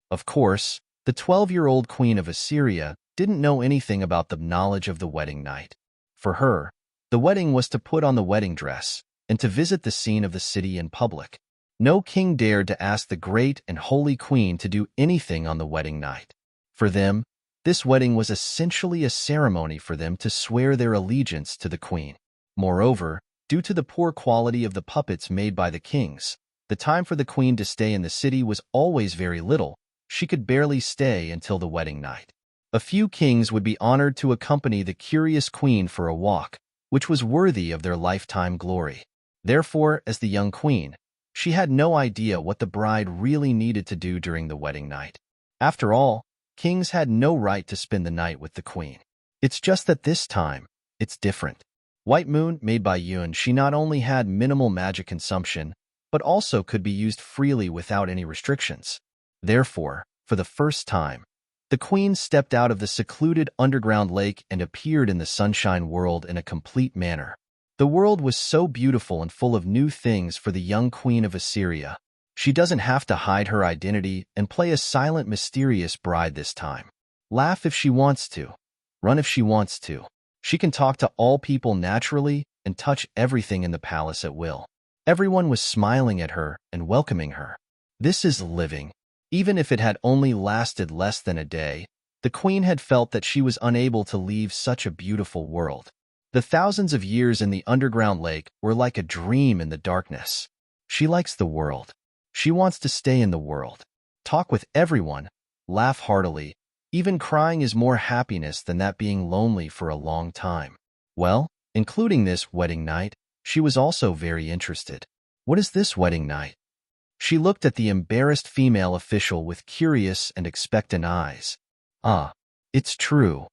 Of course, the 12-year-old queen of Assyria didn't know anything about the knowledge of the wedding night. For her, the wedding was to put on the wedding dress and to visit the scene of the city in public. No king dared to ask the great and holy queen to do anything on the wedding night. For them, this wedding was essentially a ceremony for them to swear their allegiance to the queen. Moreover, due to the poor quality of the puppets made by the kings, the time for the queen to stay in the city was always very little. She could barely stay until the wedding night. A few kings would be honored to accompany the curious queen for a walk, which was worthy of their lifetime glory. Therefore, as the young queen, she had no idea what the bride really needed to do during the wedding night. After all, kings had no right to spend the night with the queen. It's just that this time, it's different. White Moon, made by Yun, she not only had minimal magic consumption, but also could be used freely without any restrictions. Therefore, for the first time, the queen stepped out of the secluded underground lake and appeared in the sunshine world in a complete manner. The world was so beautiful and full of new things for the young queen of Assyria. She doesn't have to hide her identity and play a silent, mysterious bride this time. Laugh if she wants to. Run if she wants to. She can talk to all people naturally and touch everything in the palace at will. Everyone was smiling at her and welcoming her. This is living. Even if it had only lasted less than a day, the queen had felt that she was unable to leave such a beautiful world. The thousands of years in the underground lake were like a dream in the darkness. She likes the world. She wants to stay in the world. Talk with everyone. Laugh heartily. Even crying is more happiness than that being lonely for a long time. Well, including this wedding night, she was also very interested. What is this wedding night? She looked at the embarrassed female official with curious and expectant eyes. Ah, it's true.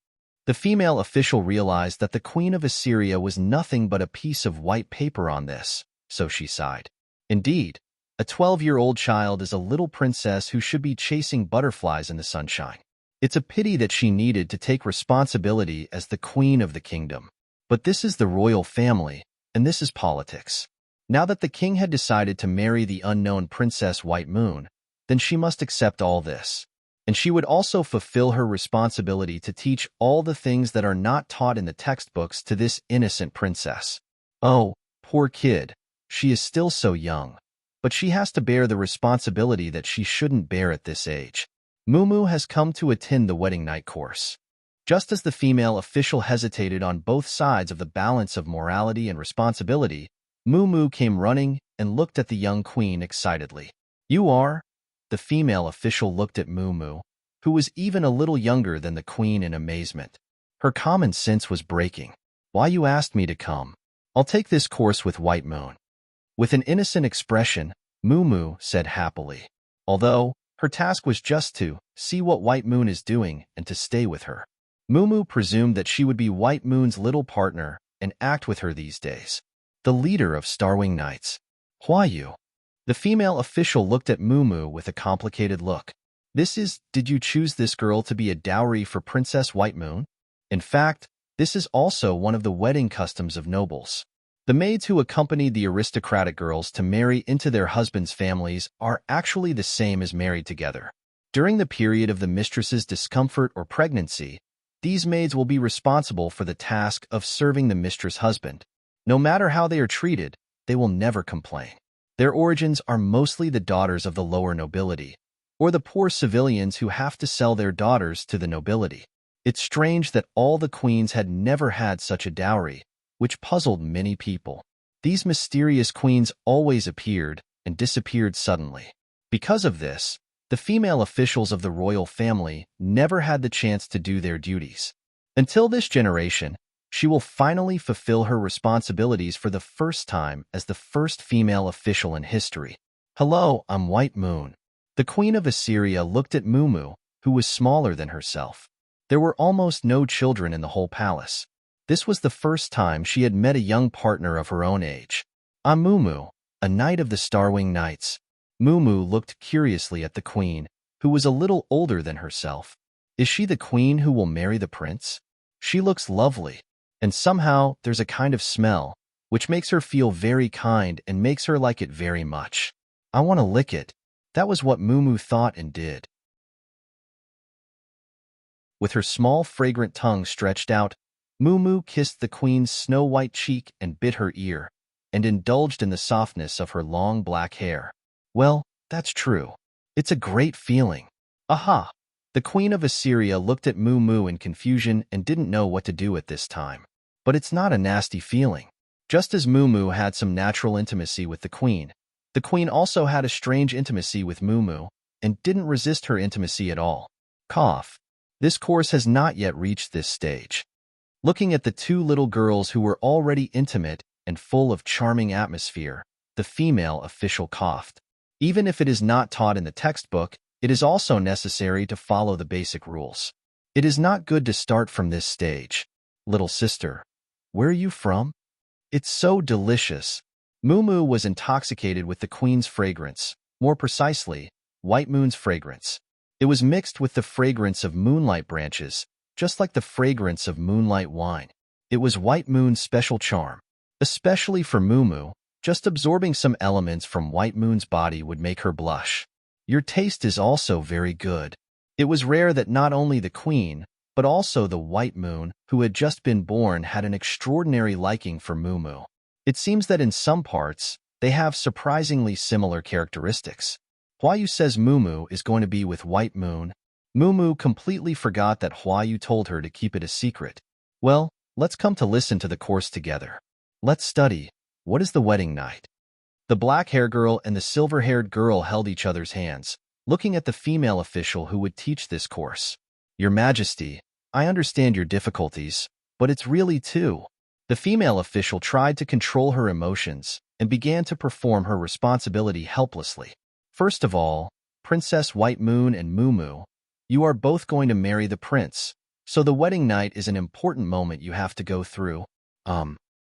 The female official realized that the queen of Assyria was nothing but a piece of white paper on this, so she sighed. Indeed, a 12-year-old child is a little princess who should be chasing butterflies in the sunshine. It's a pity that she needed to take responsibility as the queen of the kingdom. But this is the royal family, and this is politics. Now that the king had decided to marry the unknown Princess White Moon, then she must accept all this. And she would also fulfill her responsibility to teach all the things that are not taught in the textbooks to this innocent princess. Oh, poor kid. She is still so young. But she has to bear the responsibility that she shouldn't bear at this age. Mumu has come to attend the wedding night course. Just as the female official hesitated on both sides of the balance of morality and responsibility, Mumu came running and looked at the young queen excitedly. You are? The female official looked at Mumu, who was even a little younger than the queen, in amazement. Her common sense was breaking. Why you asked me to come? I'll take this course with White Moon. With an innocent expression, Mumu said happily. Although, her task was just to see what White Moon is doing and to stay with her. Mumu presumed that she would be White Moon's little partner and act with her these days. The leader of Starwing Knights. Huayu. The female official looked at Mumu with a complicated look. Did you choose this girl to be a dowry for Princess White Moon? In fact, this is also one of the wedding customs of nobles. The maids who accompanied the aristocratic girls to marry into their husbands' families are actually the same as married together. During the period of the mistress's discomfort or pregnancy, these maids will be responsible for the task of serving the mistress' husband. No matter how they are treated, they will never complain. Their origins are mostly the daughters of the lower nobility, or the poor civilians who have to sell their daughters to the nobility. It's strange that all the queens had never had such a dowry, which puzzled many people. These mysterious queens always appeared and disappeared suddenly. Because of this, the female officials of the royal family never had the chance to do their duties. Until this generation, she will finally fulfill her responsibilities for the first time as the first female official in history. Hello, I'm White Moon. The queen of Assyria looked at Mumu, who was smaller than herself. There were almost no children in the whole palace. This was the first time she had met a young partner of her own age. I'm Mumu, a knight of the Starwing Knights. Mumu looked curiously at the queen, who was a little older than herself. Is she the queen who will marry the prince? She looks lovely, and somehow there's a kind of smell, which makes her feel very kind and makes her like it very much. I want to lick it. That was what Mumu thought and did. With her small, fragrant tongue stretched out, Moo kissed the queen's snow-white cheek and bit her ear, and indulged in the softness of her long black hair. Well, that's true. It's a great feeling. Aha! The queen of Assyria looked at Moo in confusion and didn't know what to do at this time. But it's not a nasty feeling. Just as Moo had some natural intimacy with the queen also had a strange intimacy with Moo and didn't resist her intimacy at all. Cough. This course has not yet reached this stage. Looking at the two little girls who were already intimate and full of charming atmosphere, the female official coughed. Even if it is not taught in the textbook, it is also necessary to follow the basic rules. It is not good to start from this stage. Little sister, where are you from? It's so delicious. Moo was intoxicated with the queen's fragrance, more precisely, White Moon's fragrance. It was mixed with the fragrance of moonlight branches, just like the fragrance of moonlight wine. It was White Moon's special charm. Especially for Moo, just absorbing some elements from White Moon's body would make her blush. Your taste is also very good. It was rare that not only the queen, but also the White Moon, who had just been born, had an extraordinary liking for Moo. It seems that in some parts, they have surprisingly similar characteristics. Huayu says Moo is going to be with White Moon. Moo completely forgot that Huayu told her to keep it a secret. Well, let's come to listen to the course together. Let's study. What is the wedding night? The black-haired girl and the silver-haired girl held each other's hands, looking at the female official who would teach this course. Your Majesty, I understand your difficulties, but it's really two. The female official tried to control her emotions and began to perform her responsibility helplessly. First of all, Princess White Moon and Moo, you are both going to marry the prince, so the wedding night is an important moment you have to go through.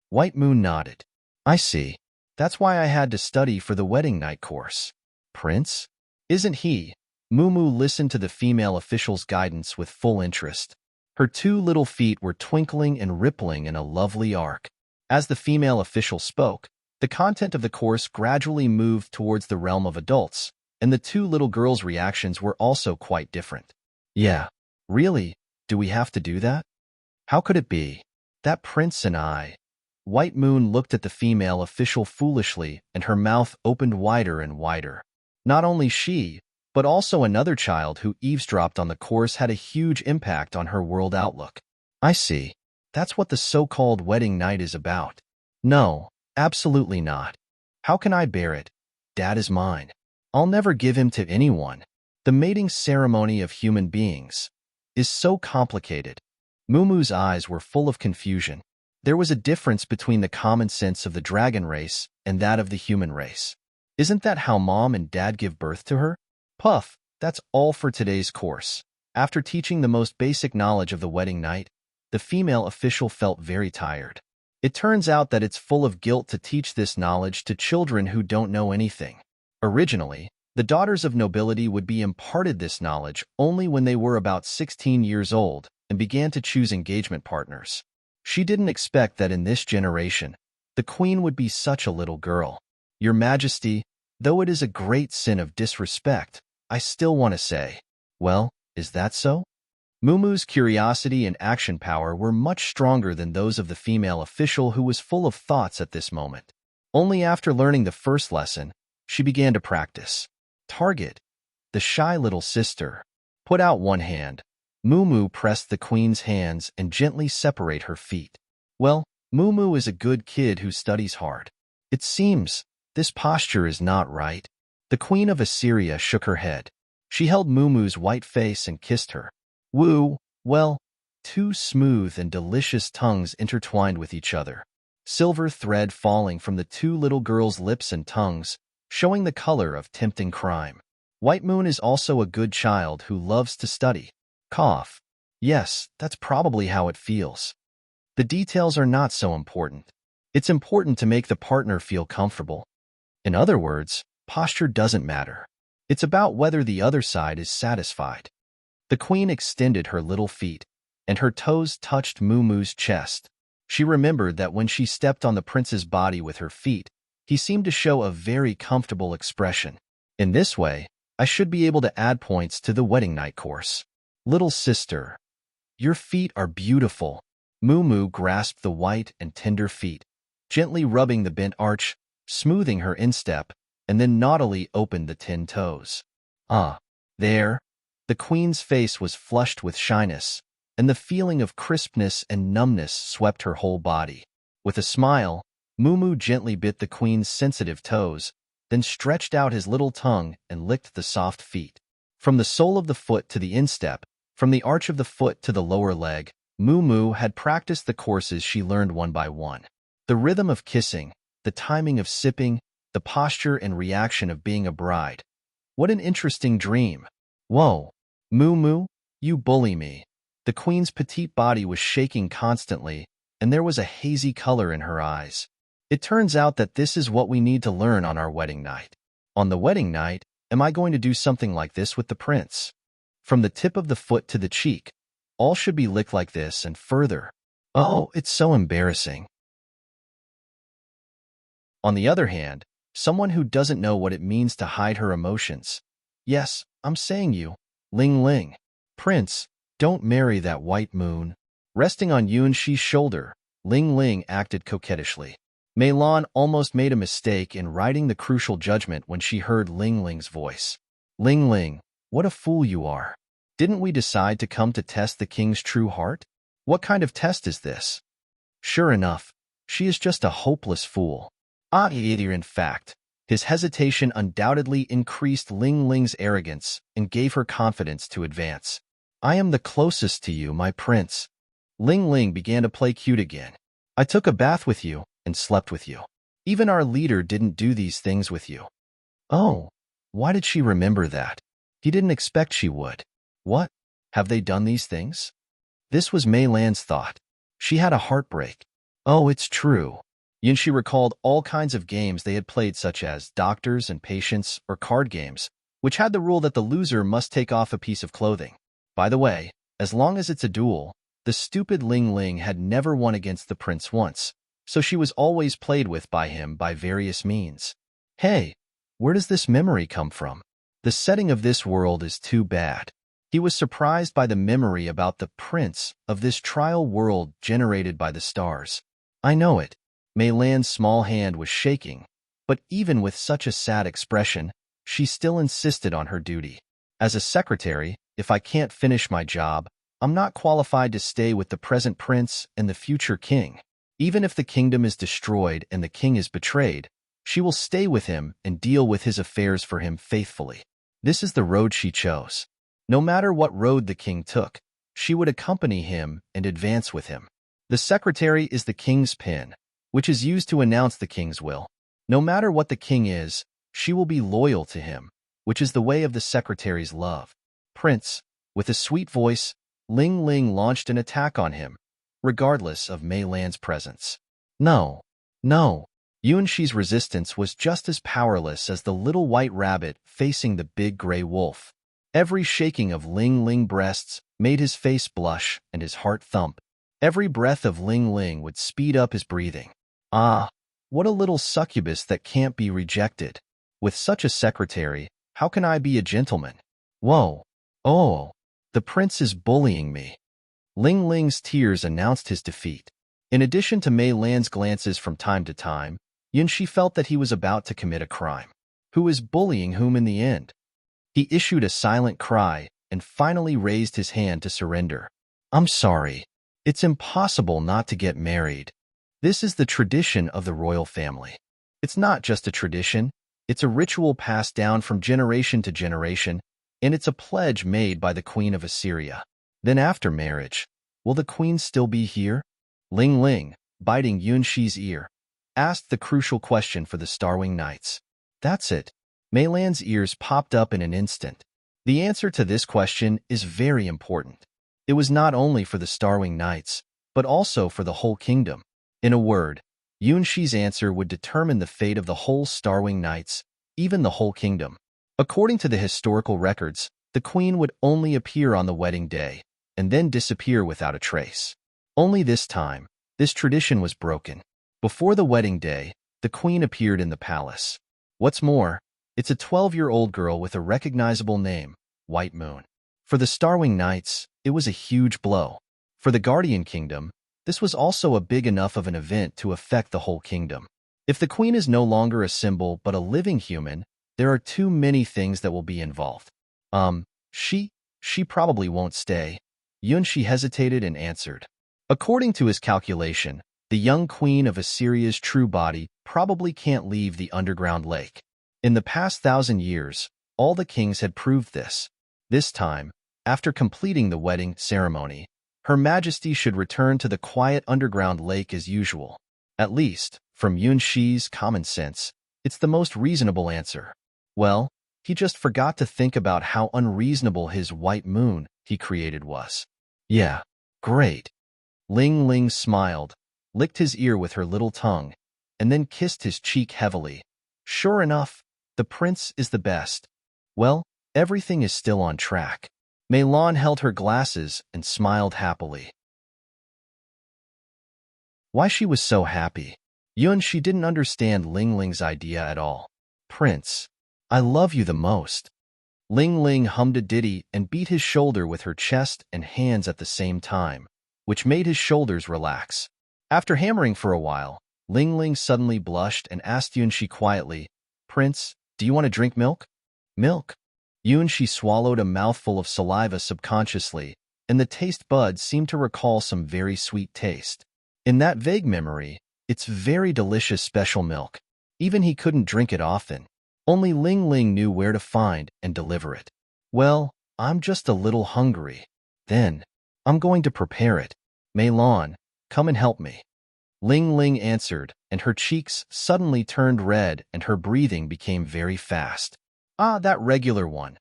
White Moon nodded. I see. That's why I had to study for the wedding night course. Prince? Isn't he? Moo listened to the female official's guidance with full interest. Her two little feet were twinkling and rippling in a lovely arc. As the female official spoke, the content of the course gradually moved towards the realm of adults, and the two little girls' reactions were also quite different. Yeah, really? Do we have to do that? How could it be? That prince and I. White Moon looked at the female official foolishly, and her mouth opened wider and wider. Not only she, but also another child who eavesdropped on the course had a huge impact on her world outlook. I see. That's what the so-called wedding night is about. No, absolutely not. How can I bear it? Dad is mine. I'll never give him to anyone. The mating ceremony of human beings is so complicated. Moo's eyes were full of confusion. There was a difference between the common sense of the dragon race and that of the human race. Isn't that how Mom and Dad give birth to her? Puff, that's all for today's course. After teaching the most basic knowledge of the wedding night, the female official felt very tired. It turns out that it's full of guilt to teach this knowledge to children who don't know anything. Originally, the daughters of nobility would be imparted this knowledge only when they were about 16 years old and began to choose engagement partners. She didn't expect that in this generation, the queen would be such a little girl. Your Majesty, though it is a great sin of disrespect, I still want to say, well, is that so? Moo's curiosity and action power were much stronger than those of the female official who was full of thoughts at this moment. Only after learning the first lesson, she began to practice. Target. The shy little sister. Put out one hand. Moo pressed the queen's hands and gently separate her feet. Well, Moo is a good kid who studies hard. It seems this posture is not right. The queen of Assyria shook her head. She held Moo's white face and kissed her. Woo, well, two smooth and delicious tongues intertwined with each other. Silver thread falling from the two little girls' lips and tongues, showing the color of tempting crime. White Moon is also a good child who loves to study. Cough. Yes, that's probably how it feels. The details are not so important. It's important to make the partner feel comfortable. In other words, posture doesn't matter. It's about whether the other side is satisfied. The queen extended her little feet, and her toes touched Moo's chest. She remembered that when she stepped on the prince's body with her feet, he seemed to show a very comfortable expression. In this way, I should be able to add points to the wedding night course. Little sister, Your feet are beautiful. Moo grasped the white and tender feet, gently rubbing the bent arch, smoothing her instep, and then naughtily opened the tin toes. Ah, there. The queen's face was flushed with shyness, and the feeling of crispness and numbness swept her whole body. With a smile, Moo gently bit the queen's sensitive toes, then stretched out his little tongue and licked the soft feet. From the sole of the foot to the instep, from the arch of the foot to the lower leg, Moo had practiced the courses she learned one by one. The rhythm of kissing, the timing of sipping, the posture and reaction of being a bride. What an interesting dream. Whoa, Moo, you bully me. The queen's petite body was shaking constantly, and there was a hazy color in her eyes. It turns out that this is what we need to learn on our wedding night. On the wedding night, am I going to do something like this with the prince? From the tip of the foot to the cheek, all should be licked like this and further. Oh, it's so embarrassing. On the other hand, someone who doesn't know what it means to hide her emotions. Yes, I'm saying you. Ling. Prince, don't marry that white moon. Resting on Yunshi's shoulder, Ling acted coquettishly. Meilan almost made a mistake in writing the crucial judgment when she heard Ling's voice. Ling, what a fool you are. Didn't we decide to come to test the king's true heart? What kind of test is this? Sure enough, she is just a hopeless fool. In fact, his hesitation undoubtedly increased Ling's arrogance and gave her confidence to advance. I am the closest to you, my prince. Ling began to play cute again. I took a bath with you and slept with you. Even our leader didn't do these things with you. Oh, why did she remember that? He didn't expect she would. What? Have they done these things? This was Meilan's thought. She had a heartbreak. Oh, it's true. Yunshi recalled all kinds of games they had played, such as doctors and patients or card games, which had the rule that the loser must take off a piece of clothing. By the way, as long as it's a duel, the stupid Ling had never won against the prince once, so she was always played with by him by various means. Hey, where does this memory come from? The setting of this world is too bad. He was surprised by the memory about the prince of this trial world generated by the stars. I know it. Meilan's small hand was shaking, but even with such a sad expression, she still insisted on her duty. As a secretary, if I can't finish my job, I'm not qualified to stay with the present prince and the future king. Even if the kingdom is destroyed and the king is betrayed, she will stay with him and deal with his affairs for him faithfully. This is the road she chose. No matter what road the king took, she would accompany him and advance with him. The secretary is the king's pin, which is used to announce the king's will. No matter what the king is, she will be loyal to him, which is the way of the secretary's love. Prince, with a sweet voice, Ling launched an attack on him, regardless of Meilan's presence. No. Yunshi's resistance was just as powerless as the little white rabbit facing the big gray wolf. Every shaking of Ling breasts made his face blush and his heart thump. Every breath of Ling would speed up his breathing. Ah, what a little succubus that can't be rejected. With such a secretary, how can I be a gentleman? Whoa. Oh, the prince is bullying me. Ling's tears announced his defeat. In addition to Meilan's glances from time to time, Yunshi felt that he was about to commit a crime. Who is bullying whom in the end? He issued a silent cry and finally raised his hand to surrender. I'm sorry. It's impossible not to get married. This is the tradition of the royal family. It's not just a tradition, it's a ritual passed down from generation to generation, and it's a pledge made by the Queen of Assyria. Then after marriage, will the queen still be here? Ling, biting Yunshi's ear, asked the crucial question for the Starwing Knights. That's it. Meilan's ears popped up in an instant. The answer to this question is very important. It was not only for the Starwing Knights, but also for the whole kingdom. In a word, Yunshi's answer would determine the fate of the whole Starwing Knights, even the whole kingdom. According to the historical records, the queen would only appear on the wedding day, and then disappear without a trace. Only this time, this tradition was broken. Before the wedding day, the queen appeared in the palace. What's more, it's a 12-year-old girl with a recognizable name, White Moon. For the Starwing Knights, it was a huge blow. For the Guardian Kingdom, this was also a big enough of an event to affect the whole kingdom. If the queen is no longer a symbol but a living human, there are too many things that will be involved. She probably won't stay. Yunshi hesitated and answered. According to his calculation, the young queen of Assyria's true body probably can't leave the underground lake. In the past 1,000 years, all the kings had proved this. This time, after completing the wedding ceremony, Her Majesty should return to the quiet underground lake as usual. At least, from Yunshi's common sense, it's the most reasonable answer. Well, he just forgot to think about how unreasonable his white moon he created was. Yeah, great. Ling Ling smiled, licked his ear with her little tongue, and then kissed his cheek heavily. Sure enough, the prince is the best. Well, everything is still on track. Mei Lan held her glasses and smiled happily. Why she was so happy? She didn't understand Ling Ling's idea at all. Prince, I love you the most. Ling Ling hummed a ditty and beat his shoulder with her chest and hands at the same time, which made his shoulders relax. After hammering for a while, Ling Ling suddenly blushed and asked Yunshi quietly, Prince, do you want to drink milk? Milk? Yunshi swallowed a mouthful of saliva subconsciously, and the taste buds seemed to recall some very sweet taste. In that vague memory, it's very delicious special milk. Even he couldn't drink it often. Only Ling Ling knew where to find and deliver it. Well, I'm just a little hungry. Then, I'm going to prepare it. Mei Lan, come and help me. Ling Ling answered, and her cheeks suddenly turned red and her breathing became very fast. Ah, that regular one.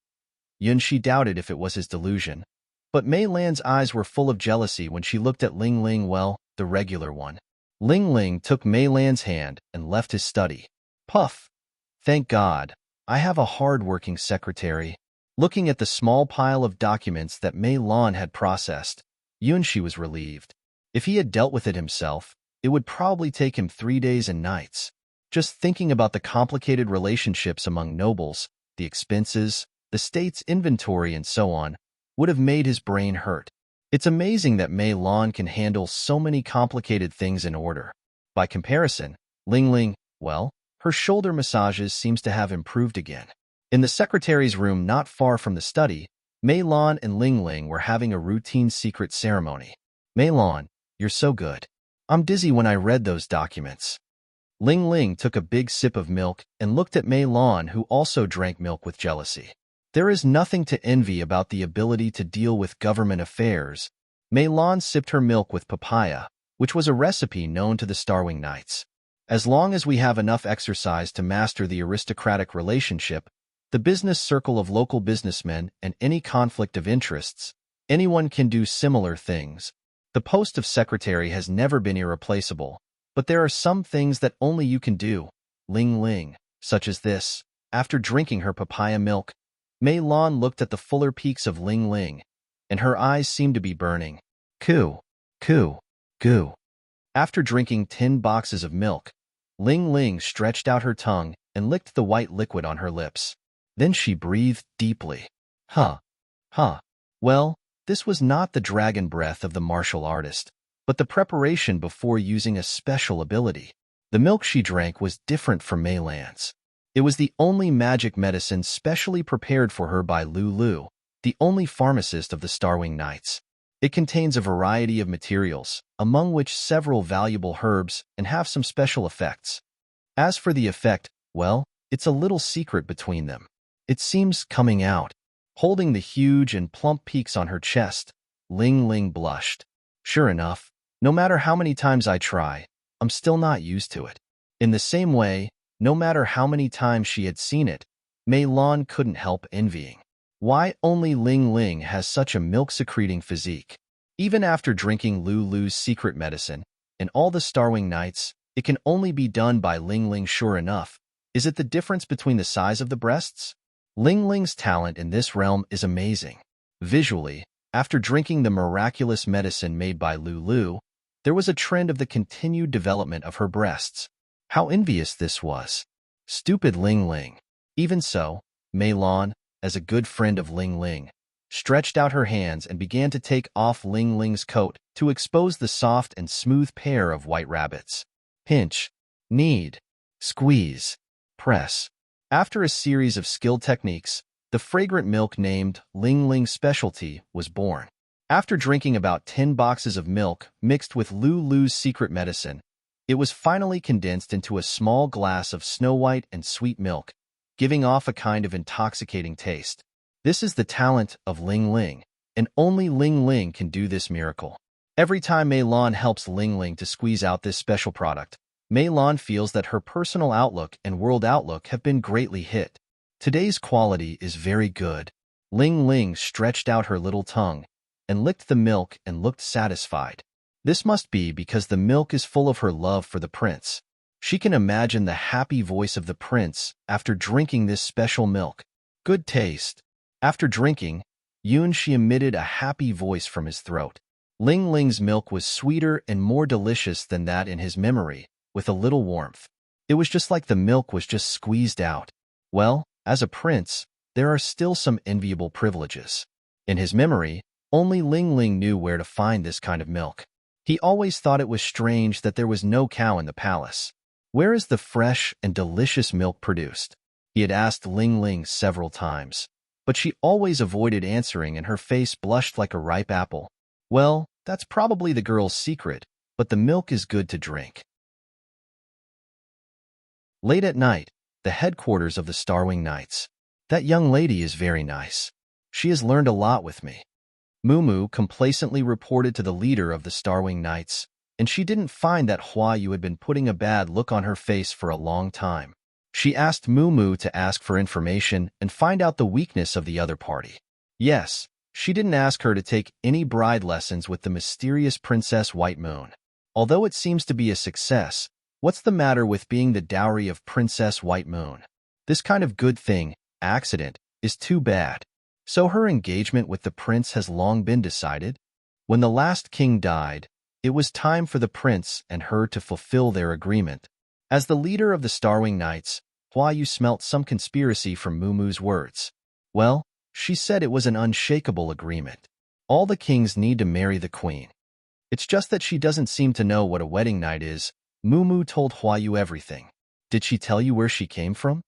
Yunshi doubted if it was his delusion. But Mei Lan's eyes were full of jealousy when she looked at Ling Ling, well, the regular one. Ling Ling took Mei Lan's hand and left his study. Puff. Thank God, I have a hard-working secretary. Looking at the small pile of documents that Mei Lan had processed, Yunshi was relieved. If he had dealt with it himself, it would probably take him 3 days and nights. Just thinking about the complicated relationships among nobles, the expenses, the state's inventory, and so on, would have made his brain hurt. It's amazing that Mei Lan can handle so many complicated things in order. By comparison, Ling Ling, well, her shoulder massages seems to have improved again. In the secretary's room not far from the study, Mei Lan and Ling Ling were having a routine secret ceremony. Mei Lan, you're so good. I'm dizzy when I read those documents. Ling Ling took a big sip of milk and looked at Mei Lan, who also drank milk with jealousy. There is nothing to envy about the ability to deal with government affairs. Mei Lan sipped her milk with papaya, which was a recipe known to the Starwing Knights. As long as we have enough exercise to master the aristocratic relationship, the business circle of local businessmen, and any conflict of interests, anyone can do similar things. The post of secretary has never been irreplaceable, but there are some things that only you can do. Ling Ling, such as this. After drinking her papaya milk, Mei Lan looked at the fuller peaks of Ling Ling, and her eyes seemed to be burning. Coo, coo, goo. After drinking 10 boxes of milk, Ling Ling stretched out her tongue and licked the white liquid on her lips. Then she breathed deeply. Huh. Well, this was not the dragon breath of the martial artist, but the preparation before using a special ability. The milk she drank was different from Mei Lan's. It was the only magic medicine specially prepared for her by Lulu, the only pharmacist of the Starwing Knights. It contains a variety of materials, among which several valuable herbs, and have some special effects. As for the effect, well, it's a little secret between them. It seems coming out. Holding the huge and plump peaks on her chest, Ling Ling blushed. Sure enough, no matter how many times I try, I'm still not used to it. In the same way, no matter how many times she had seen it, Mei Lan couldn't help envying. Why only Ling Ling has such a milk-secreting physique? Even after drinking Lulu's secret medicine, in all the Starwing Knights, it can only be done by Ling Ling. Sure enough, is it the difference between the size of the breasts? Ling Ling's talent in this realm is amazing. Visually, after drinking the miraculous medicine made by Lulu, there was a trend of the continued development of her breasts. How envious this was. Stupid Ling Ling. Even so, Mei Lan, as a good friend of Ling Ling, stretched out her hands and began to take off Ling Ling's coat to expose the soft and smooth pair of white rabbits. Pinch, knead, squeeze, press. After a series of skilled techniques, the fragrant milk named Ling Ling's Specialty was born. After drinking about 10 boxes of milk mixed with Lulu's secret medicine, it was finally condensed into a small glass of snow-white and sweet milk, giving off a kind of intoxicating taste. This is the talent of Ling Ling, and only Ling Ling can do this miracle. Every time Mei Lan helps Ling Ling to squeeze out this special product, Mei Lan feels that her personal outlook and world outlook have been greatly hit. Today's quality is very good. Ling Ling stretched out her little tongue and licked the milk and looked satisfied. This must be because the milk is full of her love for the prince. She can imagine the happy voice of the prince after drinking this special milk. Good taste. After drinking, She emitted a happy voice from his throat. Ling Ling's milk was sweeter and more delicious than that in his memory, with a little warmth. It was just like the milk was just squeezed out. Well, as a prince, there are still some enviable privileges. In his memory, only Ling Ling knew where to find this kind of milk. He always thought it was strange that there was no cow in the palace. Where is the fresh and delicious milk produced? He had asked Ling Ling several times, but she always avoided answering and her face blushed like a ripe apple. Well, that's probably the girl's secret, but the milk is good to drink. Late at night, the headquarters of the Starwing Knights. That young lady is very nice. She has learned a lot with me. Mumu complacently reported to the leader of the Starwing Knights, and she didn't find that Hua Yu had been putting a bad look on her face for a long time. She asked Mumu to ask for information and find out the weakness of the other party. Yes, she didn't ask her to take any bride lessons with the mysterious Princess White Moon. Although it seems to be a success, what's the matter with being the dowry of Princess White Moon? This kind of good thing, accident, is too bad. So her engagement with the prince has long been decided? When the last king died, it was time for the prince and her to fulfill their agreement. As the leader of the Starwing Knights, Hua Yu smelt some conspiracy from Mumu's words. Well, she said it was an unshakable agreement. All the kings need to marry the queen. It's just that she doesn't seem to know what a wedding night is. Mumu told Hua Yu everything. Did she tell you where she came from?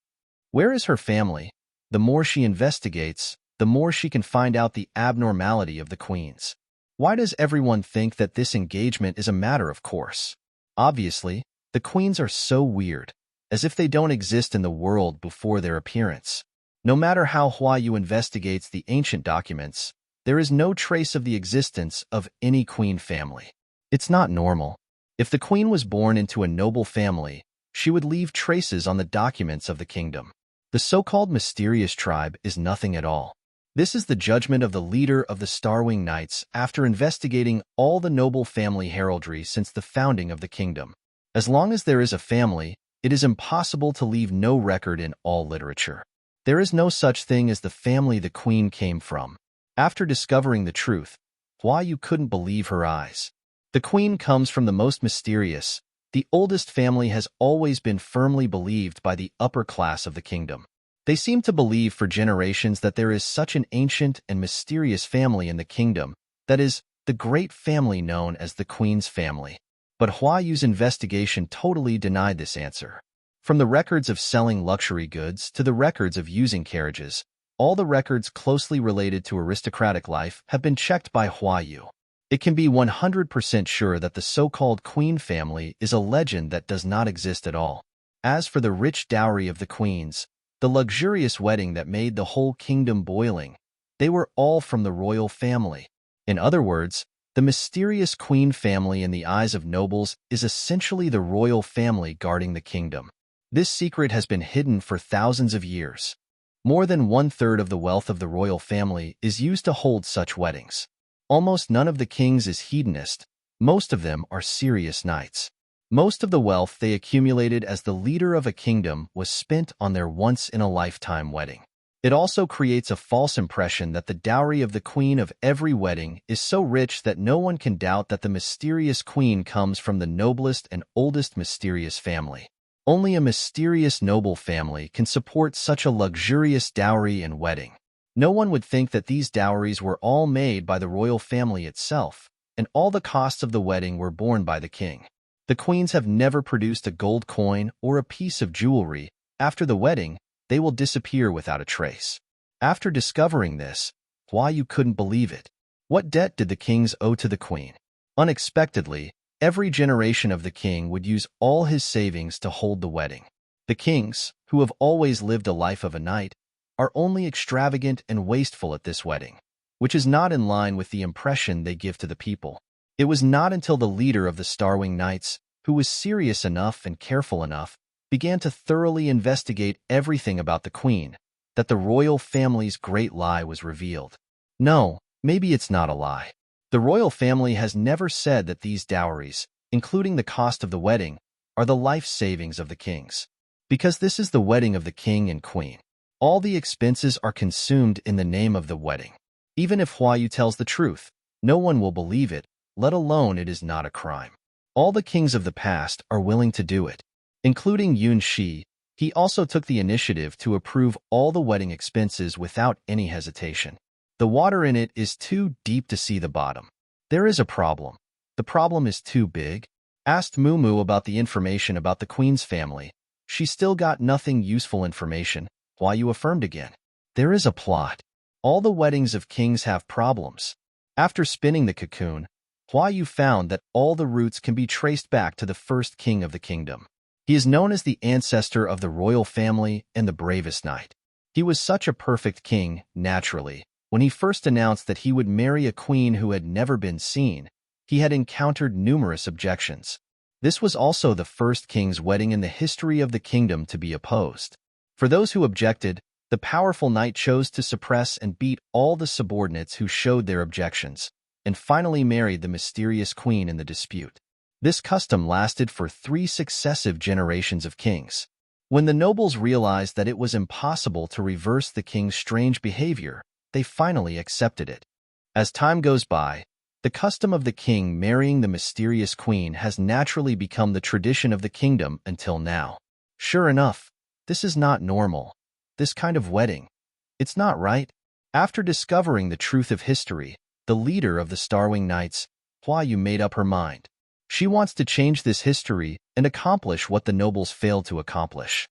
Where is her family? The more she investigates, the more she can find out the abnormality of the queens. Why does everyone think that this engagement is a matter of course? Obviously, the queens are so weird, as if they don't exist in the world before their appearance. No matter how Hua Yu investigates the ancient documents, there is no trace of the existence of any queen family. It's not normal. If the queen was born into a noble family, she would leave traces on the documents of the kingdom. The so-called mysterious tribe is nothing at all. This is the judgment of the leader of the Starwing Knights after investigating all the noble family heraldry since the founding of the kingdom. As long as there is a family, it is impossible to leave no record in all literature. There is no such thing as the family the queen came from. After discovering the truth, Hua Yu couldn't believe her eyes. The queen comes from the most mysterious, the oldest family has always been firmly believed by the upper class of the kingdom. They seem to believe for generations that there is such an ancient and mysterious family in the kingdom, that is, the great family known as the Queen's family. But Hua Yu's investigation totally denied this answer. From the records of selling luxury goods to the records of using carriages, all the records closely related to aristocratic life have been checked by Hua Yu. It can be 100% sure that the so-called Queen family is a legend that does not exist at all. As for the rich dowry of the queens, the luxurious wedding that made the whole kingdom boiling, they were all from the royal family. In other words, the mysterious queen family in the eyes of nobles is essentially the royal family guarding the kingdom. This secret has been hidden for thousands of years. More than 1/3 of the wealth of the royal family is used to hold such weddings. Almost none of the kings is hedonist. Most of them are serious knights. Most of the wealth they accumulated as the leader of a kingdom was spent on their once-in-a-lifetime wedding. It also creates a false impression that the dowry of the queen of every wedding is so rich that no one can doubt that the mysterious queen comes from the noblest and oldest mysterious family. Only a mysterious noble family can support such a luxurious dowry and wedding. No one would think that these dowries were all made by the royal family itself, and all the costs of the wedding were borne by the king. The queens have never produced a gold coin or a piece of jewelry. After the wedding, they will disappear without a trace. After discovering this, Huayu couldn't believe it. What debt did the kings owe to the queen? Unexpectedly, every generation of the king would use all his savings to hold the wedding. The kings, who have always lived a life of a knight, are only extravagant and wasteful at this wedding, which is not in line with the impression they give to the people. It was not until the leader of the Starwing Knights, who was serious enough and careful enough, began to thoroughly investigate everything about the queen, that the royal family's great lie was revealed. No, maybe it's not a lie. The royal family has never said that these dowries, including the cost of the wedding, are the life savings of the kings. Because this is the wedding of the king and queen, all the expenses are consumed in the name of the wedding. Even if Huayu tells the truth, no one will believe it, let alone it is not a crime. All the kings of the past are willing to do it, including Yun Shi. He also took the initiative to approve all the wedding expenses without any hesitation. The water in it is too deep to see the bottom. There is a problem. The problem is too big. Asked Mumu about the information about the queen's family. She still got nothing useful information. Huayu affirmed again. There is a plot. All the weddings of kings have problems. After spinning the cocoon, Huayu found that all the roots can be traced back to the first king of the kingdom. He is known as the ancestor of the royal family and the bravest knight. He was such a perfect king, naturally. When he first announced that he would marry a queen who had never been seen, he had encountered numerous objections. This was also the first king's wedding in the history of the kingdom to be opposed. For those who objected, the powerful knight chose to suppress and beat all the subordinates who showed their objections, and finally married the mysterious queen in the dispute. This custom lasted for 3 successive generations of kings. When the nobles realized that it was impossible to reverse the king's strange behavior, they finally accepted it. As time goes by, the custom of the king marrying the mysterious queen has naturally become the tradition of the kingdom until now. Sure enough, this is not normal. This kind of wedding. It's not right. After discovering the truth of history, the leader of the Starwing Knights, Huayu, made up her mind. She wants to change this history and accomplish what the nobles failed to accomplish.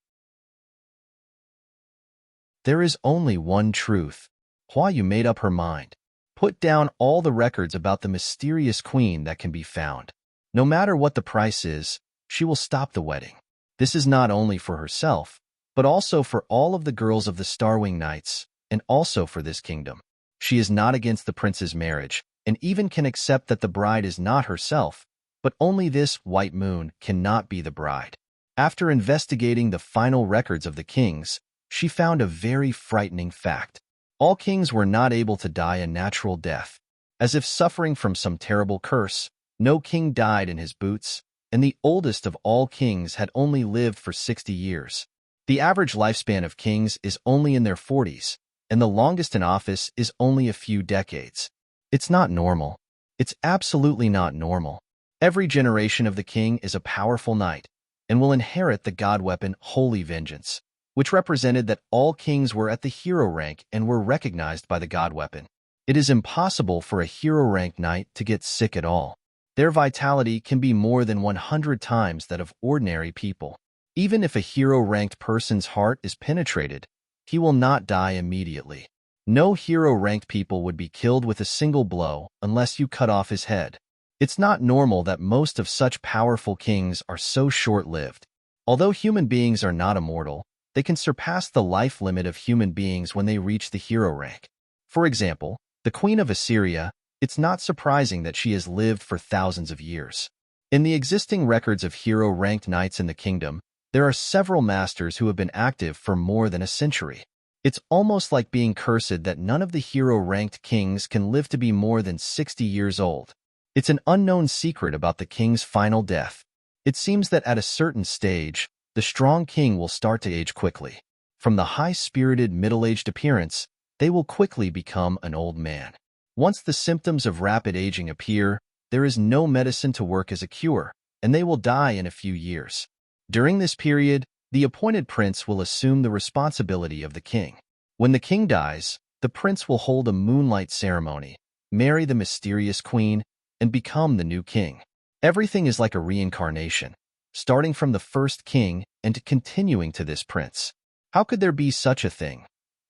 There is only one truth. Huayu made up her mind. Put down all the records about the mysterious queen that can be found. No matter what the price is, she will stop the wedding. This is not only for herself, but also for all of the girls of the Starwing Knights, and also for this kingdom. She is not against the prince's marriage, and even can accept that the bride is not herself, but only this white moon cannot be the bride. After investigating the final records of the kings, she found a very frightening fact. All kings were not able to die a natural death. As if suffering from some terrible curse, no king died in his boots, and the oldest of all kings had only lived for 60 years. The average lifespan of kings is only in their 40s, and the longest in office is only a few decades. It's not normal. It's absolutely not normal. Every generation of the king is a powerful knight, and will inherit the god weapon Holy Vengeance, which represented that all kings were at the hero rank and were recognized by the god weapon. It is impossible for a hero-rank knight to get sick at all. Their vitality can be more than 100 times that of ordinary people. Even if a hero-ranked person's heart is penetrated, he will not die immediately. No hero-ranked people would be killed with a single blow unless you cut off his head. It's not normal that most of such powerful kings are so short-lived. Although human beings are not immortal, they can surpass the life limit of human beings when they reach the hero rank. For example, the Queen of Assyria, it's not surprising that she has lived for thousands of years. In the existing records of hero-ranked knights in the kingdom, there are several masters who have been active for more than a century. It's almost like being cursed that none of the hero-ranked kings can live to be more than 60 years old. It's an unknown secret about the king's final death. It seems that at a certain stage, the strong king will start to age quickly. From the high-spirited middle-aged appearance, they will quickly become an old man. Once the symptoms of rapid aging appear, there is no medicine to work as a cure, and they will die in a few years. During this period, the appointed prince will assume the responsibility of the king. When the king dies, The prince will hold a moonlight ceremony, marry the mysterious queen, and become the new king. Everything is like a reincarnation, starting from the first king and continuing to this prince. How could there be such a thing?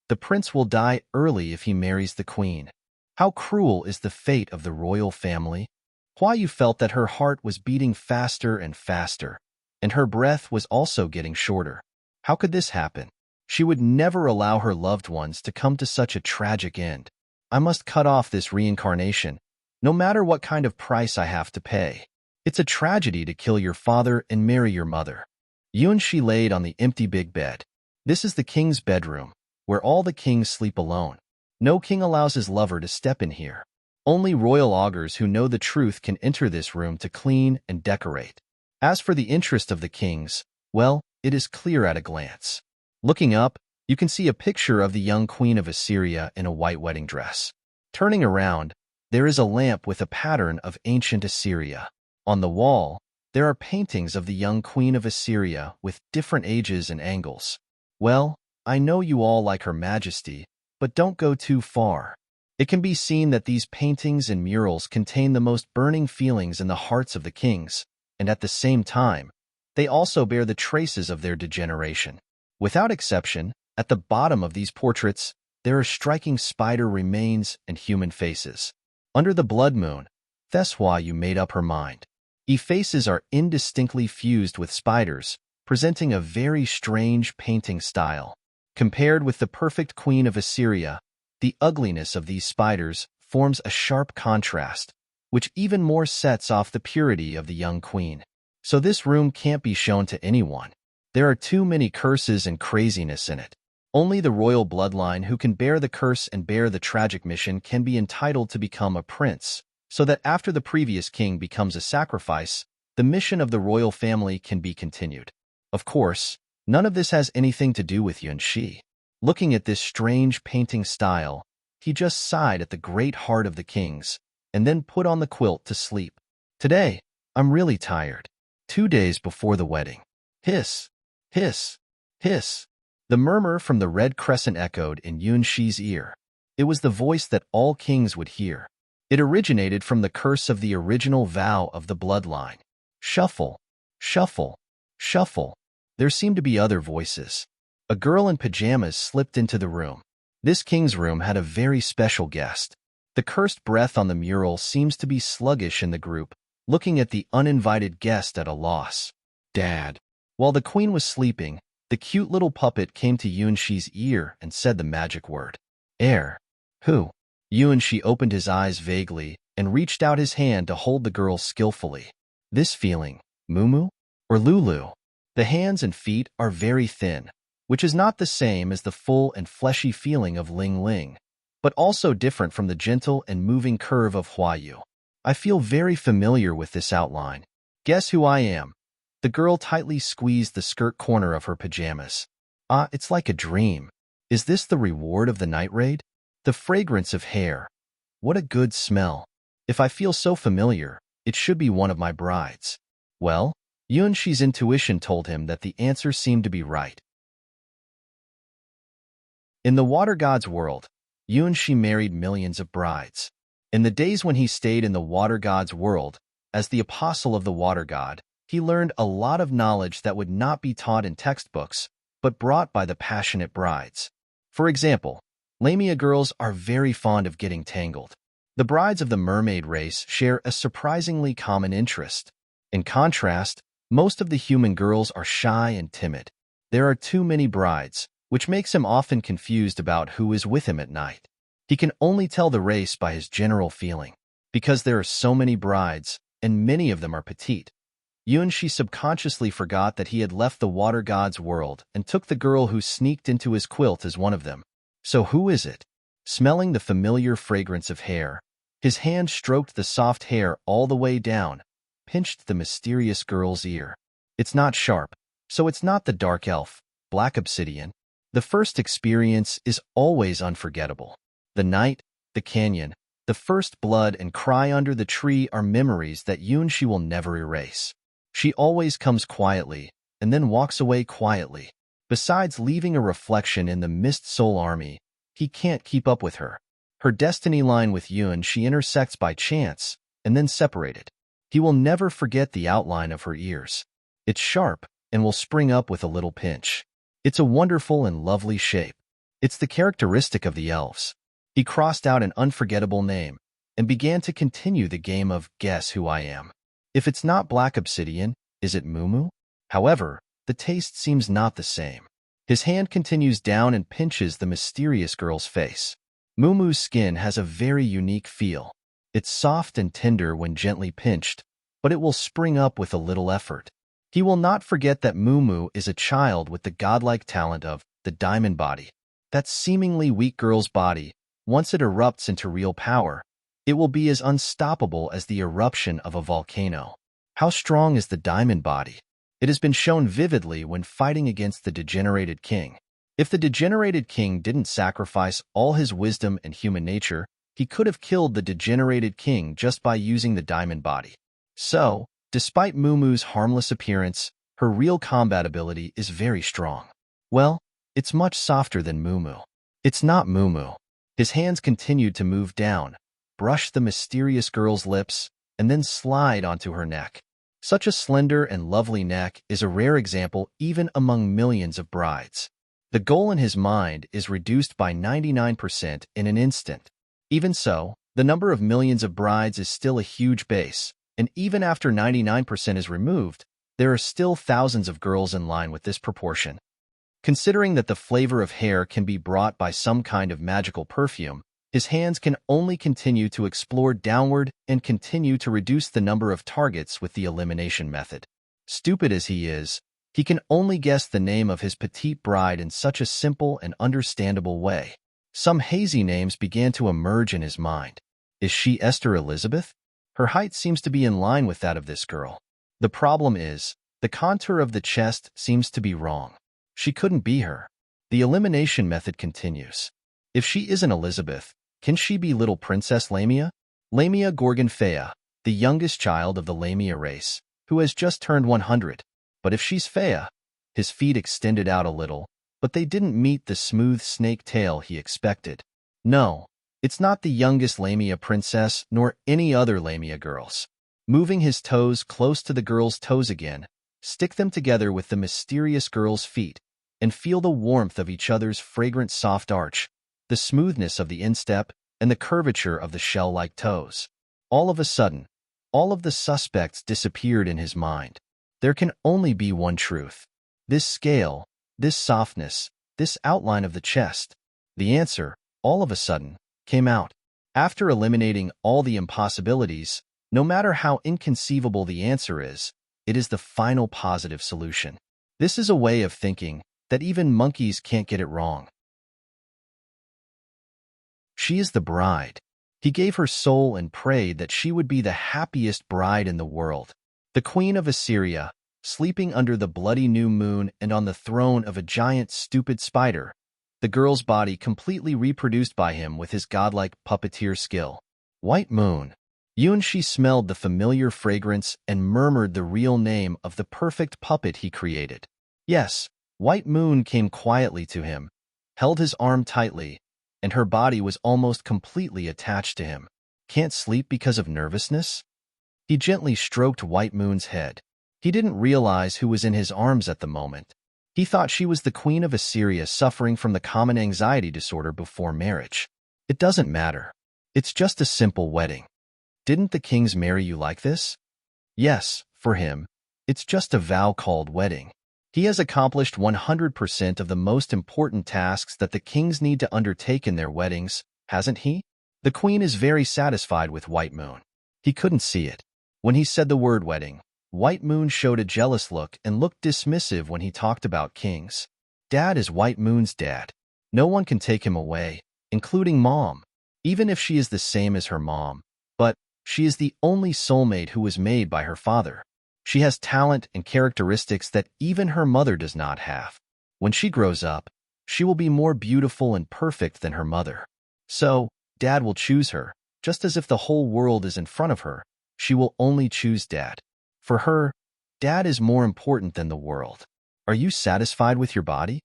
The prince will die early if he marries the queen. How cruel is the fate of the royal family? Hua Yu felt that her heart was beating faster and faster, and her breath was also getting shorter. How could this happen? She would never allow her loved ones to come to such a tragic end. I must cut off this reincarnation, no matter what kind of price I have to pay. It's a tragedy to kill your father and marry your mother. Yunshi laid on the empty big bed. This is the king's bedroom, where all the kings sleep alone. No king allows his lover to step in here. Only royal augurs who know the truth can enter this room to clean and decorate. As for the interest of the kings, well, it is clear at a glance. Looking up, you can see a picture of the young queen of Assyria in a white wedding dress. Turning around, there is a lamp with a pattern of ancient Assyria. On the wall, there are paintings of the young queen of Assyria with different ages and angles. Well, I know you all like Her Majesty, but don't go too far. It can be seen that these paintings and murals contain the most burning feelings in the hearts of the kings, and at the same time, they also bear the traces of their degeneration. Without exception, at the bottom of these portraits, there are striking spider remains and human faces. Under the blood moon, Hua Yu made up her mind. Faces are indistinctly fused with spiders, presenting a very strange painting style. Compared with the perfect queen of Assyria, the ugliness of these spiders forms a sharp contrast, which even more sets off the purity of the young queen. So this room can't be shown to anyone. There are too many curses and craziness in it. Only the royal bloodline who can bear the curse and bear the tragic mission can be entitled to become a prince, so that after the previous king becomes a sacrifice, the mission of the royal family can be continued. Of course, none of this has anything to do with Yunshi. Looking at this strange painting style, he just sighed at the great heart of the kings, and then put on the quilt to sleep. Today, I'm really tired. 2 days before the wedding. Hiss, hiss, hiss. The murmur from the red crescent echoed in Yunshi's ear. It was the voice that all kings would hear. It originated from the curse of the original vow of the bloodline. Shuffle, shuffle, shuffle. There seemed to be other voices. A girl in pajamas slipped into the room. This king's room had a very special guest. The cursed breath on the mural seems to be sluggish in the group, looking at the uninvited guest at a loss. Dad. While the queen was sleeping, the cute little puppet came to Yunshi's ear and said the magic word. Heir. Who? Yunshi opened his eyes vaguely and reached out his hand to hold the girl skillfully. This feeling, Mumu or Lulu? The hands and feet are very thin, which is not the same as the full and fleshy feeling of Ling Ling, but also different from the gentle and moving curve of Hua Yu. I feel very familiar with this outline. Guess who I am? The girl tightly squeezed the skirt corner of her pajamas. Ah, it's like a dream. Is this the reward of the night raid? The fragrance of hair. What a good smell. If I feel so familiar, it should be one of my brides. Well, Yunshi's intuition told him that the answer seemed to be right. In the water god's world, Yunshi married millions of brides. In the days when he stayed in the water god's world, as the apostle of the water god, he learned a lot of knowledge that would not be taught in textbooks, but brought by the passionate brides. For example, Lamia girls are very fond of getting tangled. The brides of the mermaid race share a surprisingly common interest. In contrast, most of the human girls are shy and timid. There are too many brides, which makes him often confused about who is with him at night. He can only tell the race by his general feeling. Because there are so many brides, and many of them are petite, Yunshi subconsciously forgot that he had left the water god's world and took the girl who sneaked into his quilt as one of them. So who is it? Smelling the familiar fragrance of hair, his hand stroked the soft hair all the way down, pinched the mysterious girl's ear. It's not sharp, so it's not the dark elf, black obsidian. The first experience is always unforgettable. The night, the canyon, the first blood and cry under the tree are memories that Yunshi will never erase. She always comes quietly, and then walks away quietly. Besides leaving a reflection in the Mist Soul Army, he can't keep up with her. Her destiny line with Yun she intersects by chance, and then separated. He will never forget the outline of her ears. It's sharp, and will spring up with a little pinch. It's a wonderful and lovely shape. It's the characteristic of the elves. He crossed out an unforgettable name, and began to continue the game of Guess Who I Am. If it's not black obsidian, is it Mumu? However, the taste seems not the same. His hand continues down and pinches the mysterious girl's face. Mumu's skin has a very unique feel. It's soft and tender when gently pinched, but it will spring up with a little effort. He will not forget that Mumu is a child with the godlike talent of the diamond body. That seemingly weak girl's body, once it erupts into real power, it will be as unstoppable as the eruption of a volcano. How strong is the diamond body? It has been shown vividly when fighting against the degenerated king. If the degenerated king didn't sacrifice all his wisdom and human nature, he could have killed the degenerated king just by using the diamond body. So, despite Mumu's harmless appearance, her real combat ability is very strong. Well, it's much softer than Mumu. It's not Mumu. His hands continued to move down, brush the mysterious girl's lips, and then slide onto her neck. Such a slender and lovely neck is a rare example even among millions of brides. The goal in his mind is reduced by 99% in an instant. Even so, the number of millions of brides is still a huge base, and even after 99% is removed, there are still thousands of girls in line with this proportion. Considering that the flavor of hair can be brought by some kind of magical perfume, his hands can only continue to explore downward and continue to reduce the number of targets with the elimination method. Stupid as he is, he can only guess the name of his petite bride in such a simple and understandable way. Some hazy names began to emerge in his mind. Is she Esther Elizabeth? Her height seems to be in line with that of this girl. The problem is, the contour of the chest seems to be wrong. She couldn't be her. The elimination method continues. If she isn't Elizabeth, can she be little Princess Lamia? Lamia Gorgonfea, the youngest child of the Lamia race, who has just turned 100. But if she's Fea, his feet extended out a little, but they didn't meet the smooth snake tail he expected. No, it's not the youngest Lamia princess nor any other Lamia girls. Moving his toes close to the girl's toes again, stick them together with the mysterious girl's feet, and feel the warmth of each other's fragrant soft arch, the smoothness of the instep, and the curvature of the shell-like toes. All of a sudden, all of the suspects disappeared in his mind. There can only be one truth. This scale, this softness, this outline of the chest. The answer, all of a sudden, came out. After eliminating all the impossibilities, no matter how inconceivable the answer is, it is the final positive solution. This is a way of thinking that even monkeys can't get it wrong. She is the bride. He gave her soul and prayed that she would be the happiest bride in the world. The queen of Assyria, sleeping under the bloody new moon and on the throne of a giant stupid spider, the girl's body completely reproduced by him with his godlike puppeteer skill. White Moon. Yunshi smelled the familiar fragrance and murmured the real name of the perfect puppet he created. Yes, White Moon came quietly to him, held his arm tightly, and her body was almost completely attached to him. Can't sleep because of nervousness? He gently stroked White Moon's head. He didn't realize who was in his arms at the moment. He thought she was the queen of Assyria suffering from the common anxiety disorder before marriage. It doesn't matter. It's just a simple wedding. Didn't the kings marry you like this? Yes, for him, it's just a vow called wedding. He has accomplished 100% of the most important tasks that the kings need to undertake in their weddings, hasn't he? The queen is very satisfied with White Moon. He couldn't see it. When he said the word wedding, White Moon showed a jealous look and looked dismissive when he talked about kings. Dad is White Moon's dad. No one can take him away, including Mom, even if she is the same as her mom. But she is the only soulmate who was made by her father. She has talent and characteristics that even her mother does not have. When she grows up, she will be more beautiful and perfect than her mother. So, Dad will choose her, just as if the whole world is in front of her. She will only choose Dad. For her, Dad is more important than the world. Are you satisfied with your body?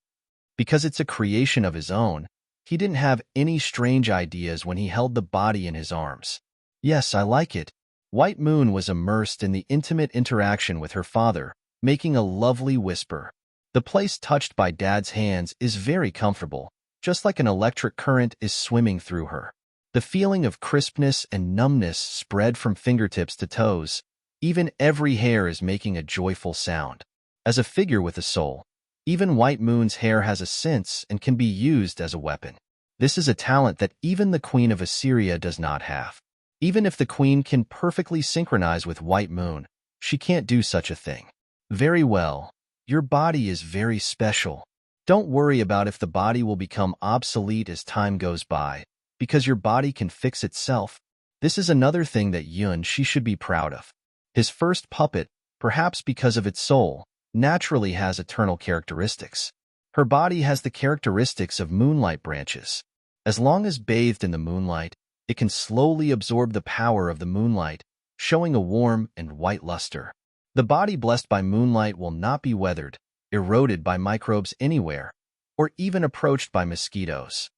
Because it's a creation of his own, He didn't have any strange ideas when he held the body in his arms. Yes, I like it. White Moon was immersed in the intimate interaction with her father, making a lovely whisper. The place touched by Dad's hands is very comfortable, just like an electric current is swimming through her. The feeling of crispness and numbness spread from fingertips to toes. Even every hair is making a joyful sound. As a figure with a soul, even White Moon's hair has a sense and can be used as a weapon. This is a talent that even the Queen of Assyria does not have. Even if the Queen can perfectly synchronize with White Moon, she can't do such a thing. Very well. Your body is very special. Don't worry about if the body will become obsolete as time goes by, because your body can fix itself. This is another thing that she should be proud of. His first puppet, perhaps because of its soul, naturally has eternal characteristics. Her body has the characteristics of moonlight branches. As long as bathed in the moonlight, it can slowly absorb the power of the moonlight, showing a warm and white luster. The body blessed by moonlight will not be weathered, eroded by microbes anywhere, or even approached by mosquitoes.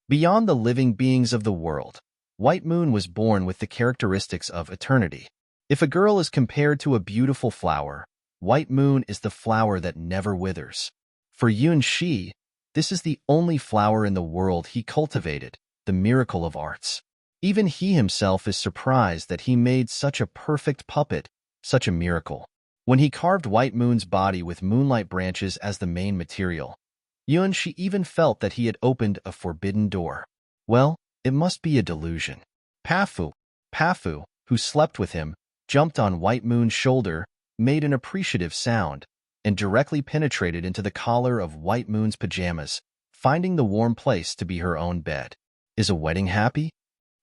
Beyond the living beings of the world, White Moon was born with the characteristics of eternity. If a girl is compared to a beautiful flower, White Moon is the flower that never withers. For Shi, this is the only flower in the world he cultivated, the miracle of arts. Even he himself is surprised that he made such a perfect puppet, such a miracle. When he carved White Moon's body with moonlight branches as the main material, Shi even felt that he had opened a forbidden door. Well, it must be a delusion. Pafu, who slept with him, jumped on White Moon's shoulder, made an appreciative sound, and directly penetrated into the collar of White Moon's pajamas, finding the warm place to be her own bed. Is a wedding happy?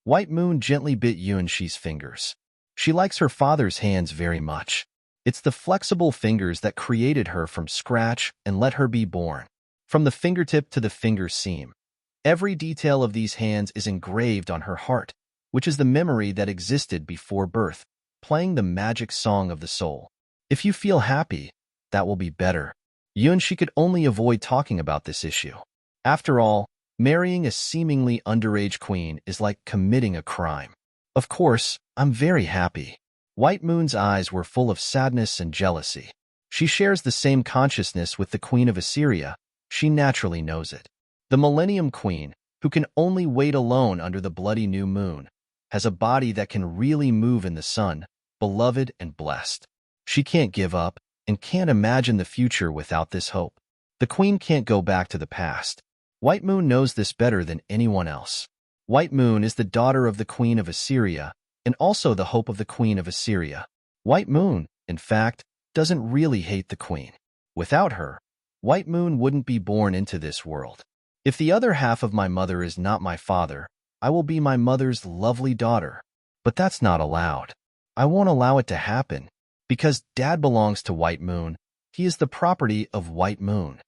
White Moon gently bit Shi's fingers. She likes her father's hands very much. It's the flexible fingers that created her from scratch and let her be born. From the fingertip to the finger seam, every detail of these hands is engraved on her heart, which is the memory that existed before birth, playing the magic song of the soul. If you feel happy, that will be better. Shi could only avoid talking about this issue. After all, marrying a seemingly underage queen is like committing a crime. Of course, I'm very happy. White Moon's eyes were full of sadness and jealousy. She shares the same consciousness with the Queen of Assyria. She naturally knows it. The Millennium Queen, who can only wait alone under the bloody new moon, has a body that can really move in the sun, beloved and blessed. She can't give up and can't imagine the future without this hope. The Queen can't go back to the past. White Moon knows this better than anyone else. White Moon is the daughter of the Queen of Assyria and also the hope of the Queen of Assyria. White Moon, in fact, doesn't really hate the Queen. Without her, White Moon wouldn't be born into this world. If the other half of my mother is not my father, I will be my mother's lovely daughter. But that's not allowed. I won't allow it to happen. Because Dad belongs to White Moon, he is the property of White Moon.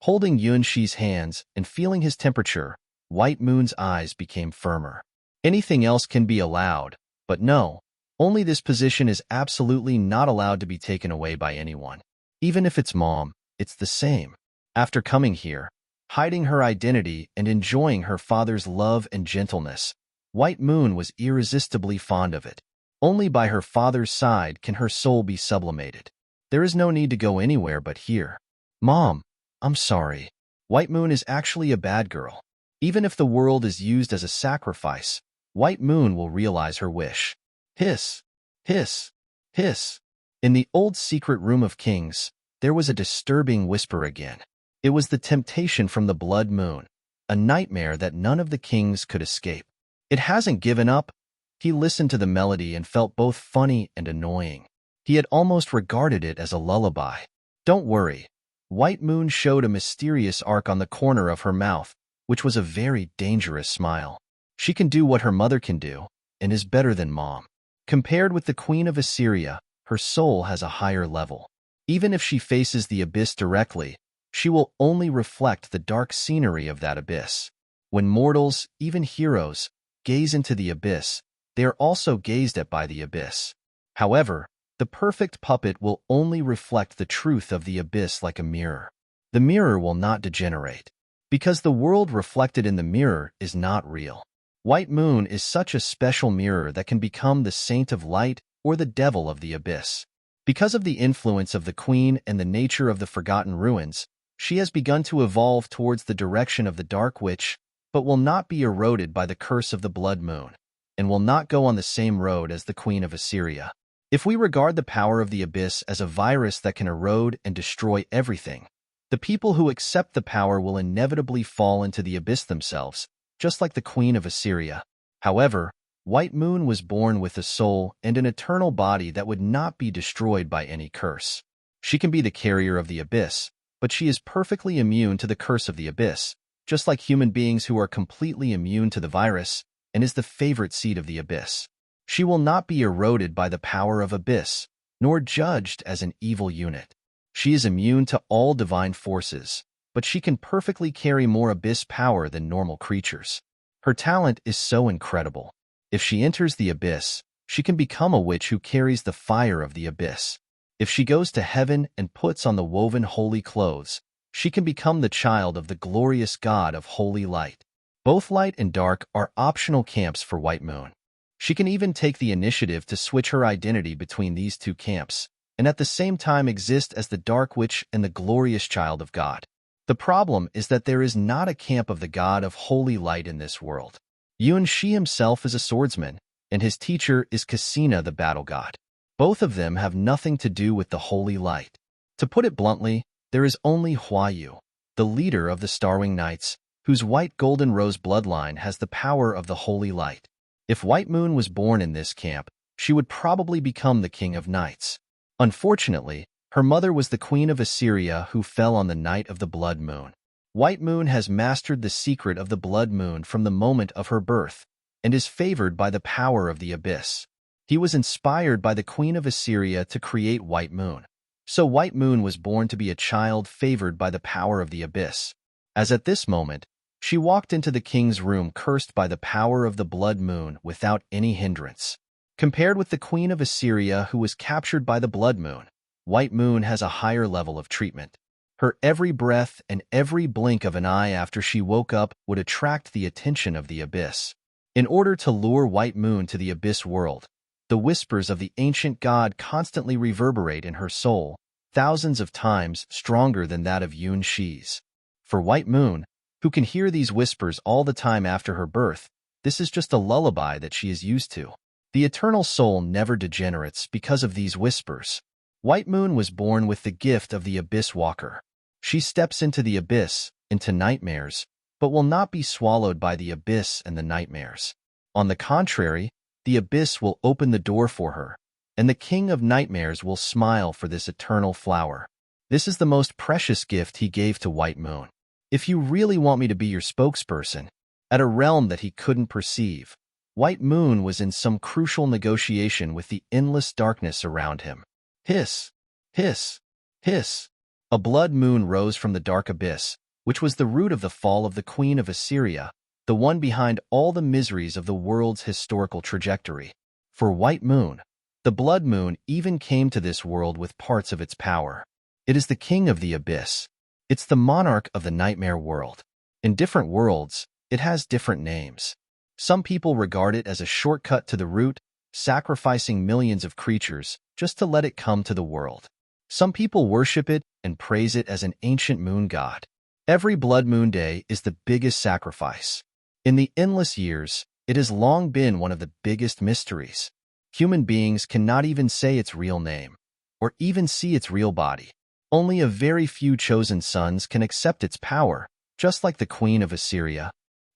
Holding Shi's hands and feeling his temperature, White Moon's eyes became firmer. Anything else can be allowed, but no, only this position is absolutely not allowed to be taken away by anyone. Even if it's Mom, it's the same. After coming here, hiding her identity and enjoying her father's love and gentleness, White Moon was irresistibly fond of it. Only by her father's side can her soul be sublimated. There is no need to go anywhere but here. Mom, I'm sorry. White Moon is actually a bad girl. Even if the world is used as a sacrifice, White Moon will realize her wish. Hiss, hiss, hiss. In the old secret room of kings, there was a disturbing whisper again. It was the temptation from the blood moon, a nightmare that none of the kings could escape. It hasn't given up. He listened to the melody and felt both funny and annoying. He had almost regarded it as a lullaby. Don't worry. White Moon showed a mysterious arc on the corner of her mouth, which was a very dangerous smile. She can do what her mother can do, and is better than Mom. Compared with the Queen of Assyria, her soul has a higher level. Even if she faces the abyss directly, she will only reflect the dark scenery of that abyss. When mortals, even heroes, gaze into the abyss, they are also gazed at by the abyss. However, the perfect puppet will only reflect the truth of the abyss like a mirror. The mirror will not degenerate, because the world reflected in the mirror is not real. White Moon is such a special mirror that can become the saint of light or the devil of the abyss. Because of the influence of the queen and the nature of the forgotten ruins, she has begun to evolve towards the direction of the Dark Witch, but will not be eroded by the curse of the Blood Moon, and will not go on the same road as the Queen of Assyria. If we regard the power of the abyss as a virus that can erode and destroy everything, the people who accept the power will inevitably fall into the abyss themselves, just like the Queen of Assyria. However, White Moon was born with a soul and an eternal body that would not be destroyed by any curse. She can be the carrier of the abyss, but she is perfectly immune to the curse of the abyss, just like human beings who are completely immune to the virus, and is the favorite seed of the abyss. She will not be eroded by the power of abyss, nor judged as an evil unit. She is immune to all divine forces, but she can perfectly carry more abyss power than normal creatures. Her talent is so incredible. If she enters the abyss, she can become a witch who carries the fire of the abyss. If she goes to heaven and puts on the woven holy clothes, she can become the child of the glorious God of holy light. Both light and dark are optional camps for White Moon. She can even take the initiative to switch her identity between these two camps, and at the same time exist as the Dark Witch and the glorious child of God. The problem is that there is not a camp of the God of holy light in this world. Yuan Shi himself is a swordsman, and his teacher is Cassina the battle god. Both of them have nothing to do with the holy light. To put it bluntly, there is only Huayu, the leader of the Starwing Knights, whose white golden rose bloodline has the power of the holy light. If White Moon was born in this camp, she would probably become the king of knights. Unfortunately, her mother was the queen of Assyria who fell on the night of the blood moon. White Moon has mastered the secret of the blood moon from the moment of her birth, and is favored by the power of the abyss. He was inspired by the queen of Assyria to create White Moon. So White Moon was born to be a child favored by the power of the abyss. As at this moment, she walked into the king's room cursed by the power of the blood moon without any hindrance. Compared with the queen of Assyria who was captured by the blood moon, White Moon has a higher level of treatment. Her every breath and every blink of an eye after she woke up would attract the attention of the abyss. In order to lure White Moon to the abyss world, the whispers of the ancient god constantly reverberate in her soul, thousands of times stronger than that of Yuan Shi's. For White Moon, who can hear these whispers all the time after her birth, this is just a lullaby that she is used to. The eternal soul never degenerates because of these whispers. White Moon was born with the gift of the Abyss Walker. She steps into the abyss, into nightmares, but will not be swallowed by the abyss and the nightmares. On the contrary, the abyss will open the door for her, and the king of nightmares will smile for this eternal flower. This is the most precious gift he gave to White Moon. If you really want me to be your spokesperson, at a realm that he couldn't perceive, White Moon was in some crucial negotiation with the endless darkness around him. Hiss, hiss, hiss. A blood moon rose from the dark abyss, which was the root of the fall of the Queen of Assyria, the one behind all the miseries of the world's historical trajectory. For White Moon, the blood moon even came to this world with parts of its power. It is the king of the abyss. It's the monarch of the nightmare world. In different worlds, it has different names. Some people regard it as a shortcut to the root, sacrificing millions of creatures just to let it come to the world. Some people worship it and praise it as an ancient moon god. Every blood moon day is the biggest sacrifice. In the endless years, it has long been one of the biggest mysteries. Human beings cannot even say its real name, or even see its real body. Only a very few chosen sons can accept its power, just like the Queen of Assyria.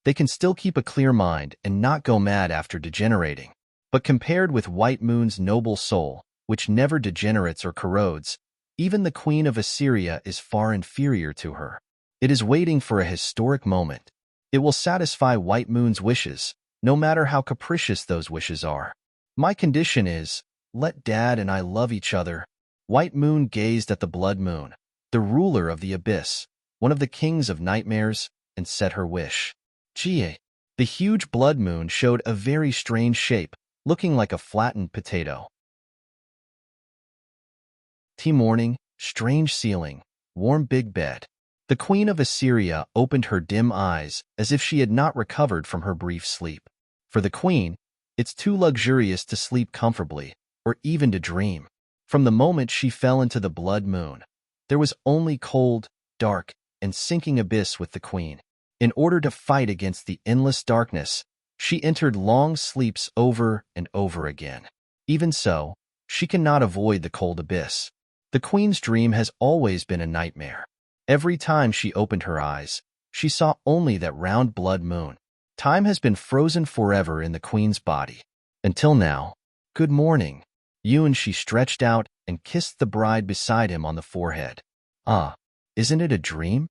They can still keep a clear mind and not go mad after degenerating. But compared with White Moon's noble soul, which never degenerates or corrodes, even the Queen of Assyria is far inferior to her. It is waiting for a historic moment. It will satisfy White Moon's wishes, no matter how capricious those wishes are. My condition is, let Dad and I love each other. White Moon gazed at the blood moon, the ruler of the abyss, one of the kings of nightmares, and said her wish. Gee, the huge blood moon showed a very strange shape, looking like a flattened potato. Tea morning, strange ceiling, warm big bed. The queen of Assyria opened her dim eyes as if she had not recovered from her brief sleep. For the queen, it's too luxurious to sleep comfortably or even to dream. From the moment she fell into the blood moon, there was only cold, dark, and sinking abyss with the queen. In order to fight against the endless darkness, she entered long sleeps over and over again. Even so, she cannot avoid the cold abyss. The queen's dream has always been a nightmare. Every time she opened her eyes, she saw only that round blood moon. Time has been frozen forever in the queen's body. Until now. Good morning. She stretched out and kissed the bride beside him on the forehead. Ah, isn't it a dream?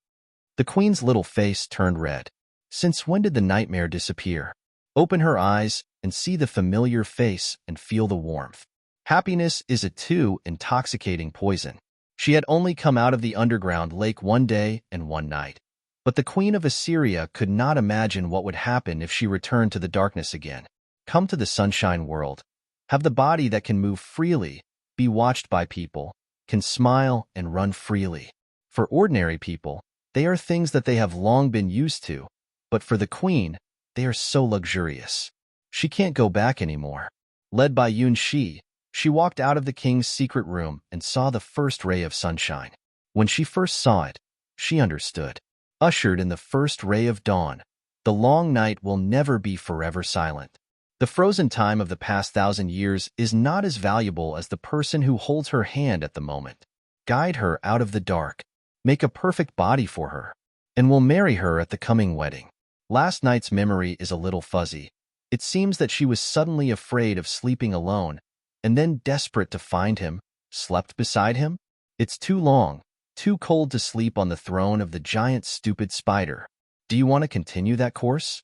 The queen's little face turned red. Since when did the nightmare disappear? Open her eyes and see the familiar face and feel the warmth. Happiness is a too intoxicating poison. She had only come out of the underground lake one day and one night. But the queen of Assyria could not imagine what would happen if she returned to the darkness again. Come to the sunshine world. Have the body that can move freely, be watched by people, can smile and run freely. For ordinary people, they are things that they have long been used to, but for the queen, they are so luxurious. She can't go back anymore. Led by She walked out of the king's secret room and saw the first ray of sunshine. When she first saw it, she understood. Ushered in the first ray of dawn, the long night will never be forever silent. The frozen time of the past 1,000 years is not as valuable as the person who holds her hand at the moment. Guide her out of the dark, make a perfect body for her, and will marry her at the coming wedding. Last night's memory is a little fuzzy. It seems that she was suddenly afraid of sleeping alone, and then desperate to find him, slept beside him. It's too long, too cold to sleep on the throne of the giant stupid spider. Do you want to continue that course?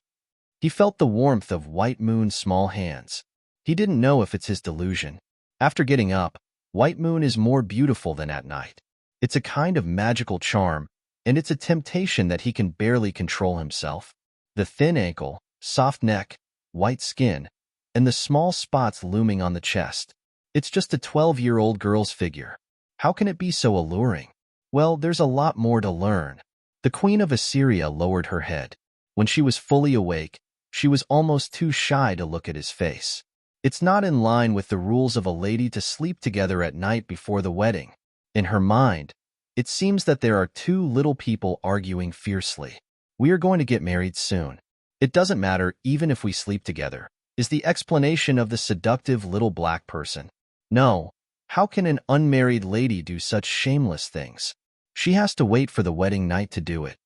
He felt the warmth of White Moon's small hands. He didn't know if it's his delusion. After getting up, White Moon is more beautiful than at night. It's a kind of magical charm, and it's a temptation that he can barely control himself. The thin ankle, soft neck, white skin, and the small spots looming on the chest. It's just a 12-year-old girl's figure. How can it be so alluring? Well, there's a lot more to learn. The queen of Assyria lowered her head. When she was fully awake, she was almost too shy to look at his face. It's not in line with the rules of a lady to sleep together at night before the wedding. In her mind, it seems that there are two little people arguing fiercely. We are going to get married soon. It doesn't matter even if we sleep together, is the explanation of the seductive little black person. No, how can an unmarried lady do such shameless things? She has to wait for the wedding night to do it.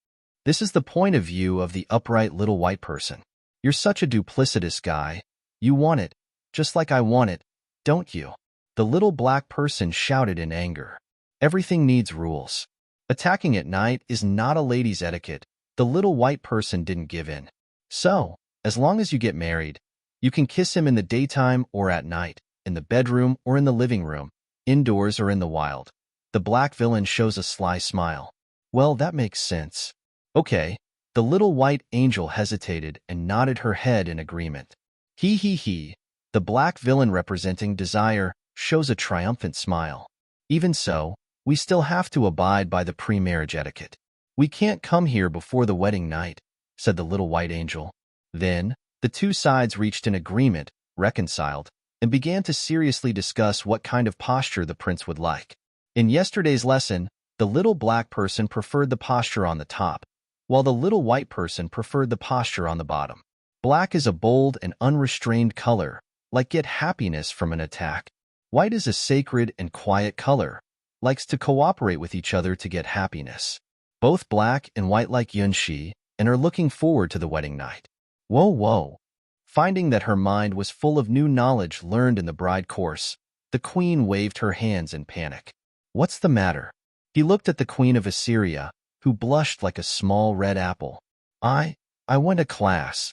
This is the point of view of the upright little white person. You're such a duplicitous guy. You want it, just like I want it, don't you? The little black person shouted in anger. Everything needs rules. Attacking at night is not a lady's etiquette. The little white person didn't give in. So, as long as you get married, you can kiss him in the daytime or at night, in the bedroom or in the living room, indoors or in the wild. The black villain shows a sly smile. Well, that makes sense. Okay. The little white angel hesitated and nodded her head in agreement. He. The black villain representing desire shows a triumphant smile. Even so, we still have to abide by the pre-marriage etiquette. We can't come here before the wedding night, said the little white angel. Then, the two sides reached an agreement, reconciled, and began to seriously discuss what kind of posture the prince would like. In yesterday's lesson, the little black person preferred the posture on the top, while the little white person preferred the posture on the bottom. Black is a bold and unrestrained color, like get happiness from an attack. White is a sacred and quiet color, likes to cooperate with each other to get happiness. Both black and white like Yunshi and are looking forward to the wedding night. Whoa. Finding that her mind was full of new knowledge learned in the bride course, the queen waved her hands in panic. What's the matter? He looked at the queen of Assyria, who blushed like a small red apple. I went to class.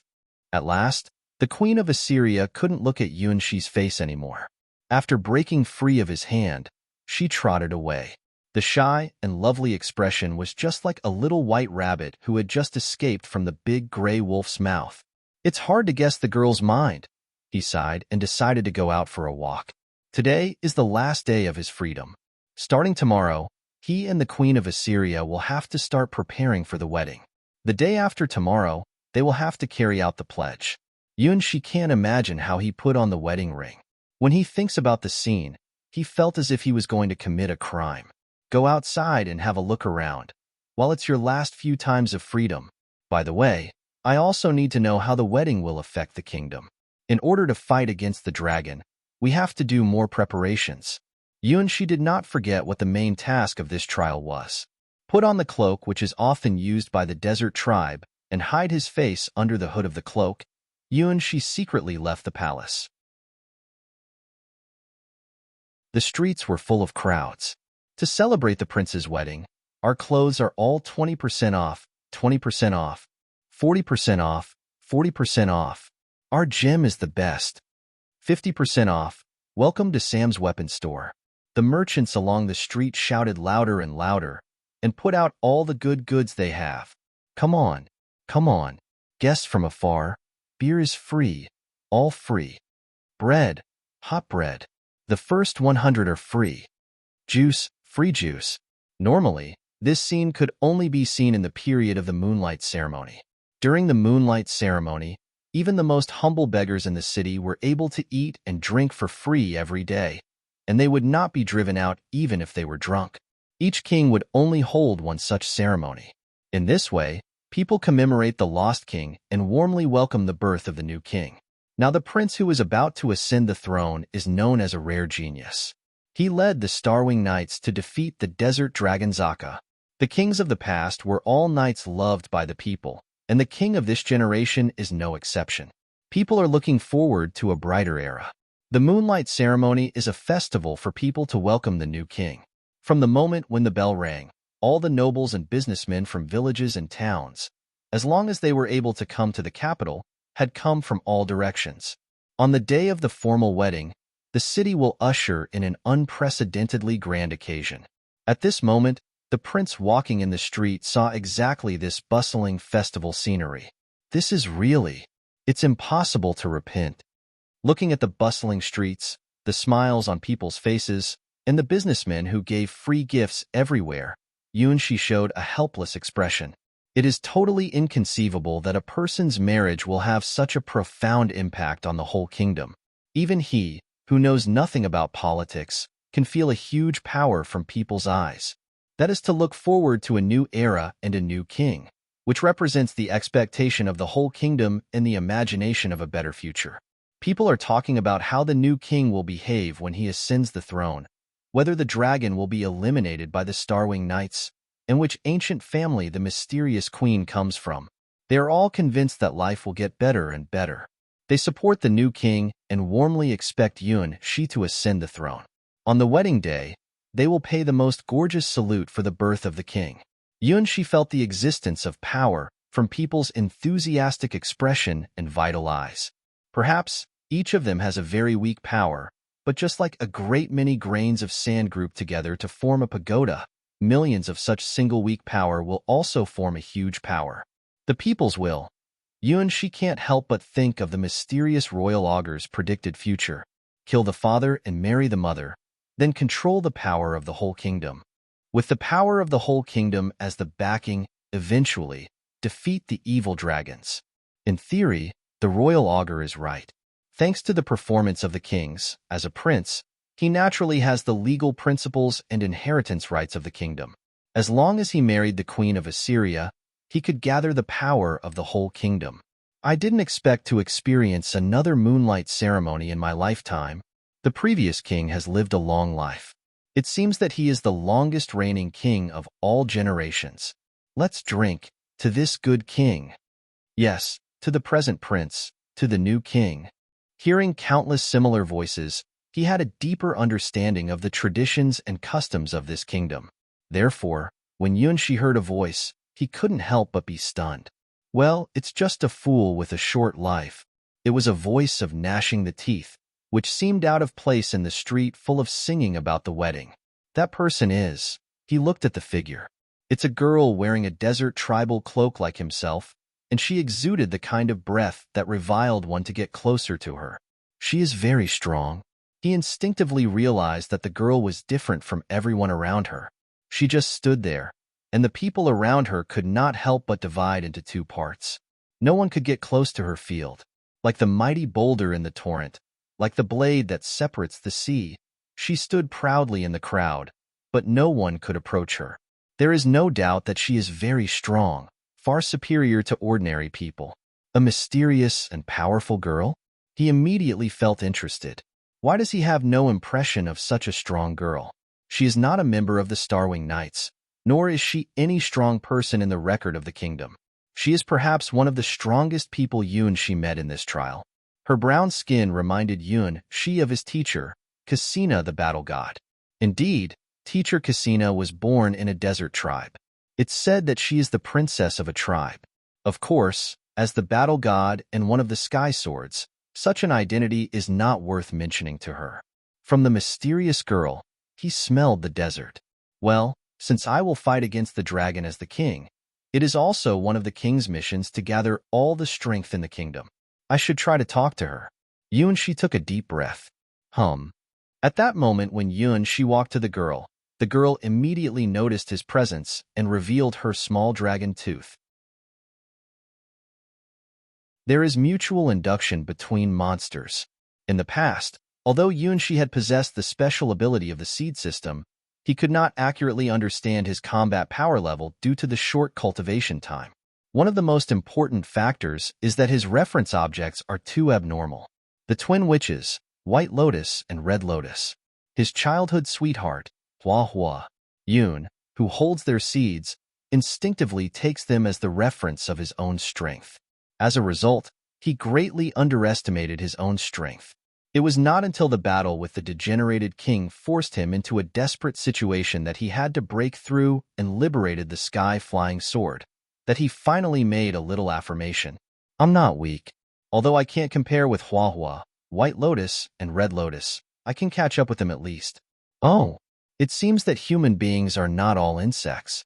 At last, the queen of Assyria couldn't look at Yunshi's face anymore. After breaking free of his hand, she trotted away. The shy and lovely expression was just like a little white rabbit who had just escaped from the big gray wolf's mouth. It's hard to guess the girl's mind, he sighed and decided to go out for a walk. Today is the last day of his freedom. Starting tomorrow, He and the Queen of Assyria will have to start preparing for the wedding. The day after tomorrow, they will have to carry out the pledge. She can't imagine how he put on the wedding ring. When he thinks about the scene, he felt as if he was going to commit a crime. Go outside and have a look around, while it's your last few times of freedom. By the way, I also need to know how the wedding will affect the kingdom. In order to fight against the dragon, we have to do more preparations. She did not forget what the main task of this trial was. Put on the cloak, which is often used by the desert tribe, and hide his face under the hood of the cloak. She secretly left the palace. The streets were full of crowds. To celebrate the prince's wedding, our clothes are all 20% off, 20% off, 40% off, 40% off. Our gem is the best. 50% off. Welcome to Sam's weapons store. The merchants along the street shouted louder and louder and put out all the good goods they have. Come on, come on. Guests from afar. Beer is free, all free. Bread, hot bread. The first 100 are free. Juice, free juice. Normally, this scene could only be seen in the period of the moonlight ceremony. During the moonlight ceremony, even the most humble beggars in the city were able to eat and drink for free every day, and they would not be driven out even if they were drunk. Each king would only hold one such ceremony. In this way, people commemorate the lost king and warmly welcome the birth of the new king. Now the prince who is about to ascend the throne is known as a rare genius. He led the Starwing Knights to defeat the desert dragon Zaka. The kings of the past were all knights loved by the people, and the king of this generation is no exception. People are looking forward to a brighter era. The moonlight ceremony is a festival for people to welcome the new king. From the moment when the bell rang, all the nobles and businessmen from villages and towns, as long as they were able to come to the capital, had come from all directions. On the day of the formal wedding, the city will usher in an unprecedentedly grand occasion. At this moment, the prince walking in the street saw exactly this bustling festival scenery. This is it's impossible to repent. Looking at the bustling streets, the smiles on people's faces, and the businessmen who gave free gifts everywhere, She showed a helpless expression. It is totally inconceivable that a person's marriage will have such a profound impact on the whole kingdom. Even he, who knows nothing about politics, can feel a huge power from people's eyes. That is to look forward to a new era and a new king, which represents the expectation of the whole kingdom and the imagination of a better future. People are talking about how the new king will behave when he ascends the throne, whether the dragon will be eliminated by the Starwing Knights, and which ancient family the mysterious queen comes from. They are all convinced that life will get better and better. They support the new king and warmly expect She to ascend the throne. On the wedding day, they will pay the most gorgeous salute for the birth of the king. She felt the existence of power from people's enthusiastic expression and vital eyes. Perhaps each of them has a very weak power, but just like a great many grains of sand grouped together to form a pagoda, millions of such single weak power will also form a huge power. The people's will. She can't help but think of the mysterious royal augure's predicted future. Kill the father and marry the mother, then control the power of the whole kingdom. With the power of the whole kingdom as the backing, eventually, defeat the evil dragons. In theory, the royal augur is right. Thanks to the performance of the kings, as a prince, he naturally has the legal principles and inheritance rights of the kingdom. As long as he married the Queen of Assyria, he could gather the power of the whole kingdom. I didn't expect to experience another moonlight ceremony in my lifetime. The previous king has lived a long life. It seems that he is the longest reigning king of all generations. Let's drink to this good king. Yes, to the present prince, to the new king. Hearing countless similar voices, he had a deeper understanding of the traditions and customs of this kingdom. Therefore, when She heard a voice, he couldn't help but be stunned. Well, it's just a fool with a short life. It was a voice of gnashing the teeth, which seemed out of place in the street full of singing about the wedding. That person is. He looked at the figure. It's a girl wearing a desert tribal cloak like himself, and she exuded the kind of breath that reviled one to get closer to her. She is very strong. He instinctively realized that the girl was different from everyone around her. She just stood there, and the people around her could not help but divide into two parts. No one could get close to her field. Like the mighty boulder in the torrent, like the blade that separates the sea, she stood proudly in the crowd, but no one could approach her. There is no doubt that she is very strong, far superior to ordinary people. A mysterious and powerful girl? He immediately felt interested. Why does he have no impression of such a strong girl? She is not a member of the Starwing Knights, nor is she any strong person in the record of the kingdom. She is perhaps one of the strongest people she met in this trial. Her brown skin reminded she of his teacher, Cassina the battle god. Indeed, teacher Cassina was born in a desert tribe. It's said that she is the princess of a tribe. Of course, as the battle god and one of the sky swords, such an identity is not worth mentioning to her. From the mysterious girl, he smelled the desert. Well, since I will fight against the dragon as the king, it is also one of the king's missions to gather all the strength in the kingdom. I should try to talk to her. She took a deep breath. At that moment when she walked to the girl immediately noticed his presence and revealed her small dragon tooth. There is mutual induction between monsters. In the past, although she had possessed the special ability of the seed system, he could not accurately understand his combat power level due to the short cultivation time. One of the most important factors is that his reference objects are too abnormal. The twin witches, White Lotus and Red Lotus. His childhood sweetheart, Hua Hua. Who holds their seeds, instinctively takes them as the reference of his own strength. As a result, he greatly underestimated his own strength. It was not until the battle with the degenerated king forced him into a desperate situation that he had to break through and liberated the sky-flying sword that he finally made a little affirmation. I'm not weak. Although I can't compare with Hua Hua, White Lotus, and Red Lotus, I can catch up with them at least. Oh, it seems that human beings are not all insects.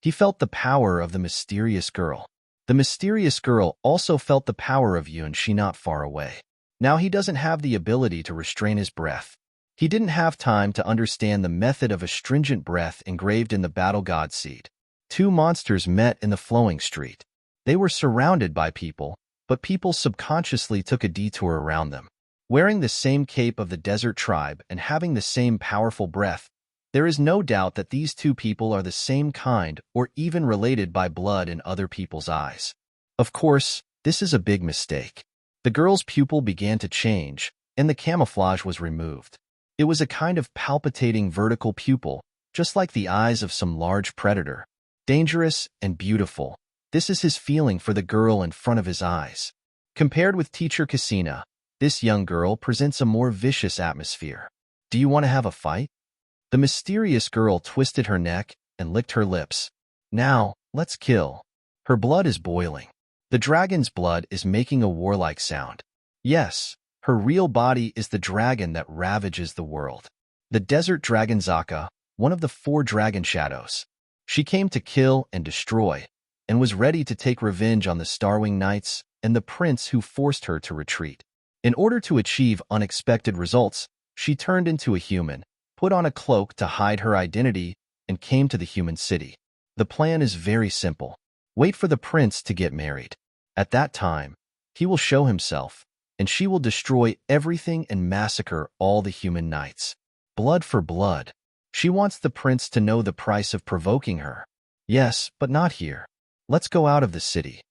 He felt the power of the mysterious girl. The mysterious girl also felt the power of she not far away. Now he doesn't have the ability to restrain his breath. He didn't have time to understand the method of astringent breath engraved in the battle god seed. Two monsters met in the flowing street. They were surrounded by people, but people subconsciously took a detour around them. Wearing the same cape of the desert tribe and having the same powerful breath, there is no doubt that these two people are the same kind or even related by blood in other people's eyes. Of course, this is a big mistake. The girl's pupil began to change, and the camouflage was removed. It was a kind of palpitating vertical pupil, just like the eyes of some large predator. Dangerous and beautiful, this is his feeling for the girl in front of his eyes. Compared with teacher Cassina, this young girl presents a more vicious atmosphere. Do you want to have a fight? The mysterious girl twisted her neck and licked her lips. Now, let's kill. Her blood is boiling. The dragon's blood is making a warlike sound. Yes, her real body is the dragon that ravages the world. The desert dragon Zaka, one of the 4 dragon shadows. She came to kill and destroy, and was ready to take revenge on the Starwing Knights and the prince who forced her to retreat. In order to achieve unexpected results, she turned into a human, put on a cloak to hide her identity, and came to the human city. The plan is very simple. Wait for the prince to get married. At that time, he will show himself, and she will destroy everything and massacre all the human knights. Blood for blood. She wants the prince to know the price of provoking her. Yes, but not here. Let's go out of the city.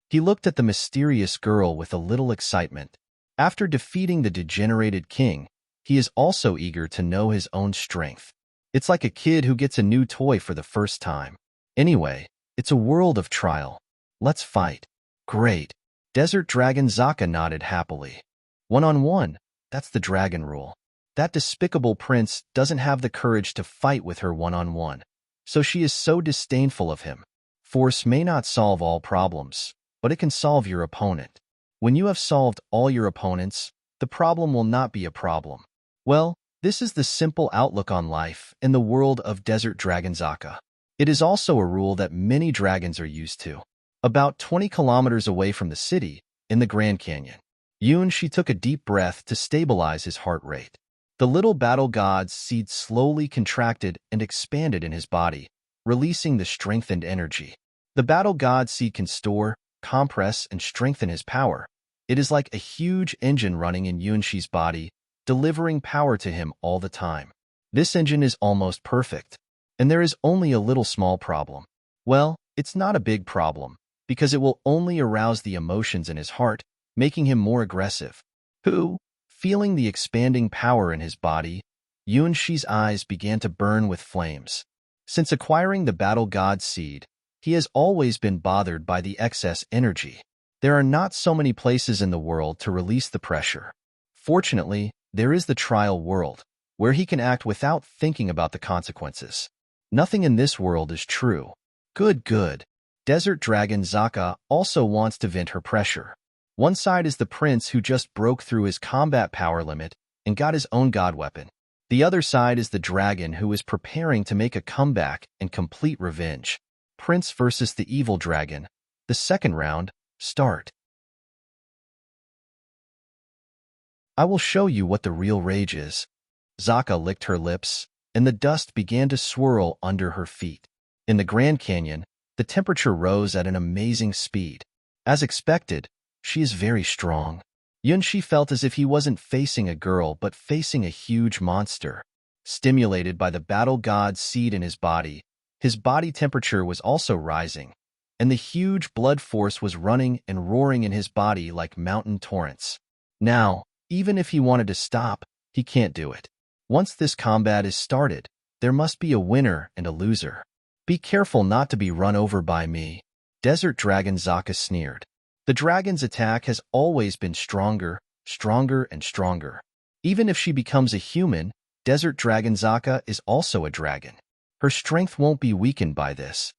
He looked at the mysterious girl with a little excitement. After defeating the degenerated king, he is also eager to know his own strength. It's like a kid who gets a new toy for the first time. Anyway, it's a world of trial. Let's fight. Great. Desert Dragon Zaka nodded happily. One-on-one, that's the dragon rule. That despicable prince doesn't have the courage to fight with her one-on-one, so she is so disdainful of him. Force may not solve all problems, but it can solve your opponent. When you have solved all your opponents, the problem will not be a problem. Well, this is the simple outlook on life in the world of Desert Dragon Zaka. It is also a rule that many dragons are used to. About 20 kilometers away from the city, in the Grand Canyon, she took a deep breath to stabilize his heart rate. The little battle god's seed slowly contracted and expanded in his body, releasing the strengthened energy. The battle god seed can store, compress, and strengthen his power. It is like a huge engine running in Yunshi's body, delivering power to him all the time. This engine is almost perfect, and there is only a little small problem. Well, it's not a big problem, because it will only arouse the emotions in his heart, making him more aggressive. Feeling the expanding power in his body, Yunshi's eyes began to burn with flames. Since acquiring the battle god seed, he has always been bothered by the excess energy. There are not so many places in the world to release the pressure. Fortunately, there is the trial world, where he can act without thinking about the consequences. Nothing in this world is true. Good. Desert Dragon Zaka also wants to vent her pressure. One side is the prince who just broke through his combat power limit and got his own god weapon. The other side is the dragon who is preparing to make a comeback and complete revenge. Prince versus the evil dragon. The second round, start. I will show you what the real rage is. Zaka licked her lips, and the dust began to swirl under her feet. In the Grand Canyon, the temperature rose at an amazing speed. As expected, she is very strong. Yunshi felt as if he wasn't facing a girl but facing a huge monster. Stimulated by the battle god's seed in his body temperature was also rising, and the huge blood force was running and roaring in his body like mountain torrents. Now, even if he wanted to stop, he can't do it. Once this combat is started, there must be a winner and a loser. Be careful not to be run over by me. Desert Dragon Zaka sneered. The dragon's attack has always been stronger, and stronger. Even if she becomes a human, Desert Dragon Zaka is also a dragon. Her strength won't be weakened by this.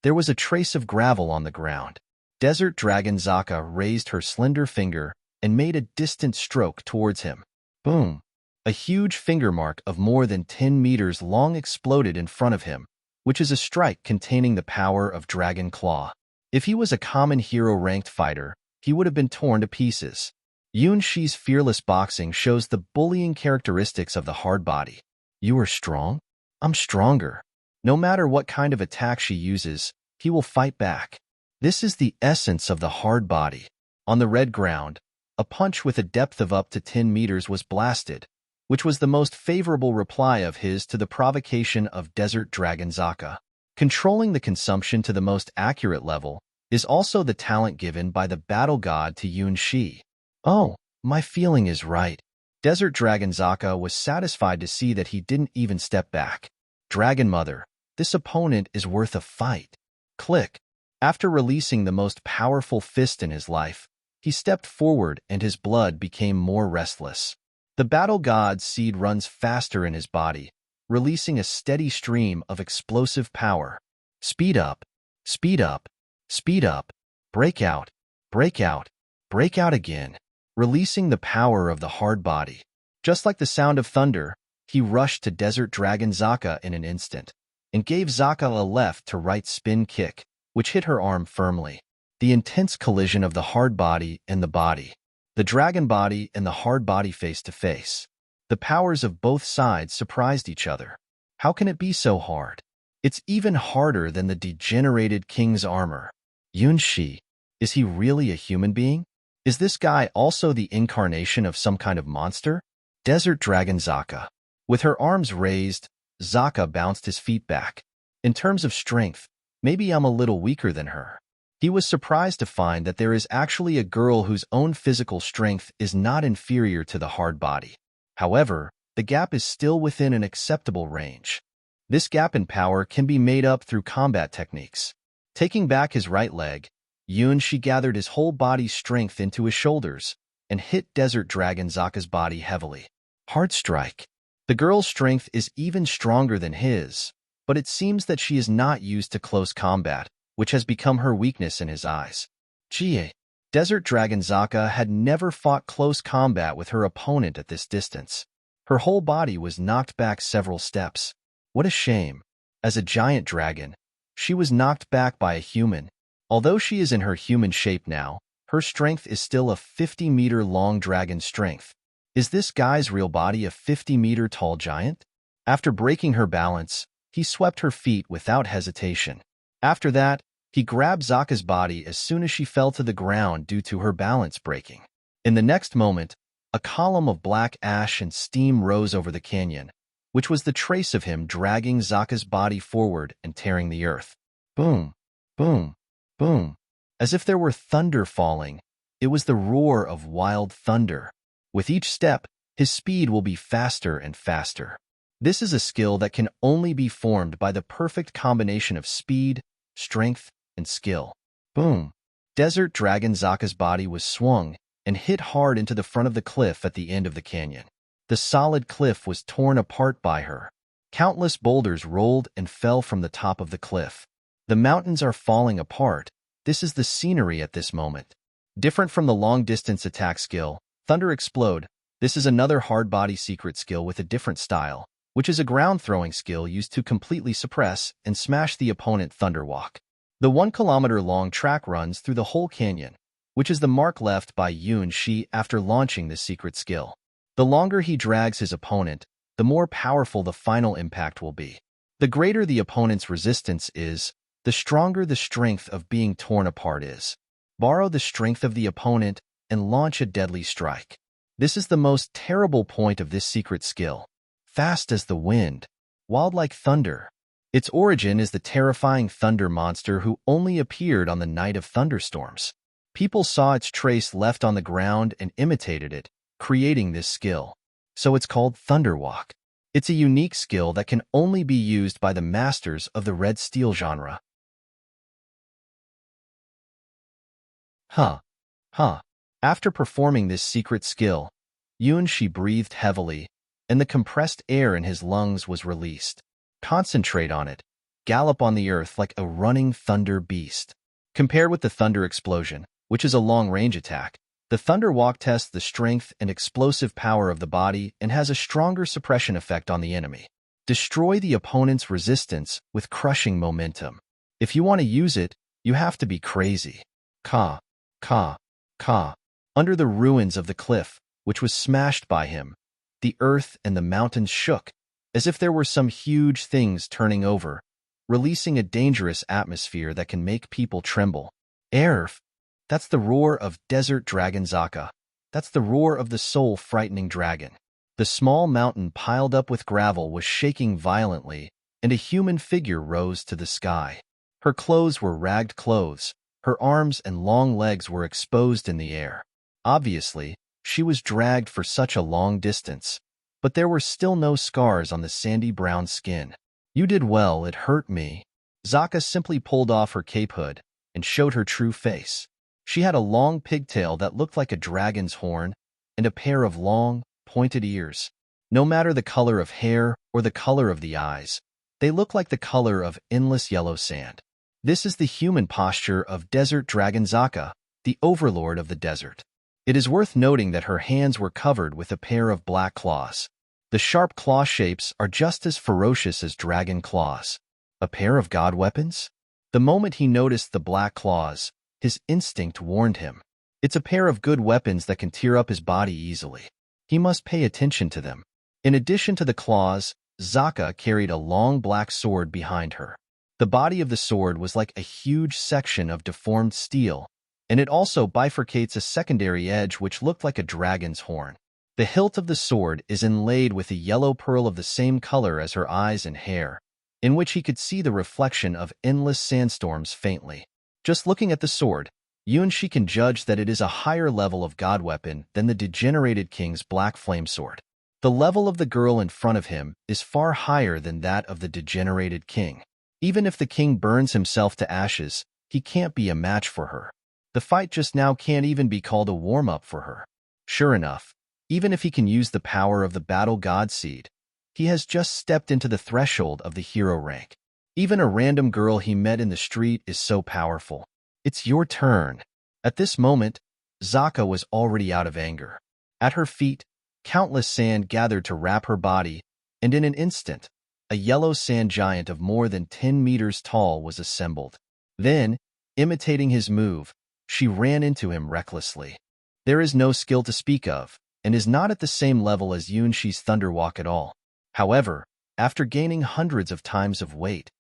There was a trace of gravel on the ground. Desert Dragon Zaka raised her slender finger and made a distant stroke towards him. Boom! A huge finger mark of more than 10 meters long exploded in front of him, which is a strike containing the power of Dragon Claw. If he was a common hero-ranked fighter, he would have been torn to pieces. Yunshi's fearless boxing shows the bullying characteristics of the hard body. You are strong? I'm stronger. No matter what kind of attack she uses, he will fight back. This is the essence of the hard body. On the red ground, a punch with a depth of up to 10 meters was blasted, which was the most favorable reply of his to the provocation of Desert Dragon Zaka. Controlling the consumption to the most accurate level is also the talent given by the battle god to Yunshi. Oh, my feeling is right. Desert Dragon Zaka was satisfied to see that he didn't even step back. Dragon Mother, this opponent is worth a fight. Click. After releasing the most powerful fist in his life, he stepped forward and his blood became more restless. The battle god's seed runs faster in his body, releasing a steady stream of explosive power. Speed up, speed up, speed up, break out, break out, break out again, releasing the power of the hard body. Just like the sound of thunder, he rushed to Desert Dragon Zaka in an instant, and gave Zaka a left to right spin kick, which hit her arm firmly. The intense collision of the hard body and the body. The dragon body and the hard body face to face. The powers of both sides surprised each other. How can it be so hard? It's even harder than the degenerated king's armor. Yunshi, is he really a human being? Is this guy also the incarnation of some kind of monster? Desert Dragon Zaka. With her arms raised, Zaka bounced his feet back. In terms of strength, maybe I'm a little weaker than her. He was surprised to find that there is actually a girl whose own physical strength is not inferior to the hard body. However, the gap is still within an acceptable range. This gap in power can be made up through combat techniques. Taking back his right leg, Yunshi gathered his whole body's strength into his shoulders and hit Desert Dragon Zaka's body heavily. Hard strike. The girl's strength is even stronger than his, but it seems that she is not used to close combat, which has become her weakness in his eyes. Gee, Desert Dragon Zaka had never fought close combat with her opponent at this distance. Her whole body was knocked back several steps. What a shame. As a giant dragon, she was knocked back by a human. Although she is in her human shape now, her strength is still a 50-meter-long dragon strength. Is this guy's real body a 50-meter-tall giant? After breaking her balance, he swept her feet without hesitation. After that, he grabbed Zaka's body as soon as she fell to the ground due to her balance breaking. In the next moment, a column of black ash and steam rose over the canyon, which was the trace of him dragging Zaka's body forward and tearing the earth. Boom, boom, boom. As if there were thunder falling, it was the roar of wild thunder. With each step, his speed will be faster and faster. This is a skill that can only be formed by the perfect combination of speed, strength, and skill. Boom. Desert Dragon Zaka's body was swung and hit hard into the front of the cliff at the end of the canyon. The solid cliff was torn apart by her. Countless boulders rolled and fell from the top of the cliff. The mountains are falling apart. This is the scenery at this moment. Different from the long-distance attack skill, Thunder Explode, this is another hard-body secret skill with a different style, which is a ground-throwing skill used to completely suppress and smash the opponent Thunderwalk. The 1-kilometer-long track runs through the whole canyon, which is the mark left by Yun-Shi after launching this secret skill. The longer he drags his opponent, the more powerful the final impact will be. The greater the opponent's resistance is, the stronger the strength of being torn apart is. Borrow the strength of the opponent and launch a deadly strike. This is the most terrible point of this secret skill. Fast as the wind, wild like thunder. Its origin is the terrifying thunder monster who only appeared on the night of thunderstorms. People saw its trace left on the ground and imitated it, creating this skill. So it's called Thunderwalk. It's a unique skill that can only be used by the masters of the Red Steel genre. After performing this secret skill, Yun-Shi breathed heavily, and the compressed air in his lungs was released. Concentrate on it. Gallop on the earth like a running thunder beast. Compared with the Thunder Explosion, which is a long-range attack, the Thunder Walk tests the strength and explosive power of the body and has a stronger suppression effect on the enemy. Destroy the opponent's resistance with crushing momentum. If you want to use it, you have to be crazy. Ka. Under the ruins of the cliff, which was smashed by him, the earth and the mountains shook, as if there were some huge things turning over, releasing a dangerous atmosphere that can make people tremble. Erf. That's the roar of Desert Dragon Zaka. That's the roar of the soul-frightening dragon. The small mountain piled up with gravel was shaking violently, and a human figure rose to the sky. Her clothes were ragged clothes. Her arms and long legs were exposed in the air. Obviously, she was dragged for such a long distance, but there were still no scars on the sandy brown skin. You did well, it hurt me. Zaka simply pulled off her cape hood and showed her true face. She had a long pigtail that looked like a dragon's horn and a pair of long, pointed ears. No matter the color of hair or the color of the eyes, they look like the color of endless yellow sand. This is the human posture of Desert Dragon Zaka, the overlord of the desert. It is worth noting that her hands were covered with a pair of black claws. The sharp claw shapes are just as ferocious as dragon claws. A pair of god weapons? The moment he noticed the black claws, his instinct warned him. It's a pair of good weapons that can tear up his body easily. He must pay attention to them. In addition to the claws, Zaka carried a long black sword behind her. The body of the sword was like a huge section of deformed steel, and it also bifurcates a secondary edge which looked like a dragon's horn. The hilt of the sword is inlaid with a yellow pearl of the same color as her eyes and hair, in which he could see the reflection of endless sandstorms faintly. Just looking at the sword, Yun-Shi can judge that it is a higher level of god weapon than the degenerated king's black flame sword. The level of the girl in front of him is far higher than that of the degenerated king. Even if the king burns himself to ashes, he can't be a match for her. The fight just now can't even be called a warm-up for her. Sure enough, even if he can use the power of the battle god seed, he has just stepped into the threshold of the hero rank. Even a random girl he met in the street is so powerful. It's your turn. At this moment, Zaka was already out of anger. At her feet, countless sand gathered to wrap her body, and in an instant, a yellow sand giant of more than 10 meters tall was assembled. Then, imitating his move, she ran into him recklessly. There is no skill to speak of. and is not at the same level as Yunshi's Thunderwalk at all. However, after gaining hundreds of times of weight,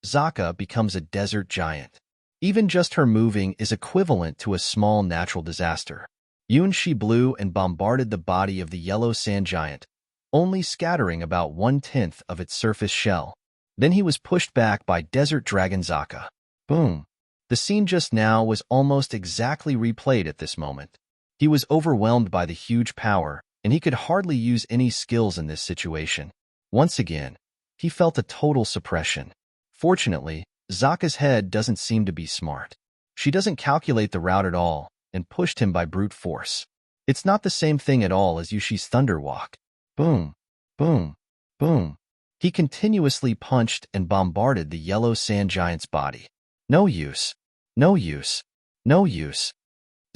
Zaka becomes a desert giant. Even just her moving is equivalent to a small natural disaster. Yunshi blew and bombarded the body of the yellow sand giant, only scattering about 1/10 of its surface shell. Then he was pushed back by Desert Dragon Zaka. Boom! The scene just now was almost exactly replayed at this moment. He was overwhelmed by the huge power, and he could hardly use any skills in this situation. Once again, he felt a total suppression. Fortunately, Zaka's head doesn't seem to be smart. She doesn't calculate the route at all and pushed him by brute force. It's not the same thing at all as Yushi's Thunderwalk. Boom, boom, boom. He continuously punched and bombarded the yellow sand giant's body. No use, no use, no use.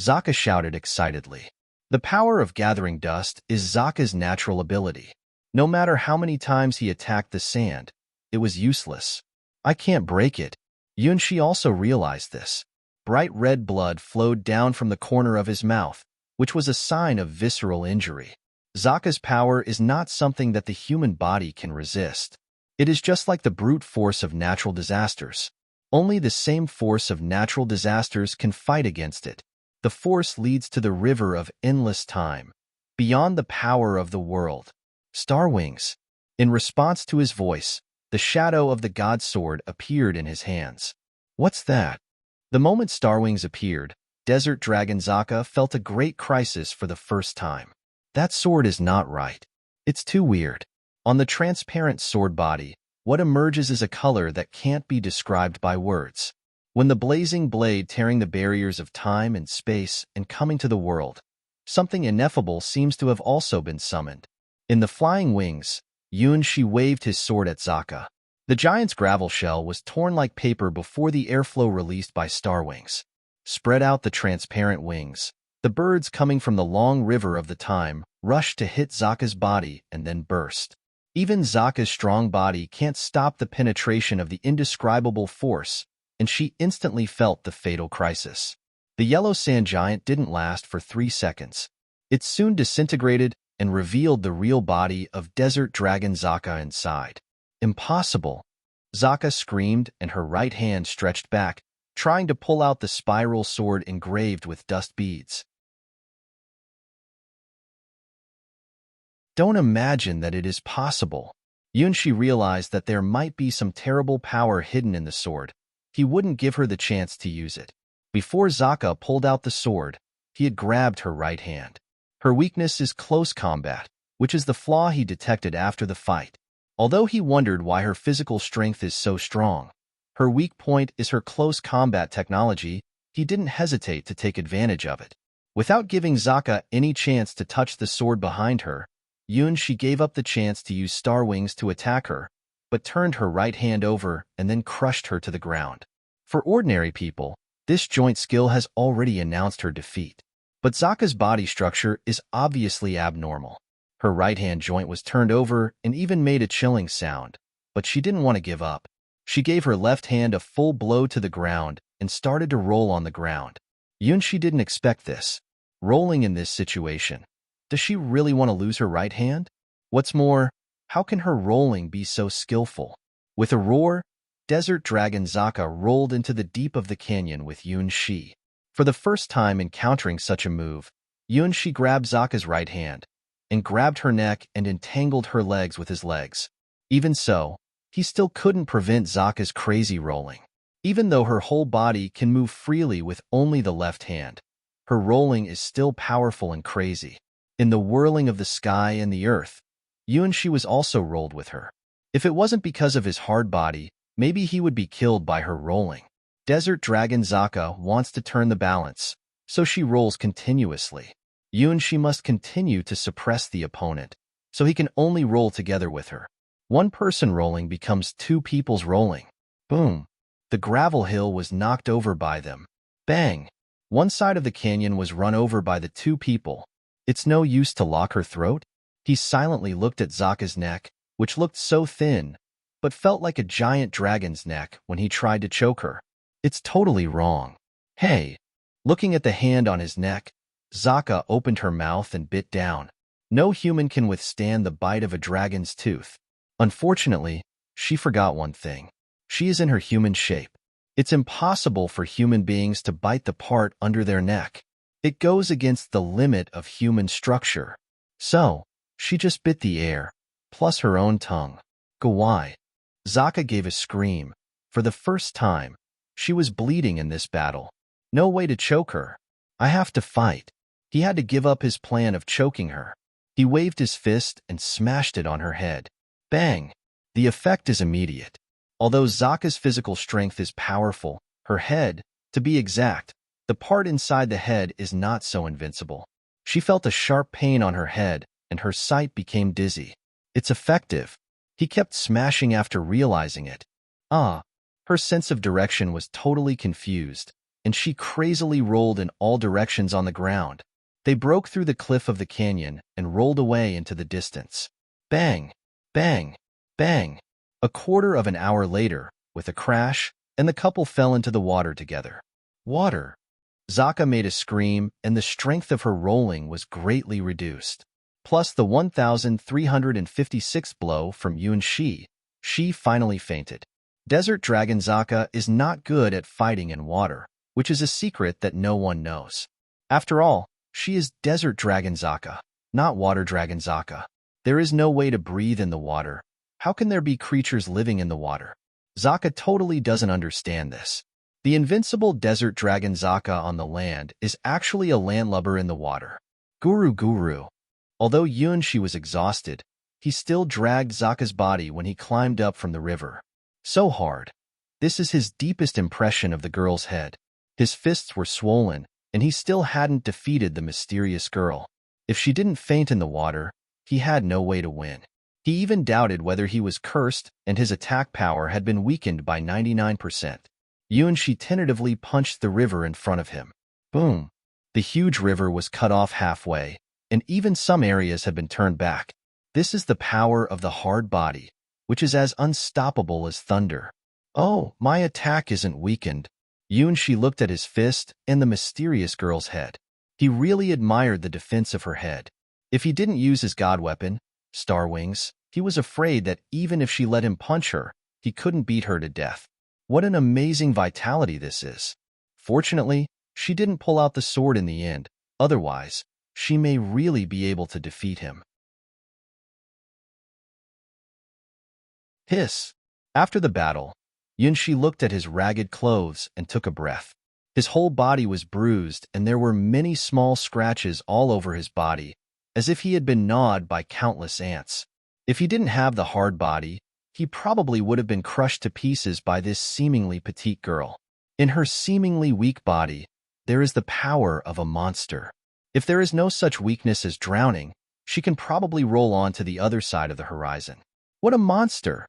Zaka shouted excitedly. The power of gathering dust is Zaka's natural ability. No matter how many times he attacked the sand, it was useless. I can't break it. Yunshi also realized this. Bright red blood flowed down from the corner of his mouth, which was a sign of visceral injury. Zaka's power is not something that the human body can resist. It is just like the brute force of natural disasters. Only the same force of natural disasters can fight against it. The force leads to the river of endless time, beyond the power of the world. Star Wings. In response to his voice, the shadow of the god sword appeared in his hands. What's that? The moment Star Wings appeared, Desert Dragon Zaka felt a great crisis for the first time. That sword is not right. It's too weird. On the transparent sword body, what emerges is a color that can't be described by words. When the blazing blade tearing the barriers of time and space and coming to the world, something ineffable seems to have also been summoned. In the flying wings, Yunshi waved his sword at Zaka. The giant's gravel shell was torn like paper before the airflow released by Star Wings. Spread out the transparent wings. The birds coming from the long river of the time rushed to hit Zaka's body and then burst. Even Zaka's strong body can't stop the penetration of the indescribable force, and she instantly felt the fatal crisis. The yellow sand giant didn't last for 3 seconds. It soon disintegrated and revealed the real body of Desert Dragon Zaka inside. Impossible! Zaka screamed and her right hand stretched back, trying to pull out the spiral sword engraved with dust beads. Don't imagine that it is possible. Yunshi realized that there might be some terrible power hidden in the sword. He wouldn't give her the chance to use it. Before Zaka pulled out the sword, he had grabbed her right hand. Her weakness is close combat, which is the flaw he detected after the fight. Although he wondered why her physical strength is so strong, her weak point is her close combat technology. He didn't hesitate to take advantage of it. Without giving Zaka any chance to touch the sword behind her, Yunshi gave up the chance to use Star Wings to attack her, but turned her right hand over and then crushed her to the ground. For ordinary people, this joint skill has already announced her defeat. But Zaka's body structure is obviously abnormal. Her right hand joint was turned over and even made a chilling sound, but she didn't want to give up. She gave her left hand a full blow to the ground and started to roll on the ground. Yunshi didn't expect this. Rolling in this situation. Does she really want to lose her right hand? What's more, how can her rolling be so skillful? With a roar, Desert Dragon Zaka rolled into the deep of the canyon with Yunshi. For the first time encountering such a move, Yunshi grabbed Zaka's right hand and grabbed her neck and entangled her legs with his legs. Even so, he still couldn't prevent Zaka's crazy rolling. Even though her whole body can move freely with only the left hand, her rolling is still powerful and crazy. In the whirling of the sky and the earth, Yunshi was also rolled with her. If it wasn't because of his hard body, maybe he would be killed by her rolling. Desert Dragon Zaka wants to turn the balance, so she rolls continuously. Yunshi must continue to suppress the opponent, so he can only roll together with her. One person rolling becomes two people's rolling. Boom! The gravel hill was knocked over by them. Bang! One side of the canyon was run over by the two people. It's no use to lock her throat. He silently looked at Zaka's neck, which looked so thin, but felt like a giant dragon's neck when he tried to choke her. It's totally wrong. Hey! Looking at the hand on his neck, Zaka opened her mouth and bit down. No human can withstand the bite of a dragon's tooth. Unfortunately, she forgot one thing. She is in her human shape. It's impossible for human beings to bite the part under their neck. It goes against the limit of human structure. So, she just bit the air, plus her own tongue. Gawai. Zaka gave a scream. For the first time, she was bleeding in this battle. No way to choke her. I have to fight. He had to give up his plan of choking her. He waved his fist and smashed it on her head. Bang! The effect is immediate. Although Zaka's physical strength is powerful, her head, to be exact, the part inside the head is not so invincible. She felt a sharp pain on her head, and her sight became dizzy. It's effective. He kept smashing after realizing it. Her sense of direction was totally confused, and she crazily rolled in all directions on the ground. They broke through the cliff of the canyon and rolled away into the distance. Bang! Bang! Bang! A quarter of an hour later, with a crash, and the couple fell into the water together. Water! Zaka made a scream, and the strength of her rolling was greatly reduced. Plus the 1,356th blow from Yunshi, she finally fainted. Desert Dragon Zaka is not good at fighting in water, which is a secret that no one knows. After all, she is Desert Dragon Zaka, not Water Dragon Zaka. There is no way to breathe in the water. How can there be creatures living in the water? Zaka totally doesn't understand this. The invincible Desert Dragon Zaka on the land is actually a landlubber in the water. Guru. Although Yunshi was exhausted, he still dragged Zaka's body when he climbed up from the river. So hard. This is his deepest impression of the girl's head. His fists were swollen, and he still hadn't defeated the mysterious girl. If she didn't faint in the water, he had no way to win. He even doubted whether he was cursed and his attack power had been weakened by 99%. Yunshi tentatively punched the river in front of him. Boom! The huge river was cut off halfway, and even some areas had been turned back. This is the power of the hard body, which is as unstoppable as thunder. Oh, my attack isn't weakened. Yunshi looked at his fist and the mysterious girl's head. He really admired the defense of her head. If he didn't use his god weapon, Star Wings, he was afraid that even if she let him punch her, he couldn't beat her to death. What an amazing vitality this is. Fortunately, she didn't pull out the sword in the end. Otherwise, she may really be able to defeat him. Hiss. After the battle, Yunshi looked at his ragged clothes and took a breath. His whole body was bruised, and there were many small scratches all over his body, as if he had been gnawed by countless ants. If he didn't have the hard body, he probably would have been crushed to pieces by this seemingly petite girl. In her seemingly weak body, there is the power of a monster. If there is no such weakness as drowning, she can probably roll on to the other side of the horizon. What a monster!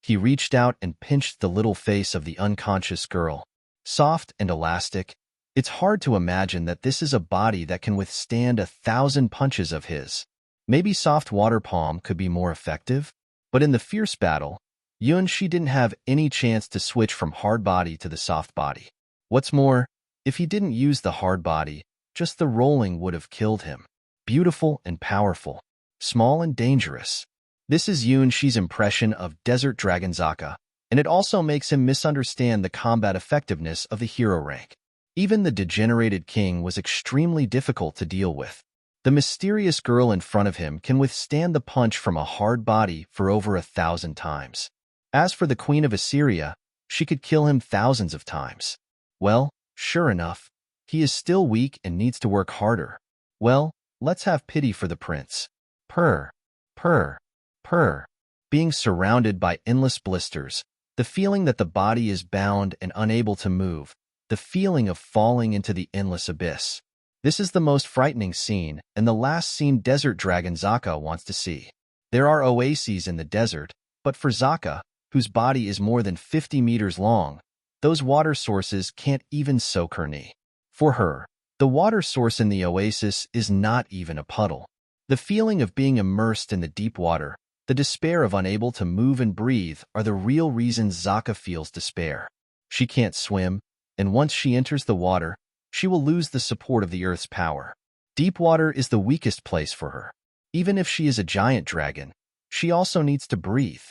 He reached out and pinched the little face of the unconscious girl. Soft and elastic, it's hard to imagine that this is a body that can withstand 1,000 punches of his. Maybe soft water palm could be more effective? But in the fierce battle, Yunshi didn't have any chance to switch from hard body to the soft body. What's more, if he didn't use the hard body, just the rolling would have killed him. Beautiful and powerful. Small and dangerous. This is Yunshi's impression of Desert Dragon Zaka, and it also makes him misunderstand the combat effectiveness of the hero rank. Even the degenerated king was extremely difficult to deal with. The mysterious girl in front of him can withstand the punch from a hard body for over 1,000 times. As for the Queen of Assyria, she could kill him thousands of times. Well, sure enough, he is still weak and needs to work harder. Well, let's have pity for the prince. Purr, purr, purr. Being surrounded by endless blisters, the feeling that the body is bound and unable to move, the feeling of falling into the endless abyss. This is the most frightening scene, and the last scene Desert Dragon Zaka wants to see. There are oases in the desert, but for Zaka, whose body is more than 50 meters long, those water sources can't even soak her knee. For her, the water source in the oasis is not even a puddle. The feeling of being immersed in the deep water, the despair of unable to move and breathe are the real reasons Zaka feels despair. She can't swim, and once she enters the water, she will lose the support of the earth's power. Deep water is the weakest place for her. Even if she is a giant dragon, she also needs to breathe.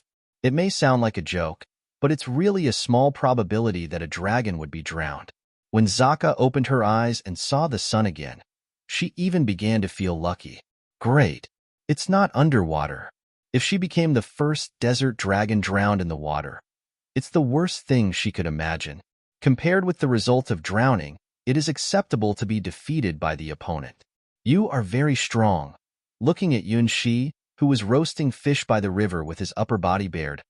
It may sound like a joke, but it's really a small probability that a dragon would be drowned. When Zaka opened her eyes and saw the sun again, she even began to feel lucky. Great. It's not underwater. If she became the first desert dragon drowned in the water, it's the worst thing she could imagine. Compared with the result of drowning, it is acceptable to be defeated by the opponent. You are very strong. Looking at Yunxi, who was roasting fish by the river with his upper body bared,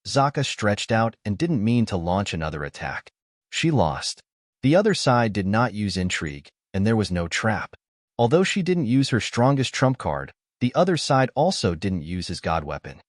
Zaka stretched out and didn't mean to launch another attack. She lost. The other side did not use intrigue, and there was no trap. Although she didn't use her strongest trump card, the other side also didn't use his god weapon.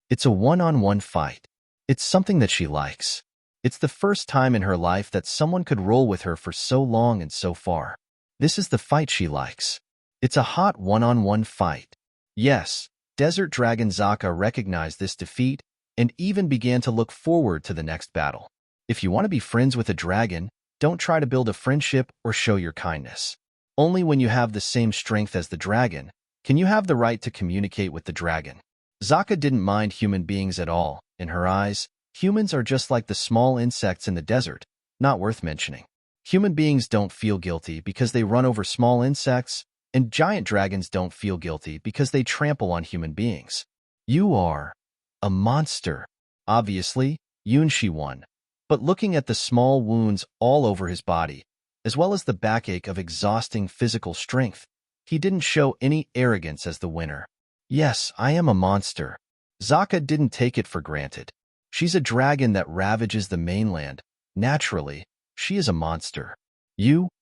It's a one-on-one fight. It's something that she likes. It's the first time in her life that someone could roll with her for so long and so far. This is the fight she likes. It's a hot one-on-one fight. Yes, Desert Dragon Zaka recognized this defeat and even began to look forward to the next battle. If you want to be friends with a dragon, don't try to build a friendship or show your kindness. Only when you have the same strength as the dragon can you have the right to communicate with the dragon. Zaka didn't mind human beings at all. In her eyes, humans are just like the small insects in the desert, not worth mentioning. Human beings don't feel guilty because they run over small insects, and giant dragons don't feel guilty because they trample on human beings. You are a monster. Obviously, Yunxi won. But looking at the small wounds all over his body, as well as the backache of exhausting physical strength, he didn't show any arrogance as the winner. Yes, I am a monster. Zaka didn't take it for granted. She's a dragon that ravages the mainland. Naturally, she is a monster.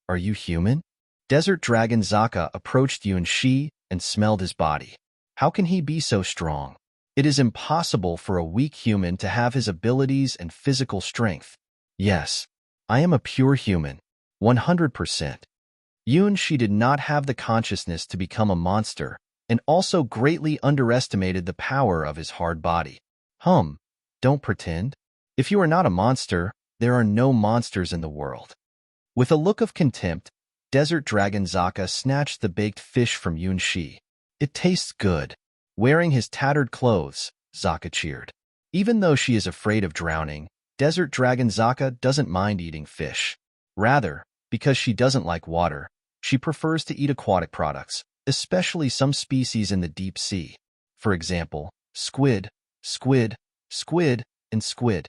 Are you human? Desert Dragon Zaka approached Yunxi and smelled his body. How can he be so strong? It is impossible for a weak human to have his abilities and physical strength. Yes, I am a pure human. 100%. Yunxi did not have the consciousness to become a monster and also greatly underestimated the power of his hard body. Don't pretend. If you are not a monster, there are no monsters in the world. With a look of contempt, Desert Dragon Zaka snatched the baked fish from Yunxi. It tastes good. Wearing his tattered clothes, Zaka cheered. Even though she is afraid of drowning, Desert Dragon Zaka doesn't mind eating fish. Rather, because she doesn't like water, she prefers to eat aquatic products, especially some species in the deep sea. For example, squid, and squid.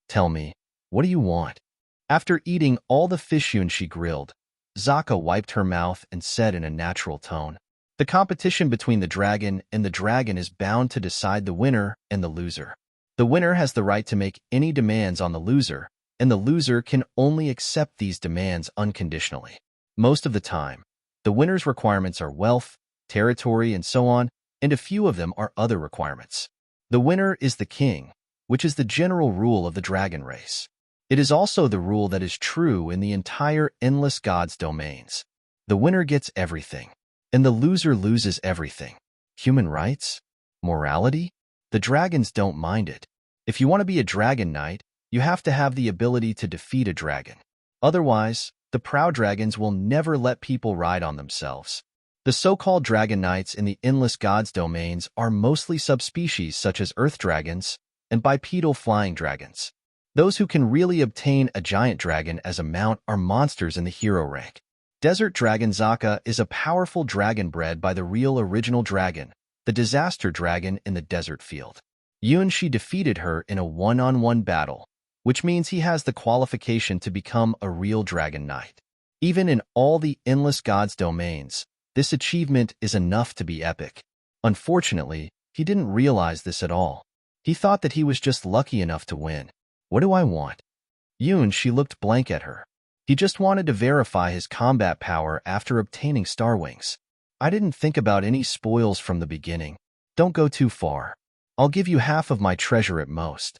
Tell me, what do you want? After eating all the fish Yunxi grilled, Zaka wiped her mouth and said in a natural tone, "The competition between the dragon and the dragon is bound to decide the winner and the loser. The winner has the right to make any demands on the loser, and the loser can only accept these demands unconditionally. Most of the time, the winner's requirements are wealth, territory, and so on, and a few of them are other requirements. The winner is the king, which is the general rule of the dragon race. It is also the rule that is true in the entire endless gods' domains. The winner gets everything, and the loser loses everything. Human rights? Morality? The dragons don't mind it. If you want to be a dragon knight, you have to have the ability to defeat a dragon. Otherwise, the proud dragons will never let people ride on themselves. The so-called dragon knights in the endless gods' domains are mostly subspecies such as earth dragons and bipedal flying dragons. Those who can really obtain a giant dragon as a mount are monsters in the hero rank. Desert Dragon Zaka is a powerful dragon bred by the real original dragon, the disaster dragon in the desert field. Yunxi defeated her in a one-on-one battle, which means he has the qualification to become a real dragon knight. Even in all the endless gods' domains, this achievement is enough to be epic. Unfortunately, he didn't realize this at all. He thought that he was just lucky enough to win. What do I want? Yunxi looked blank at her. He just wanted to verify his combat power after obtaining Star Wings. I didn't think about any spoils from the beginning. Don't go too far. I'll give you half of my treasure at most.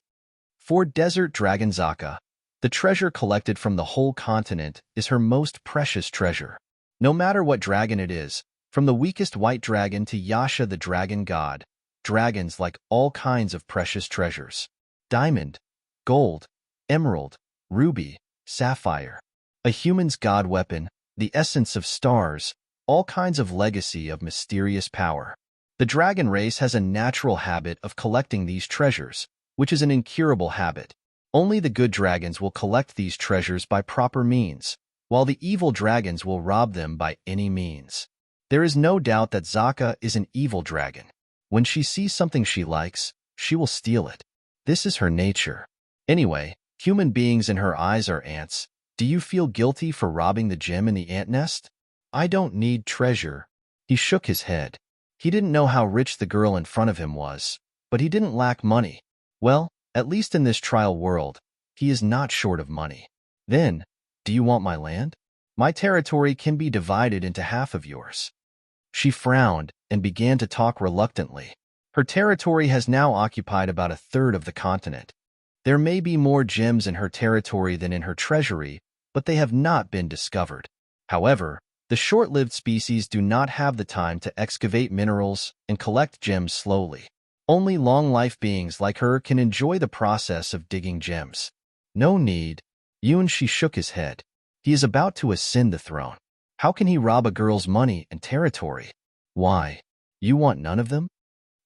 For Desert Dragon Zaka, the treasure collected from the whole continent is her most precious treasure. No matter what dragon it is, from the weakest white dragon to Yasha the dragon god, dragons like all kinds of precious treasures. Diamond, gold, emerald, ruby, sapphire. A human's god weapon, the essence of stars, all kinds of legacy of mysterious power. The dragon race has a natural habit of collecting these treasures, which is an incurable habit. Only the good dragons will collect these treasures by proper means, while the evil dragons will rob them by any means. There is no doubt that Zaka is an evil dragon. When she sees something she likes, she will steal it. This is her nature. Anyway, human beings in her eyes are ants. Do you feel guilty for robbing the gem in the ant nest? I don't need treasure. He shook his head. He didn't know how rich the girl in front of him was, but he didn't lack money. Well, at least in this trial world, he is not short of money. Then, do you want my land? My territory can be divided into half of yours. She frowned and began to talk reluctantly. Her territory has now occupied about a third of the continent. There may be more gems in her territory than in her treasury, but they have not been discovered. However, the short-lived species do not have the time to excavate minerals and collect gems slowly. Only long-life beings like her can enjoy the process of digging gems. No need. She shook his head. He is about to ascend the throne. How can he rob a girl's money and territory? Why? You want none of them?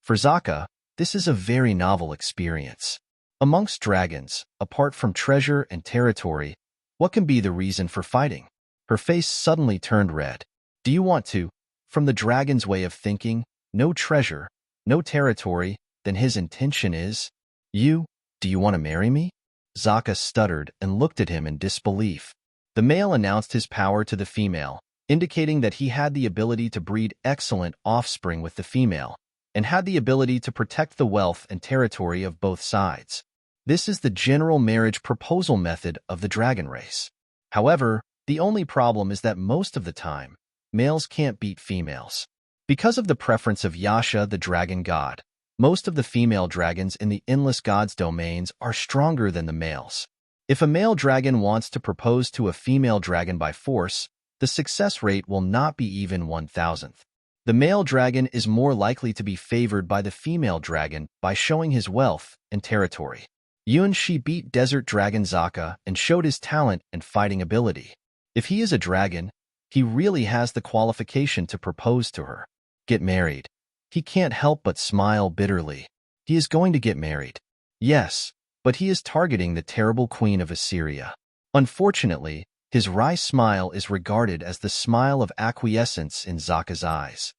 For Zaka, this is a very novel experience. Amongst dragons, apart from treasure and territory, what can be the reason for fighting? Her face suddenly turned red. Do you want to? From the dragon's way of thinking, no treasure, no territory, then his intention is, do you want to marry me? Zaka stuttered and looked at him in disbelief. The male announced his power to the female, indicating that he had the ability to breed excellent offspring with the female, and had the ability to protect the wealth and territory of both sides. This is the general marriage proposal method of the dragon race. However, the only problem is that most of the time, males can't beat females. Because of the preference of Yasha, the dragon god, most of the female dragons in the endless gods' domains are stronger than the males. If a male dragon wants to propose to a female dragon by force, the success rate will not be even 1,000th. The male dragon is more likely to be favored by the female dragon by showing his wealth and territory. Shi beat Desert Dragon Zaka and showed his talent and fighting ability. If he is a dragon, he really has the qualification to propose to her. Get married. He can't help but smile bitterly. He is going to get married. Yes, but he is targeting the terrible queen of Assyria. Unfortunately, his wry smile is regarded as the smile of acquiescence in Zaka's eyes.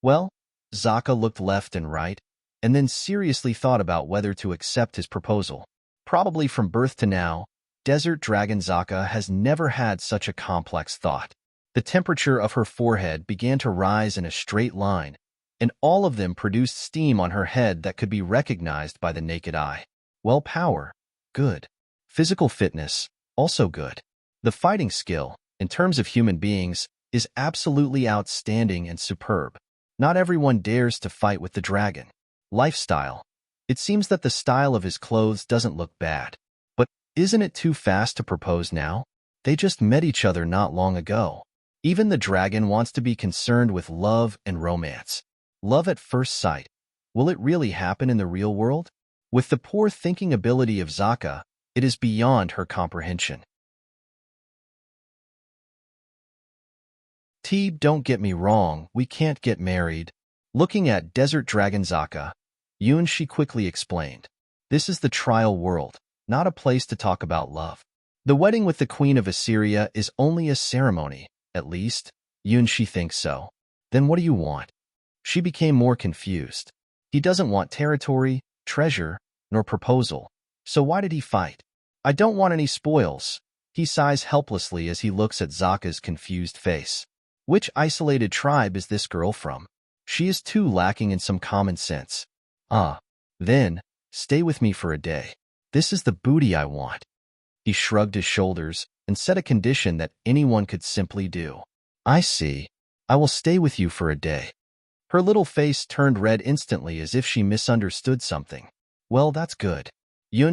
Well, Zaka looked left and right, and then seriously thought about whether to accept his proposal. Probably from birth to now, Desert Dragon Zaka has never had such a complex thought. The temperature of her forehead began to rise in a straight line, and all of them produced steam on her head that could be recognized by the naked eye. Well, power, good. Physical fitness, also good. The fighting skill, in terms of human beings, is absolutely outstanding and superb. Not everyone dares to fight with the dragon. Lifestyle. It seems that the style of his clothes doesn't look bad. But isn't it too fast to propose now? They just met each other not long ago. Even the dragon wants to be concerned with love and romance. Love at first sight. Will it really happen in the real world? With the poor thinking ability of Zaka, it is beyond her comprehension. Don't get me wrong, we can't get married. Looking at Desert Dragon Zaka, She quickly explained. This is the trial world, not a place to talk about love. The wedding with the Queen of Assyria is only a ceremony, at least, She thinks so. Then what do you want? She became more confused. He doesn't want territory, treasure, nor proposal. So why did he fight? I don't want any spoils. He sighs helplessly as he looks at Zaka's confused face. Which isolated tribe is this girl from? She is too lacking in some common sense. Then, stay with me for a day. This is the booty I want. He shrugged his shoulders and set a condition that anyone could simply do. I see. I will stay with you for a day. Her little face turned red instantly as if she misunderstood something. Well, that's good.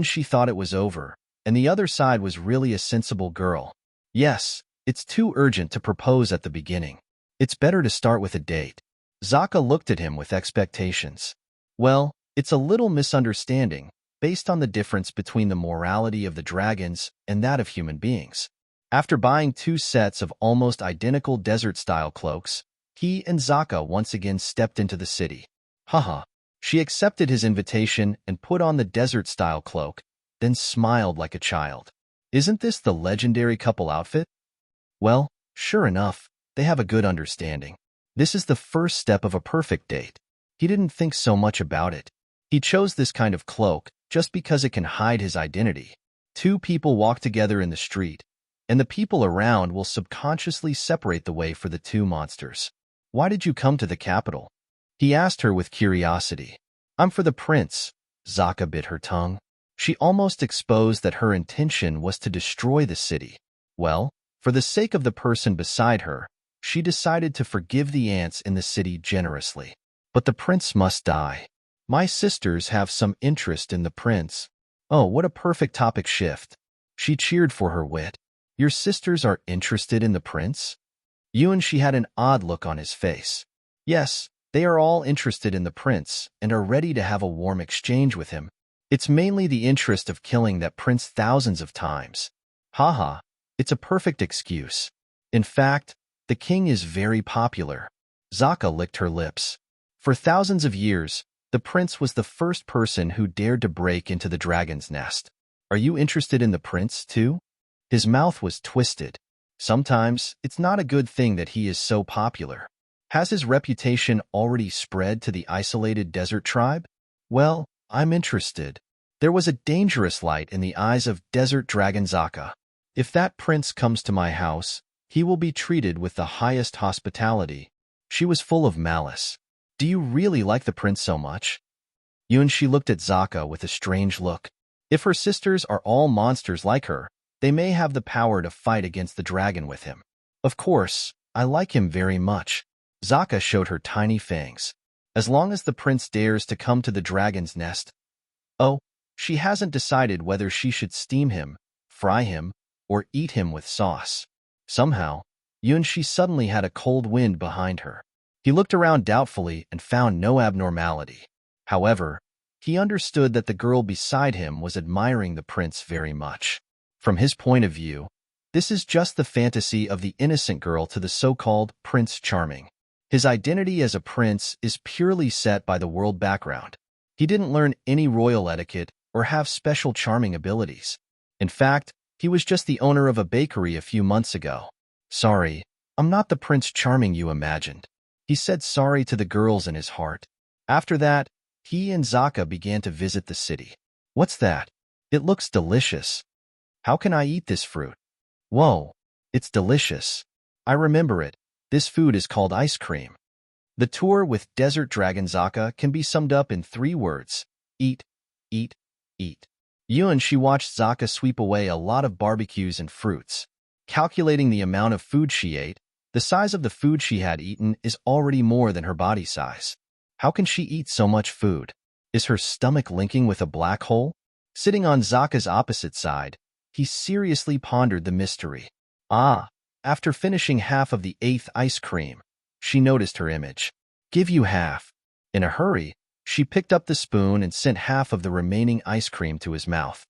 She thought it was over, and the other side was really a sensible girl. Yes, it's too urgent to propose at the beginning. It's better to start with a date. Zaka looked at him with expectations. Well, it's a little misunderstanding, based on the difference between the morality of the dragons and that of human beings. After buying 2 sets of almost identical desert-style cloaks, he and Zaka once again stepped into the city. Haha. She accepted his invitation and put on the desert-style cloak, then smiled like a child. Isn't this the legendary couple outfit? Well, sure enough, they have a good understanding. This is the first step of a perfect date. He didn't think so much about it. He chose this kind of cloak just because it can hide his identity. 2 people walk together in the street, and the people around will subconsciously separate the way for the 2 monsters. Why did you come to the capital? He asked her with curiosity. I'm for the prince. Zaka bit her tongue. She almost exposed that her intention was to destroy the city. Well, for the sake of the person beside her, she decided to forgive the ants in the city generously. But the prince must die. My sisters have some interest in the prince. Oh, what a perfect topic shift. She cheered for her wit. Your sisters are interested in the prince? She had an odd look on his face. Yes, they are all interested in the prince and are ready to have a warm exchange with him. It's mainly the interest of killing that prince thousands of times. Haha, it's a perfect excuse. In fact, the king is very popular. Zaka licked her lips. For thousands of years, the prince was the first person who dared to break into the dragon's nest. Are you interested in the prince, too? His mouth was twisted. Sometimes, it's not a good thing that he is so popular. Has his reputation already spread to the isolated desert tribe? Well, I'm interested. There was a dangerous light in the eyes of Desert Dragon Zaka. If that prince comes to my house, he will be treated with the highest hospitality. She was full of malice. Do you really like the prince so much? She looked at Zaka with a strange look. If her sisters are all monsters like her, they may have the power to fight against the dragon with him. Of course, I like him very much. Zaka showed her tiny fangs. As long as the prince dares to come to the dragon's nest. Oh, she hasn't decided whether she should steam him, fry him, or eat him with sauce. Somehow, She suddenly had a cold wind behind her. He looked around doubtfully and found no abnormality. However, he understood that the girl beside him was admiring the prince very much. From his point of view, this is just the fantasy of the innocent girl to the so-called Prince Charming. His identity as a prince is purely set by the world background. He didn't learn any royal etiquette or have special charming abilities. In fact, he was just the owner of a bakery a few months ago. Sorry, I'm not the Prince Charming you imagined. He said sorry to the girls in his heart. After that, he and Zaka began to visit the city. What's that? It looks delicious. How can I eat this fruit? Whoa, it's delicious. I remember it. This food is called ice cream. The tour with Desert Dragon Zaka can be summed up in 3 words. Eat, eat, eat. She watched Zaka sweep away a lot of barbecues and fruits. Calculating the amount of food she ate, the size of the food she had eaten is already more than her body size. How can she eat so much food? Is her stomach linking with a black hole? Sitting on Zaka's opposite side, he seriously pondered the mystery. After finishing half of the 8th ice cream, she noticed her image. Give you half. In a hurry, she picked up the spoon and sent half of the remaining ice cream to his mouth.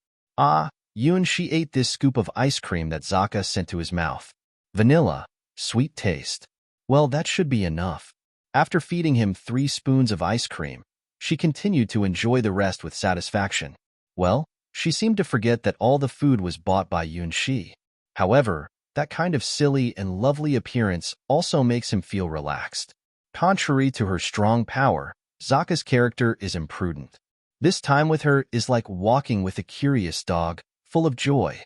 She ate this scoop of ice cream that Zaka sent to his mouth. Vanilla, sweet taste. Well, that should be enough. After feeding him 3 spoons of ice cream, she continued to enjoy the rest with satisfaction. Well, she seemed to forget that all the food was bought by Shi. However, that kind of silly and lovely appearance also makes him feel relaxed. Contrary to her strong power, Zaka's character is imprudent. This time with her is like walking with a curious dog, full of joy.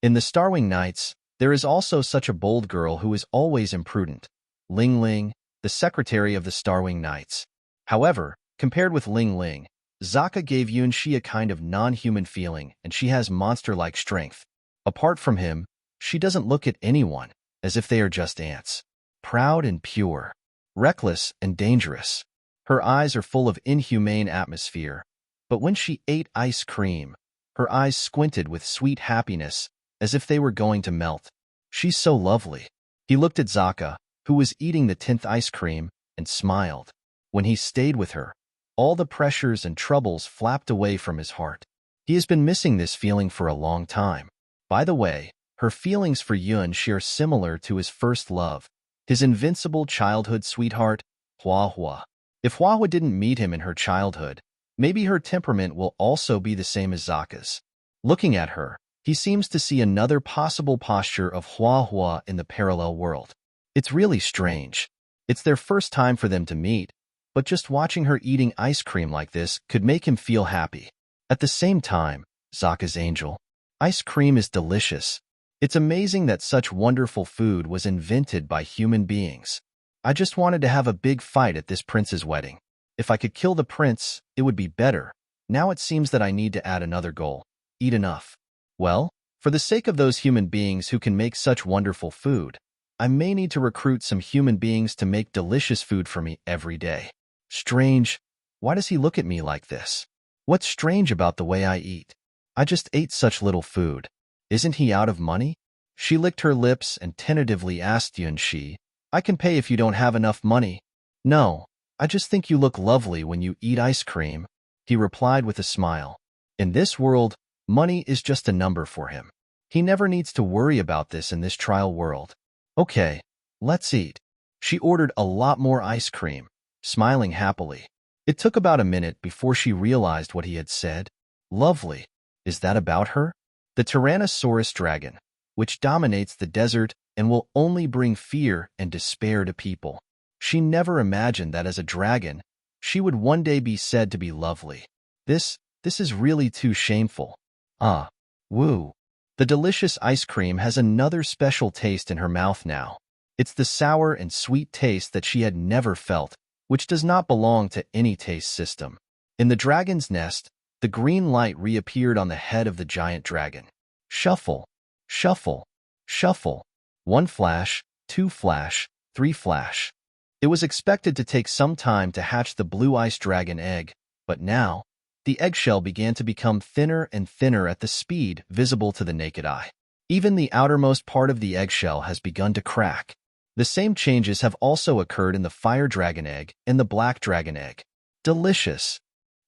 In the Starwing Nights, there is also such a bold girl who is always imprudent. Ling Ling, the secretary of the Starwing Knights. However, compared with Ling Ling, Zaka gave Shi a kind of non-human feeling, and she has monster-like strength. Apart from him, she doesn't look at anyone as if they are just ants. Proud and pure, reckless and dangerous. Her eyes are full of inhumane atmosphere, but when she ate ice cream, her eyes squinted with sweet happiness as if they were going to melt. She's so lovely. He looked at Zaka, who was eating the 10th ice cream, and smiled. When he stayed with her, all the pressures and troubles flapped away from his heart. He has been missing this feeling for a long time. By the way, her feelings for Yuanxi are similar to his first love, his invincible childhood sweetheart, Huahua. If Huahua didn't meet him in her childhood, maybe her temperament will also be the same as Zaka's. Looking at her, he seems to see another possible posture of Huahua in the parallel world. It's really strange. It's their first time for them to meet, but just watching her eating ice cream like this could make him feel happy. At the same time, Zaka's angel, ice cream is delicious. It's amazing that such wonderful food was invented by human beings. I just wanted to have a big fight at this prince's wedding. If I could kill the prince, it would be better. Now it seems that I need to add another goal. Eat enough. Well, for the sake of those human beings who can make such wonderful food, I may need to recruit some human beings to make delicious food for me every day. Strange. Why does he look at me like this? What's strange about the way I eat? I just ate such little food. Isn't he out of money? She licked her lips and tentatively asked Yuanxi, I can pay if you don't have enough money. No, I just think you look lovely when you eat ice cream, he replied with a smile. In this world, money is just a number for him. He never needs to worry about this in this trial world. Okay, let's eat. She ordered a lot more ice cream, smiling happily. It took about a minute before she realized what he had said. Lovely. Is that about her? The Tyrannosaurus dragon, which dominates the desert and will only bring fear and despair to people. She never imagined that as a dragon, she would one day be said to be lovely. This is really too shameful. Ah, woo. The delicious ice cream has another special taste in her mouth now. It's the sour and sweet taste that she had never felt, which does not belong to any taste system. In the dragon's nest, the green light reappeared on the head of the giant dragon. Shuffle, shuffle, shuffle. 1 flash, 2 flash, 3 flash. It was expected to take some time to hatch the blue ice dragon egg, but now, the eggshell began to become thinner and thinner at the speed visible to the naked eye. Even the outermost part of the eggshell has begun to crack. The same changes have also occurred in the fire dragon egg and the black dragon egg. Delicious.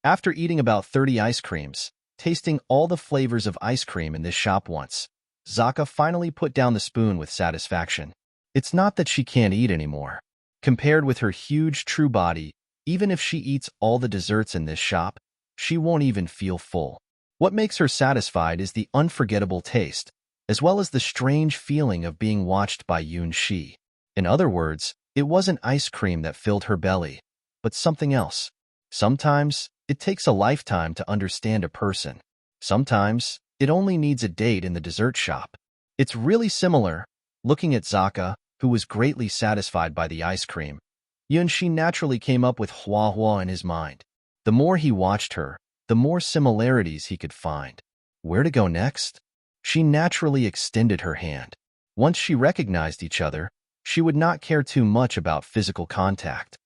After eating about 30 ice creams, tasting all the flavors of ice cream in this shop once, Zaka finally put down the spoon with satisfaction. It's not that she can't eat anymore. Compared with her huge true body, even if she eats all the desserts in this shop, she won't even feel full. What makes her satisfied is the unforgettable taste, as well as the strange feeling of being watched by Yuanxi. In other words, it wasn't ice cream that filled her belly, but something else. Sometimes, it takes a lifetime to understand a person. Sometimes, it only needs a date in the dessert shop. It's really similar. Looking at Zaka, who was greatly satisfied by the ice cream, Yuanxi naturally came up with Huahua in his mind. The more he watched her, the more similarities he could find. Where to go next? She naturally extended her hand. Once she recognized each other, she would not care too much about physical contact.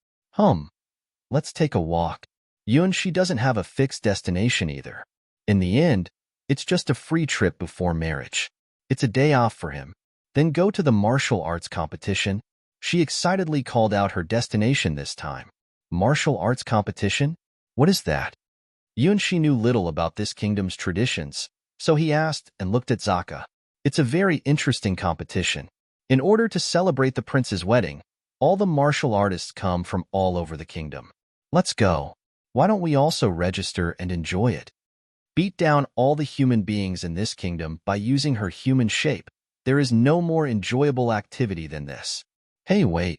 Let's take a walk. Yuanxi doesn't have a fixed destination either. In the end, it's just a free trip before marriage. It's a day off for him. Then go to the martial arts competition. She excitedly called out her destination this time. Martial arts competition? What is that? Yuanxi knew little about this kingdom's traditions, so he asked and looked at Zaka. It's a very interesting competition. In order to celebrate the prince's wedding, all the martial artists come from all over the kingdom. Let's go. Why don't we also register and enjoy it? Beat down all the human beings in this kingdom by using her human shape. There is no more enjoyable activity than this. Hey, wait.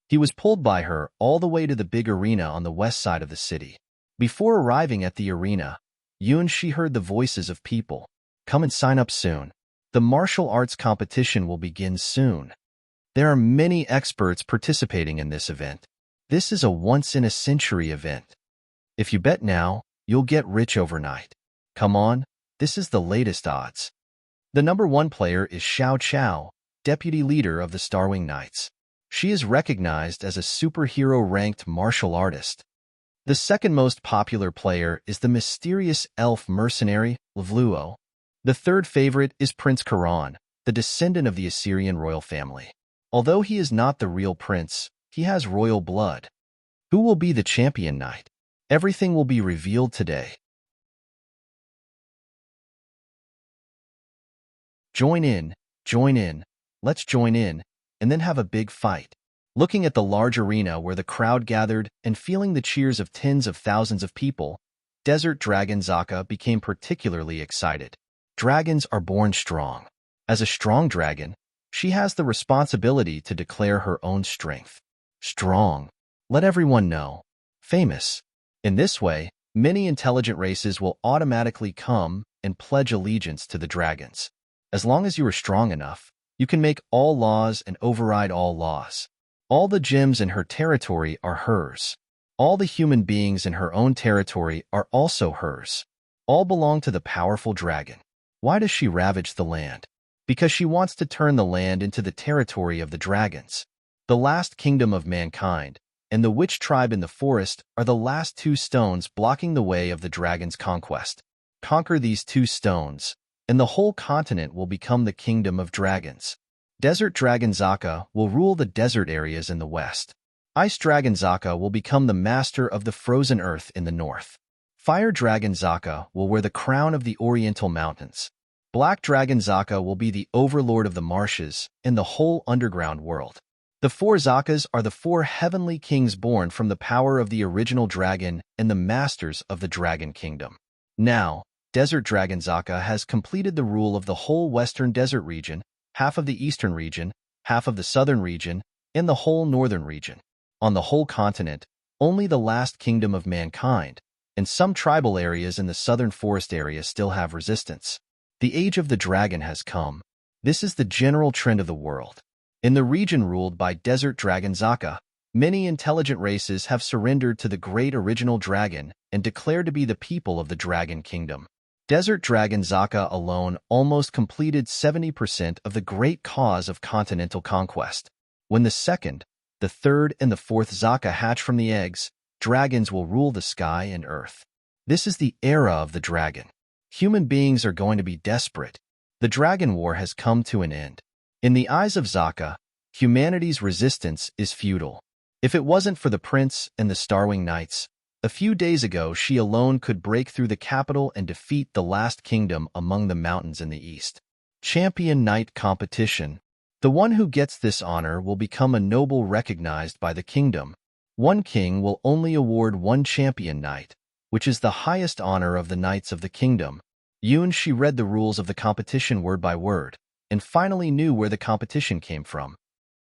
He was pulled by her all the way to the big arena on the west side of the city. Before arriving at the arena, Yuanxi heard the voices of people. Come and sign up soon. The martial arts competition will begin soon. There are many experts participating in this event. This is a once-in-a-century event. If you bet now, you'll get rich overnight. Come on, this is the latest odds. The number 1 player is Xiao Chao, deputy leader of the Starwing Knights. She is recognized as a superhero-ranked martial artist. The second most popular player is the mysterious elf mercenary, Lavluo. The third favorite is Prince Karan, the descendant of the Assyrian royal family. Although he is not the real prince, he has royal blood. Who will be the champion knight? Everything will be revealed today. join in, let's join in, and then have a big fight. Looking at the large arena where the crowd gathered and feeling the cheers of tens of thousands of people, Desert Dragon Zaka became particularly excited. Dragons are born strong. As a strong dragon, she has the responsibility to declare her own strength. Strong. Let everyone know. Famous. In this way, many intelligent races will automatically come and pledge allegiance to the dragons. As long as you are strong enough, you can make all laws and override all laws. All the gems in her territory are hers. All the human beings in her own territory are also hers. All belong to the powerful dragon. Why does she ravage the land? Because she wants to turn the land into the territory of the dragons. The last kingdom of mankind and the witch tribe in the forest are the last two stones blocking the way of the dragon's conquest. Conquer these two stones, and the whole continent will become the kingdom of dragons. Desert Dragon Zaka will rule the desert areas in the west. Ice Dragon Zaka will become the master of the frozen earth in the north. Fire Dragon Zaka will wear the crown of the Oriental Mountains. Black Dragon Zaka will be the overlord of the marshes and the whole underground world. The four Zakas are the four heavenly kings born from the power of the original dragon and the masters of the dragon kingdom. Now, Desert Dragon Zaka has completed the rule of the whole western desert region, half of the eastern region, half of the southern region, and the whole northern region. On the whole continent, only the last kingdom of mankind, and some tribal areas in the southern forest area still have resistance. The age of the dragon has come. This is the general trend of the world. In the region ruled by Desert Dragon Zaka, many intelligent races have surrendered to the great original dragon and declared to be the people of the dragon kingdom. Desert Dragon Zaka alone almost completed 70% of the great cause of continental conquest. When the second, the third, and the fourth Zaka hatch from the eggs, dragons will rule the sky and earth. This is the era of the dragon. Human beings are going to be desperate. The dragon war has come to an end. In the eyes of Zaka, humanity's resistance is futile. If it wasn't for the prince and the Starwing Knights, a few days ago she alone could break through the capital and defeat the last kingdom among the mountains in the east. Champion Knight Competition. The one who gets this honor will become a noble recognized by the kingdom. One king will only award one champion knight, which is the highest honor of the knights of the kingdom. She read the rules of the competition word by word, and finally knew where the competition came from.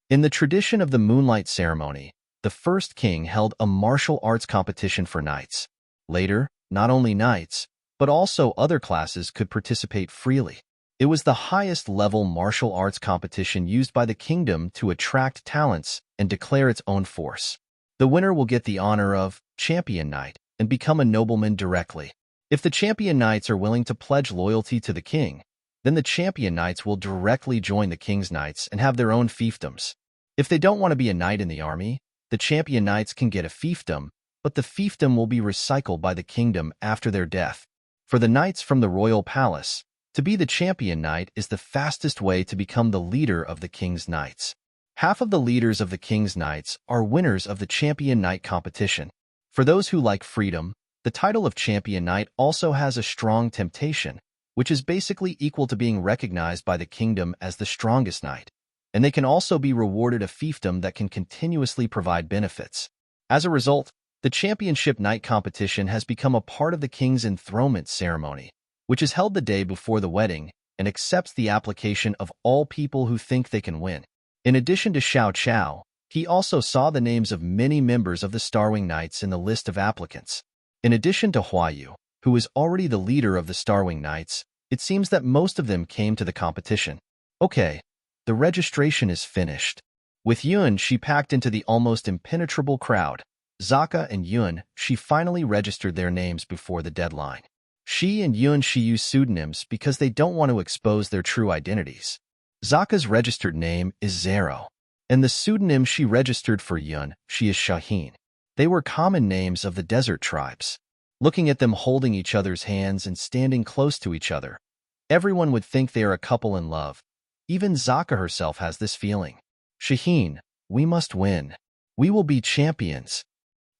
In the tradition of the Moonlight Ceremony, the first king held a martial arts competition for knights. Later, not only knights, but also other classes could participate freely. It was the highest-level martial arts competition used by the kingdom to attract talents and declare its own force. The winner will get the honor of champion knight and become a nobleman directly. If the champion knights are willing to pledge loyalty to the king, then the champion knights will directly join the king's knights and have their own fiefdoms. If they don't want to be a knight in the army, the champion knights can get a fiefdom, but the fiefdom will be recycled by the kingdom after their death. For the knights from the royal palace, to be the champion knight is the fastest way to become the leader of the king's knights. Half of the leaders of the king's knights are winners of the champion knight competition. For those who like freedom, the title of champion knight also has a strong temptation, which is basically equal to being recognized by the kingdom as the strongest knight, and they can also be rewarded a fiefdom that can continuously provide benefits. As a result, the championship knight competition has become a part of the king's enthronement ceremony, which is held the day before the wedding and accepts the application of all people who think they can win. In addition to Xiao Chao, he also saw the names of many members of the Starwing Knights in the list of applicants. In addition to Huayu, who is already the leader of the Starwing Knights, it seems that most of them came to the competition. Okay, the registration is finished. With Yun, she packed into the almost impenetrable crowd. Zaka and Yun, she finally registered their names before the deadline. She and Yun, she use pseudonyms because they don't want to expose their true identities. Zaka's registered name is Zero, and the pseudonym she registered for Yun, she is Shaheen. They were common names of the desert tribes. Looking at them holding each other's hands and standing close to each other, everyone would think they are a couple in love. Even Zaka herself has this feeling. Shaheen, we must win. We will be champions.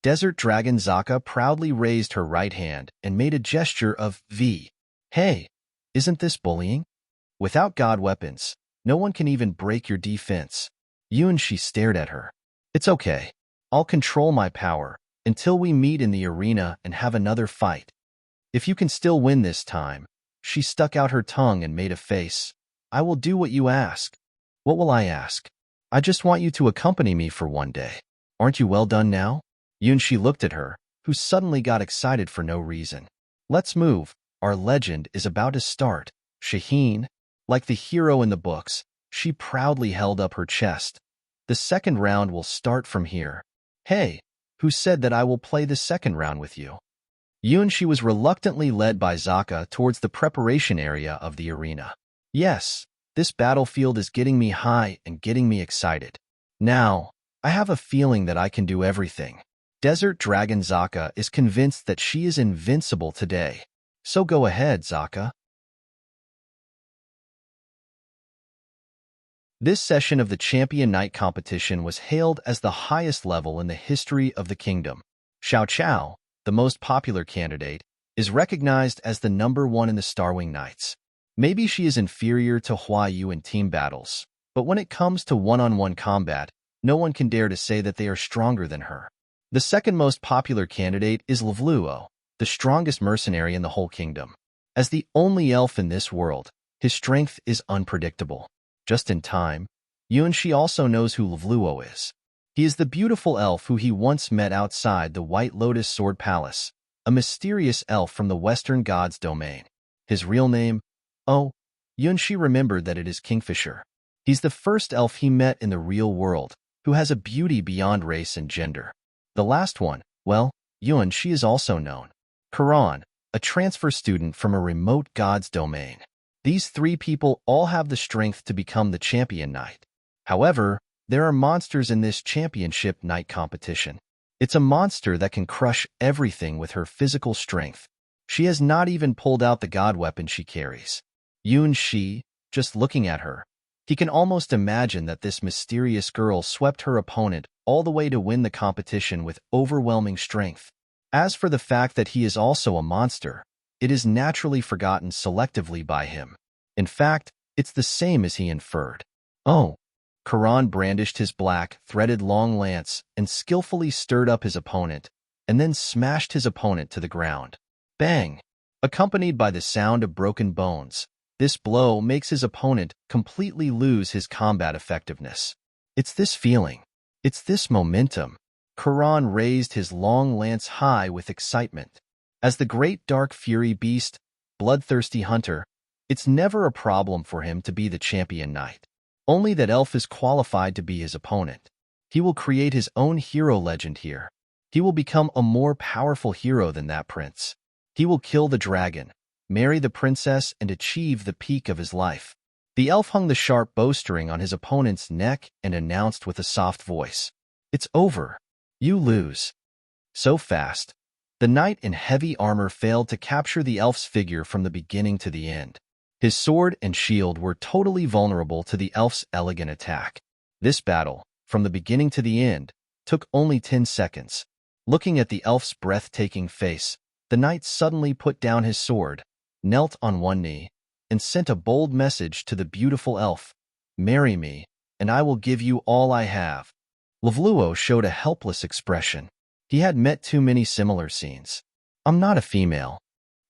Desert Dragon Zaka proudly raised her right hand and made a gesture of V. Hey, isn't this bullying? Without god weapons, no one can even break your defense. She stared at her. It's okay. I'll control my power until we meet in the arena and have another fight. If you can still win this time. She stuck out her tongue and made a face. I will do what you ask. What will I ask? I just want you to accompany me for one day. Aren't you well done now? She looked at her, who suddenly got excited for no reason. Let's move. Our legend is about to start. Shaheen, like the hero in the books, she proudly held up her chest. The second round will start from here. Hey, who said that I will play the second round with you? She was reluctantly led by Zaka towards the preparation area of the arena. Yes, this battlefield is getting me high and getting me excited. Now, I have a feeling that I can do everything. Desert Dragon Zaka is convinced that she is invincible today. So go ahead, Zaka. This session of the Champion Night competition was hailed as the highest level in the history of the kingdom. Xiao Chao, the most popular candidate, is recognized as the #1 in the Starwing Knights. Maybe she is inferior to Hua Yu in team battles, but when it comes to one-on-one combat, no one can dare to say that they are stronger than her. The second most popular candidate is Lovluo, the strongest mercenary in the whole kingdom. As the only elf in this world, his strength is unpredictable. Just in time, Shi also knows who Lovluo is. He is the beautiful elf who he once met outside the White Lotus Sword Palace, a mysterious elf from the Western God's domain. His real name? Oh, Shi remembered that it is Kingfisher. He's the first elf he met in the real world, who has a beauty beyond race and gender. The last one, well, Shi is also known. Karan, a transfer student from a remote god's domain. These three people all have the strength to become the champion knight. However, there are monsters in this championship night competition. It's a monster that can crush everything with her physical strength. She has not even pulled out the god weapon she carries. Shi, just looking at her, he can almost imagine that this mysterious girl swept her opponent all the way to win the competition with overwhelming strength. As for the fact that he is also a monster, it is naturally forgotten selectively by him. In fact, it's the same as he inferred. Oh. Karan brandished his black, threaded long lance and skillfully stirred up his opponent, and then smashed his opponent to the ground. Bang! Accompanied by the sound of broken bones, this blow makes his opponent completely lose his combat effectiveness. It's this feeling. It's this momentum. Karan raised his long lance high with excitement. As the great dark fury beast, bloodthirsty hunter, it's never a problem for him to be the champion knight. Only that elf is qualified to be his opponent. He will create his own hero legend here. He will become a more powerful hero than that prince. He will kill the dragon, marry the princess, and achieve the peak of his life. The elf hung the sharp bowstring on his opponent's neck and announced with a soft voice, "It's over. You lose." So fast, the knight in heavy armor failed to capture the elf's figure from the beginning to the end. His sword and shield were totally vulnerable to the elf's elegant attack. This battle, from the beginning to the end, took only 10 seconds. Looking at the elf's breathtaking face, the knight suddenly put down his sword, knelt on one knee, and sent a bold message to the beautiful elf. "Marry me, and I will give you all I have." Lovluo showed a helpless expression. He had met too many similar scenes. "I'm not a female."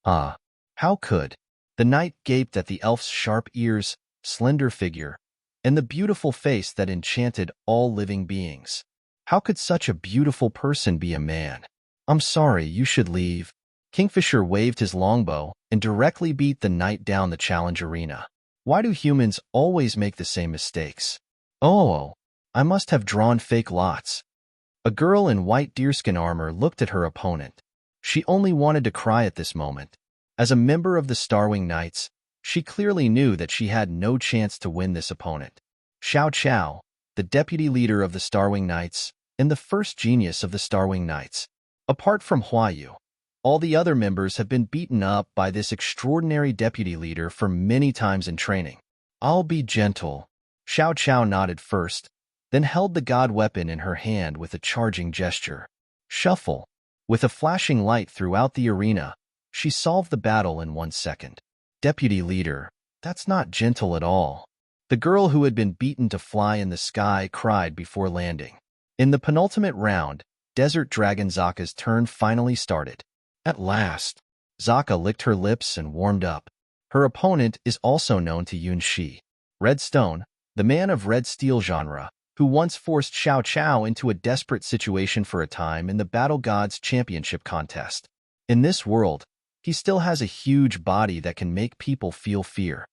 "Ah, how could?" The knight gaped at the elf's sharp ears, slender figure, and the beautiful face that enchanted all living beings. How could such a beautiful person be a man? "I'm sorry, you should leave." Kingfisher waved his longbow and directly beat the knight down the challenge arena. Why do humans always make the same mistakes? Oh, I must have drawn fake lots. A girl in white deerskin armor looked at her opponent. She only wanted to cry at this moment. As a member of the Starwing Knights, she clearly knew that she had no chance to win this opponent. Xiao Chao, the deputy leader of the Starwing Knights, and the first genius of the Starwing Knights. Apart from Hua Yu, all the other members have been beaten up by this extraordinary deputy leader for many times in training. "I'll be gentle." Xiao Chao nodded first, then held the god weapon in her hand with a charging gesture. Shuffle. With a flashing light throughout the arena, she solved the battle in 1 second. Deputy leader, That's not gentle at all. The girl who had been beaten to fly in the sky cried before landing. In the penultimate round, Desert Dragon Zaka's turn finally started. At last, Zaka licked her lips and warmed up. Her opponent is also known to Yun Shi, Red Stone, the man of red steel genre, who once forced Xiao Chao into a desperate situation for a time in the Battle Gods Championship contest. In this world, he still has a huge body that can make people feel fear.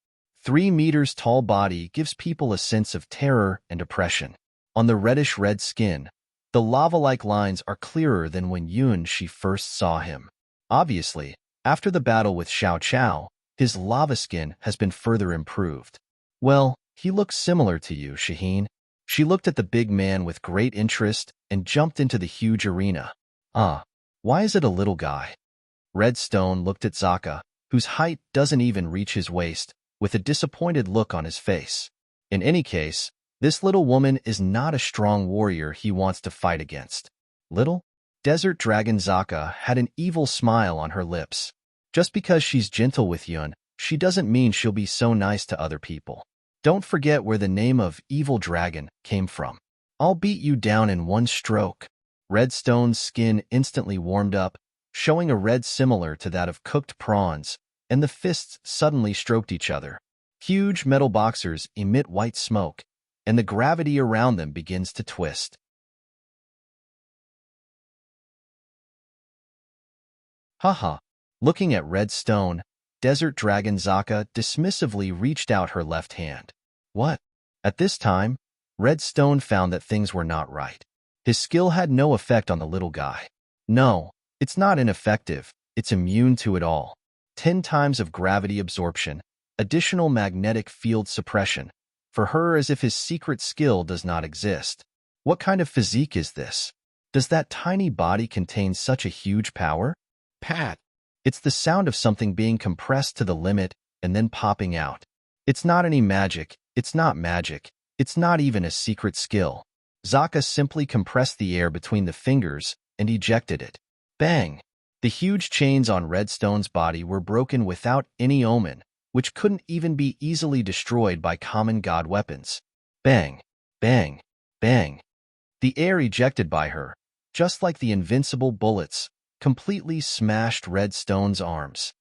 3 meters tall body gives people a sense of terror and oppression. On the reddish-red skin, the lava-like lines are clearer than when Yun Shi first saw him. Obviously, after the battle with Xiao Chao, his lava skin has been further improved. Well, he looks similar to you, Shaheen. She looked at the big man with great interest and jumped into the huge arena. Why is it a little guy? Red Stone looked at Zaka, whose height doesn't even reach his waist, with a disappointed look on his face. In any case, this little woman is not a strong warrior he wants to fight against. Little? Desert Dragon Zaka had an evil smile on her lips. Just because she's gentle with Yun, she doesn't mean she'll be so nice to other people. Don't forget where the name of Evil Dragon came from. I'll beat you down in one stroke. Red Stone's skin instantly warmed up, showing a red similar to that of cooked prawns, and the fists suddenly stroked each other. Huge metal boxers emit white smoke, and the gravity around them begins to twist. Haha. Looking at Red Stone, Desert Dragon Zaka dismissively reached out her left hand. What? At this time, Red Stone found that things were not right. His skill had no effect on the little guy. No, it's not ineffective, it's immune to it all. 10 times of gravity absorption, additional magnetic field suppression, for her as if his secret skill does not exist. What kind of physique is this? Does that tiny body contain such a huge power? Pat! It's the sound of something being compressed to the limit and then popping out. It's not any magic, it's not magic, it's not even a secret skill. Zaka simply compressed the air between the fingers and ejected it. Bang! The huge chains on Red Stone's body were broken without any omen, which couldn't even be easily destroyed by common god weapons. Bang! Bang! Bang! The air ejected by her, just like the invincible bullets, completely smashed Red Stone's arms.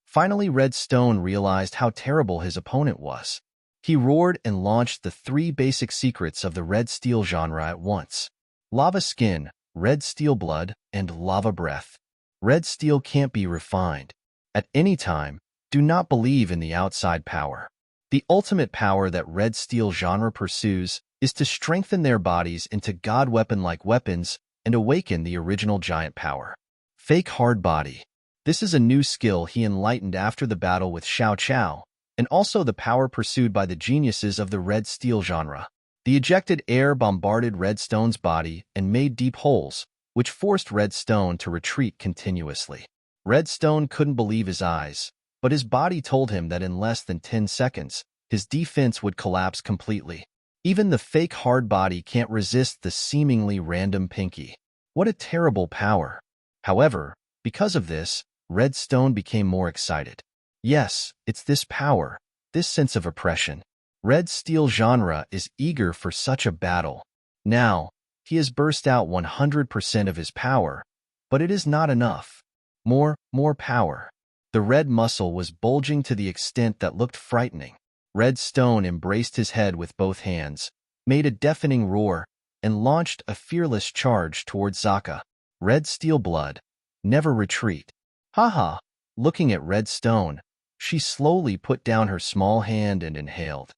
Finally, Red Stone realized how terrible his opponent was. He roared and launched the 3 basic secrets of the red steel genre at once. Lava skin, red steel blood, and lava breath. Red steel can't be refined. At any time, do not believe in the outside power. The ultimate power that red steel genre pursues is to strengthen their bodies into god weapon-like weapons and awaken the original giant power. Fake hard body. This is a new skill he enlightened after the battle with Xiao Chao, and also the power pursued by the geniuses of the red steel genre. The ejected air bombarded Red Stone's body and made deep holes, which forced Red Stone to retreat continuously. Red Stone couldn't believe his eyes, but his body told him that in less than 10 seconds, his defense would collapse completely. Even the fake hard body can't resist the seemingly random pinky. What a terrible power. However, because of this, Red Stone became more excited. Yes, it's this power, this sense of oppression. Red Steel genre is eager for such a battle. Now, he has burst out 100% of his power, but it is not enough. More power. The red muscle was bulging to the extent that looked frightening. Red Stone embraced his head with both hands, made a deafening roar, and launched a fearless charge towards Zaka. Red Steel blood. Never retreat. Haha. Looking at Red Stone, she slowly put down her small hand and inhaled.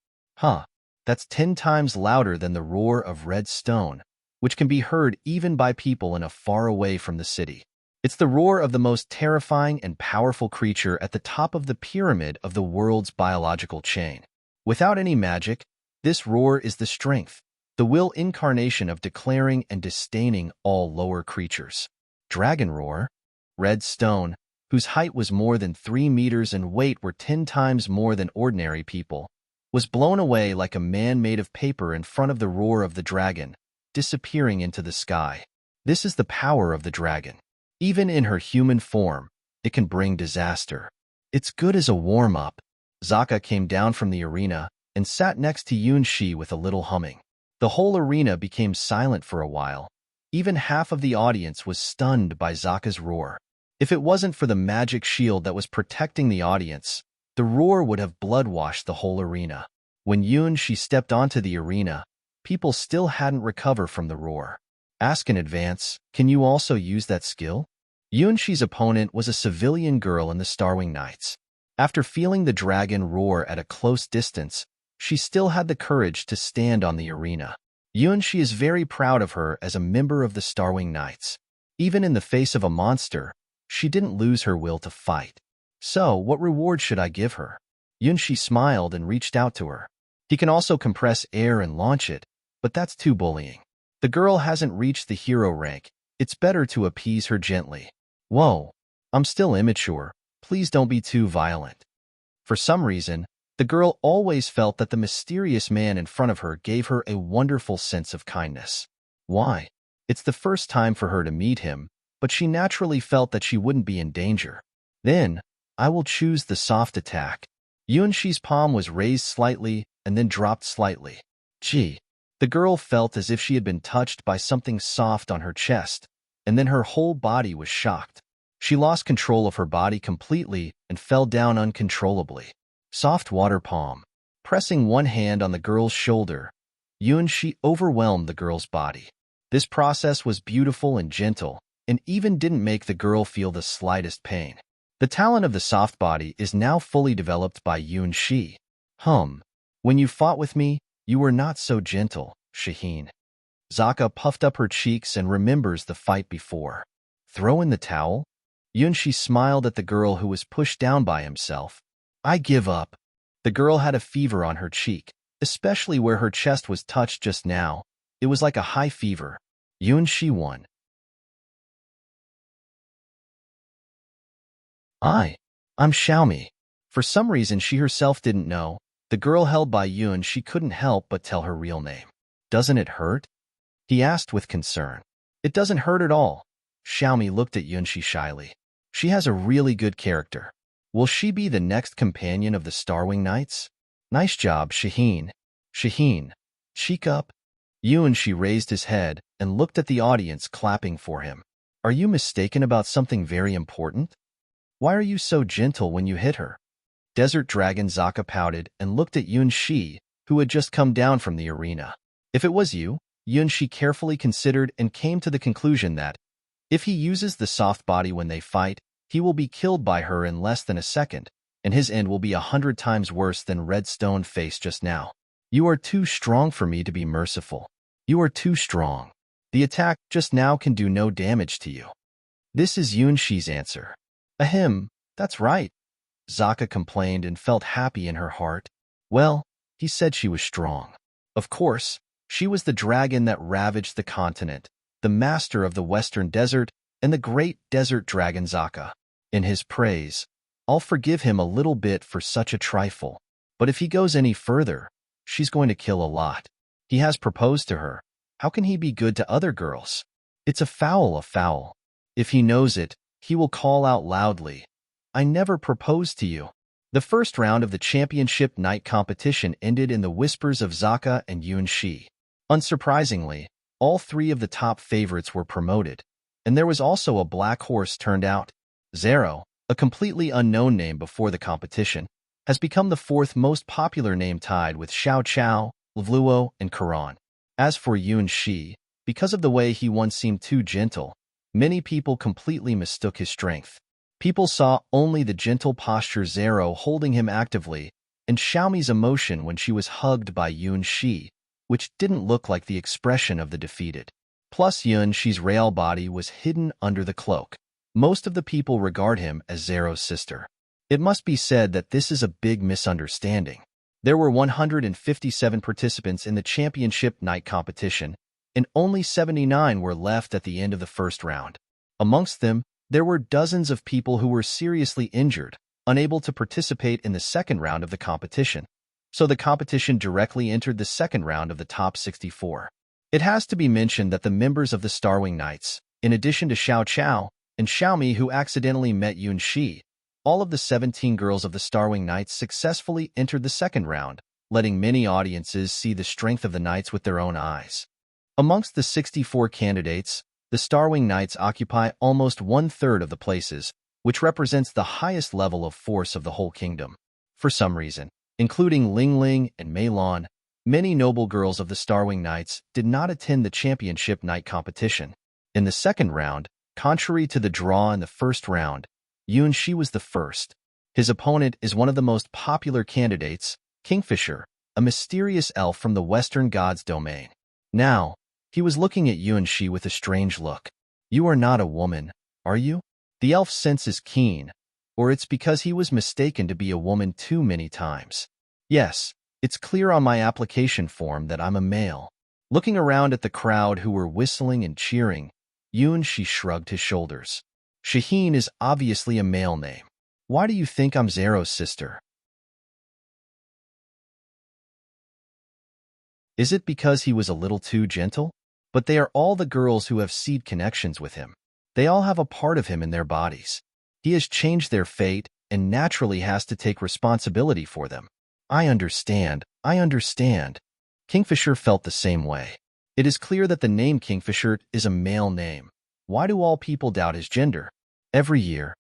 That's 10 times louder than the roar of Red Stone, which can be heard even by people in a far away from the city. It's the roar of the most terrifying and powerful creature at the top of the pyramid of the world's biological chain. Without any magic, this roar is the strength, the will incarnation of declaring and disdaining all lower creatures. Dragon roar. Red Stone, whose height was more than 3 meters and weight were 10 times more than ordinary people, was blown away like a man made of paper in front of the roar of the dragon, disappearing into the sky. This is the power of the dragon. Even in her human form, it can bring disaster. It's good as a warm-up. Zaka came down from the arena and sat next to Yunshi with a little humming. The whole arena became silent for a while. Even half of the audience was stunned by Zaka's roar. If it wasn't for the magic shield that was protecting the audience, the roar would have blood-washed the whole arena. When Yunshi stepped onto the arena, people still hadn't recovered from the roar. Ask in advance, can you also use that skill? Yunshi's opponent was a civilian girl in the Starwing Knights. After feeling the dragon roar at a close distance, she still had the courage to stand on the arena. Yunshi is very proud of her as a member of the Starwing Knights. Even in the face of a monster, she didn't lose her will to fight. So, what reward should I give her? Yunshi smiled and reached out to her. He can also compress air and launch it, but that's too bullying. The girl hasn't reached the hero rank. It's better to appease her gently. Whoa, I'm still immature. Please don't be too violent. For some reason, the girl always felt that the mysterious man in front of her gave her a wonderful sense of kindness. Why? It's the first time for her to meet him, but she naturally felt that she wouldn't be in danger. Then, I will choose the soft attack. Yunshi's palm was raised slightly and then dropped slightly. Gee. The girl felt as if she had been touched by something soft on her chest, and then her whole body was shocked. She lost control of her body completely and fell down uncontrollably. Soft water palm. Pressing one hand on the girl's shoulder, Yunshi overwhelmed the girl's body. This process was beautiful and gentle, and even didn't make the girl feel the slightest pain. The talent of the soft body is now fully developed by Yunshi. When you fought with me, you were not so gentle, Shaheen. Zaka puffed up her cheeks and remembers the fight before. Throw in the towel? Yunshi smiled at the girl who was pushed down by himself. I give up. The girl had a fever on her cheek, especially where her chest was touched just now. It was like a high fever. Yunshi won. I'm Xiaomi. For some reason she herself didn't know. The girl held by Yunshi couldn't help but tell her real name. Doesn't it hurt? He asked with concern. It doesn't hurt at all. Xiaomi looked at Yunshi shyly. She has a really good character. Will she be the next companion of the Starwing Knights? Nice job, Shaheen. Shaheen, cheek up. Yunshi raised his head and looked at the audience clapping for him. Are you mistaken about something very important? Why are you so gentle when you hit her? Desert Dragon Zaka pouted and looked at Yunshi, who had just come down from the arena. If it was you, Yunshi carefully considered and came to the conclusion that, if he uses the soft body when they fight, he will be killed by her in less than a second, and his end will be 100 times worse than Red Stone faced just now. You are too strong for me to be merciful. You are too strong. The attack just now can do no damage to you. This is Yunshi's answer. Ahem, that's right. Zaka complained and felt happy in her heart. Well, he said she was strong. Of course, she was the dragon that ravaged the continent, the master of the western desert, and the great desert dragon Zaka. In his praise, I'll forgive him a little bit for such a trifle. But if he goes any further, she's going to kill a lot. He has proposed to her. How can he be good to other girls? It's a foul. If he knows it, he will call out loudly, I never proposed to you. The first round of the championship night competition ended in the whispers of Zaka and Yunshi. Unsurprisingly, all three of the top favorites were promoted, and there was also a black horse turned out. Zero, a completely unknown name before the competition, has become the fourth most popular name tied with Xiao Chao, Livluo, and Karan. As for Yunshi, because of the way he once seemed too gentle, many people completely mistook his strength. People saw only the gentle posture Zero holding him actively, and Xiaomi's emotion when she was hugged by Yunshi, which didn't look like the expression of the defeated. Plus Yunshi's real body was hidden under the cloak. Most of the people regard him as Zero's sister. It must be said that this is a big misunderstanding. There were 157 participants in the championship night competition, and only 79 were left at the end of the first round. Amongst them, there were dozens of people who were seriously injured, unable to participate in the second round of the competition. So the competition directly entered the second round of the top 64. It has to be mentioned that the members of the Starwing Knights, in addition to Xiao Chao and Xiaomi who accidentally met Yunshi, all of the 17 girls of the Starwing Knights successfully entered the second round, letting many audiences see the strength of the Knights with their own eyes. Amongst the 64 candidates, the Starwing Knights occupy almost one-third of the places, which represents the highest level of force of the whole kingdom. For some reason, including Ling Ling and Mei Lan, many noble girls of the Starwing Knights did not attend the championship night competition. In the second round, contrary to the draw in the first round, Yuan-Shi was the first. His opponent is one of the most popular candidates, Kingfisher, a mysterious elf from the Western Gods domain. Now, he was looking at Yuan-Shi with a strange look. "You are not a woman, are you?" The elf's sense is keen, or it's because he was mistaken to be a woman too many times. "Yes, it's clear on my application form that I'm a male." Looking around at the crowd who were whistling and cheering, Yuan-Shi shrugged his shoulders. "Shaheen is obviously a male name. Why do you think I'm Zero's sister? Is it because he was a little too gentle? But they are all the girls who have seed connections with him. They all have a part of him in their bodies. He has changed their fate and naturally has to take responsibility for them." I understand. Kingfisher felt the same way. It is clear that the name Kingfisher is a male name. Why do all people doubt his gender? Every year,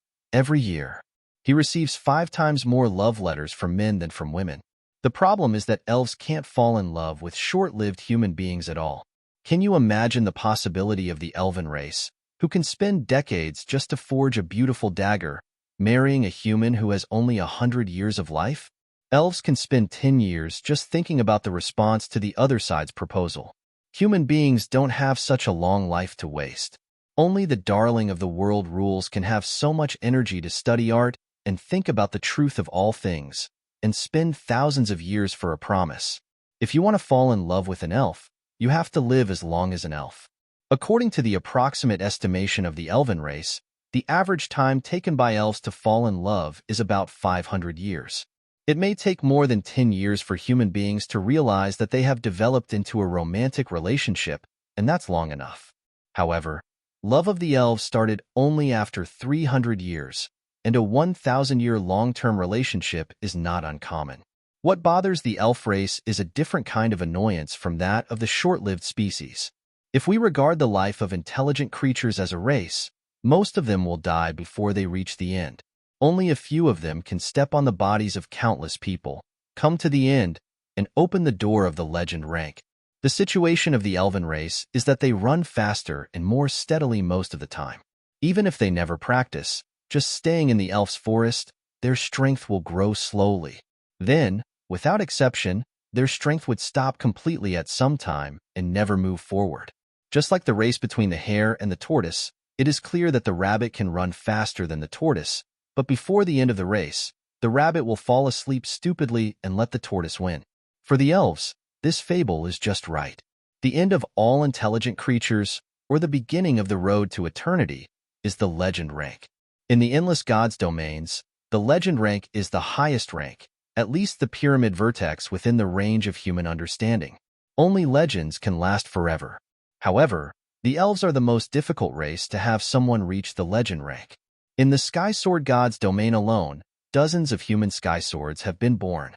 he receives 5 times more love letters from men than from women. The problem is that elves can't fall in love with short-lived human beings at all. Can you imagine the possibility of the elven race, who can spend decades just to forge a beautiful dagger, marrying a human who has only 100 years of life? Elves can spend 10 years just thinking about the response to the other side's proposal. Human beings don't have such a long life to waste. Only the darling of the world rules can have so much energy to study art and think about the truth of all things, and spend thousands of years for a promise. If you want to fall in love with an elf, you have to live as long as an elf. According to the approximate estimation of the elven race, the average time taken by elves to fall in love is about 500 years. It may take more than 10 years for human beings to realize that they have developed into a romantic relationship, and that's long enough. However, love of the elves started only after 300 years, and a 1,000-year long-term relationship is not uncommon. What bothers the elf race is a different kind of annoyance from that of the short-lived species. If we regard the life of intelligent creatures as a race, most of them will die before they reach the end. Only a few of them can step on the bodies of countless people, come to the end, and open the door of the legend rank. The situation of the elven race is that they run faster and more steadily most of the time. Even if they never practice, just staying in the elf's forest, their strength will grow slowly. Then, without exception, their strength would stop completely at some time and never move forward. Just like the race between the hare and the tortoise, it is clear that the rabbit can run faster than the tortoise, but before the end of the race, the rabbit will fall asleep stupidly and let the tortoise win. For the elves, this fable is just right. The end of all intelligent creatures, or the beginning of the road to eternity, is the legend rank. In the endless gods domains, the legend rank is the highest rank, at least the pyramid vertex within the range of human understanding. Only legends can last forever. However, the elves are the most difficult race to have someone reach the legend rank. In the Sky Sword Gods domain alone, dozens of human Sky Swords have been born.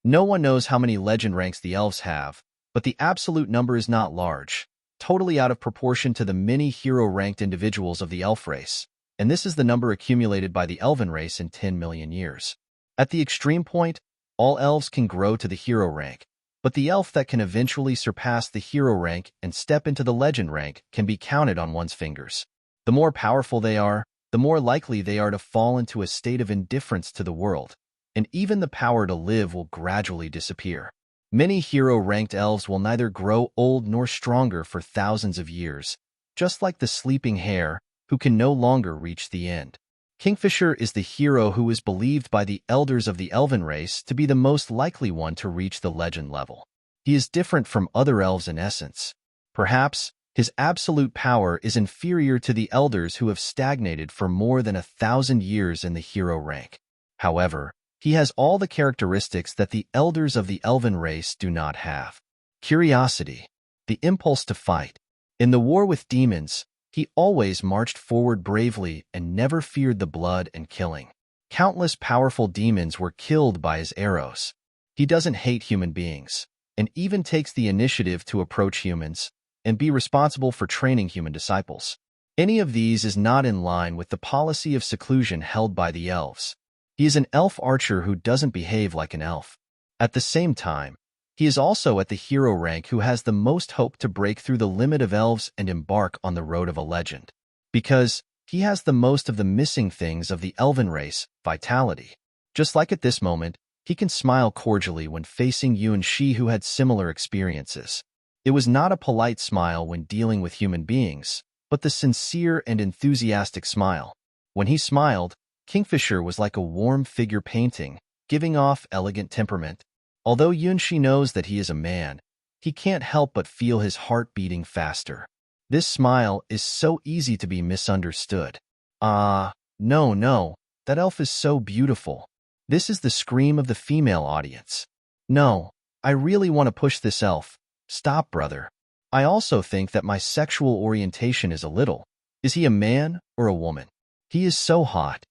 No one knows how many legend ranks the elves have, but the absolute number is not large, totally out of proportion to the many hero-ranked individuals of the elf race, and this is the number accumulated by the elven race in 10 million years. At the extreme point, all elves can grow to the hero rank, but the elf that can eventually surpass the hero rank and step into the legend rank can be counted on one's fingers. The more powerful they are, the more likely they are to fall into a state of indifference to the world, and even the power to live will gradually disappear. Many hero-ranked elves will neither grow old nor stronger for thousands of years, just like the sleeping hare, who can no longer reach the end. Kingfisher is the hero who is believed by the elders of the elven race to be the most likely one to reach the legend level. He is different from other elves in essence. Perhaps, his absolute power is inferior to the elders who have stagnated for more than 1,000 years in the hero rank. However, he has all the characteristics that the elders of the elven race do not have. Curiosity, the impulse to fight. In the war with demons, he always marched forward bravely and never feared the blood and killing. Countless powerful demons were killed by his arrows. He doesn't hate human beings, and even takes the initiative to approach humans and be responsible for training human disciples. Any of these is not in line with the policy of seclusion held by the elves. He is an elf archer who doesn't behave like an elf. At the same time, he is also at the hero rank who has the most hope to break through the limit of elves and embark on the road of a legend. Because he has the most of the missing things of the elven race, vitality. Just like at this moment, he can smile cordially when facing Yuan Shi who had similar experiences. It was not a polite smile when dealing with human beings, but the sincere and enthusiastic smile. When he smiled, Kingfisher was like a warm figure painting, giving off elegant temperament. Although Yuan Shi knows that he is a man, he can't help but feel his heart beating faster. This smile is so easy to be misunderstood. No, that elf is so beautiful. This is the scream of the female audience. No, I really want to push this elf. Stop, brother. I also think that my sexual orientation is a little. Is he a man or a woman? He is so hot.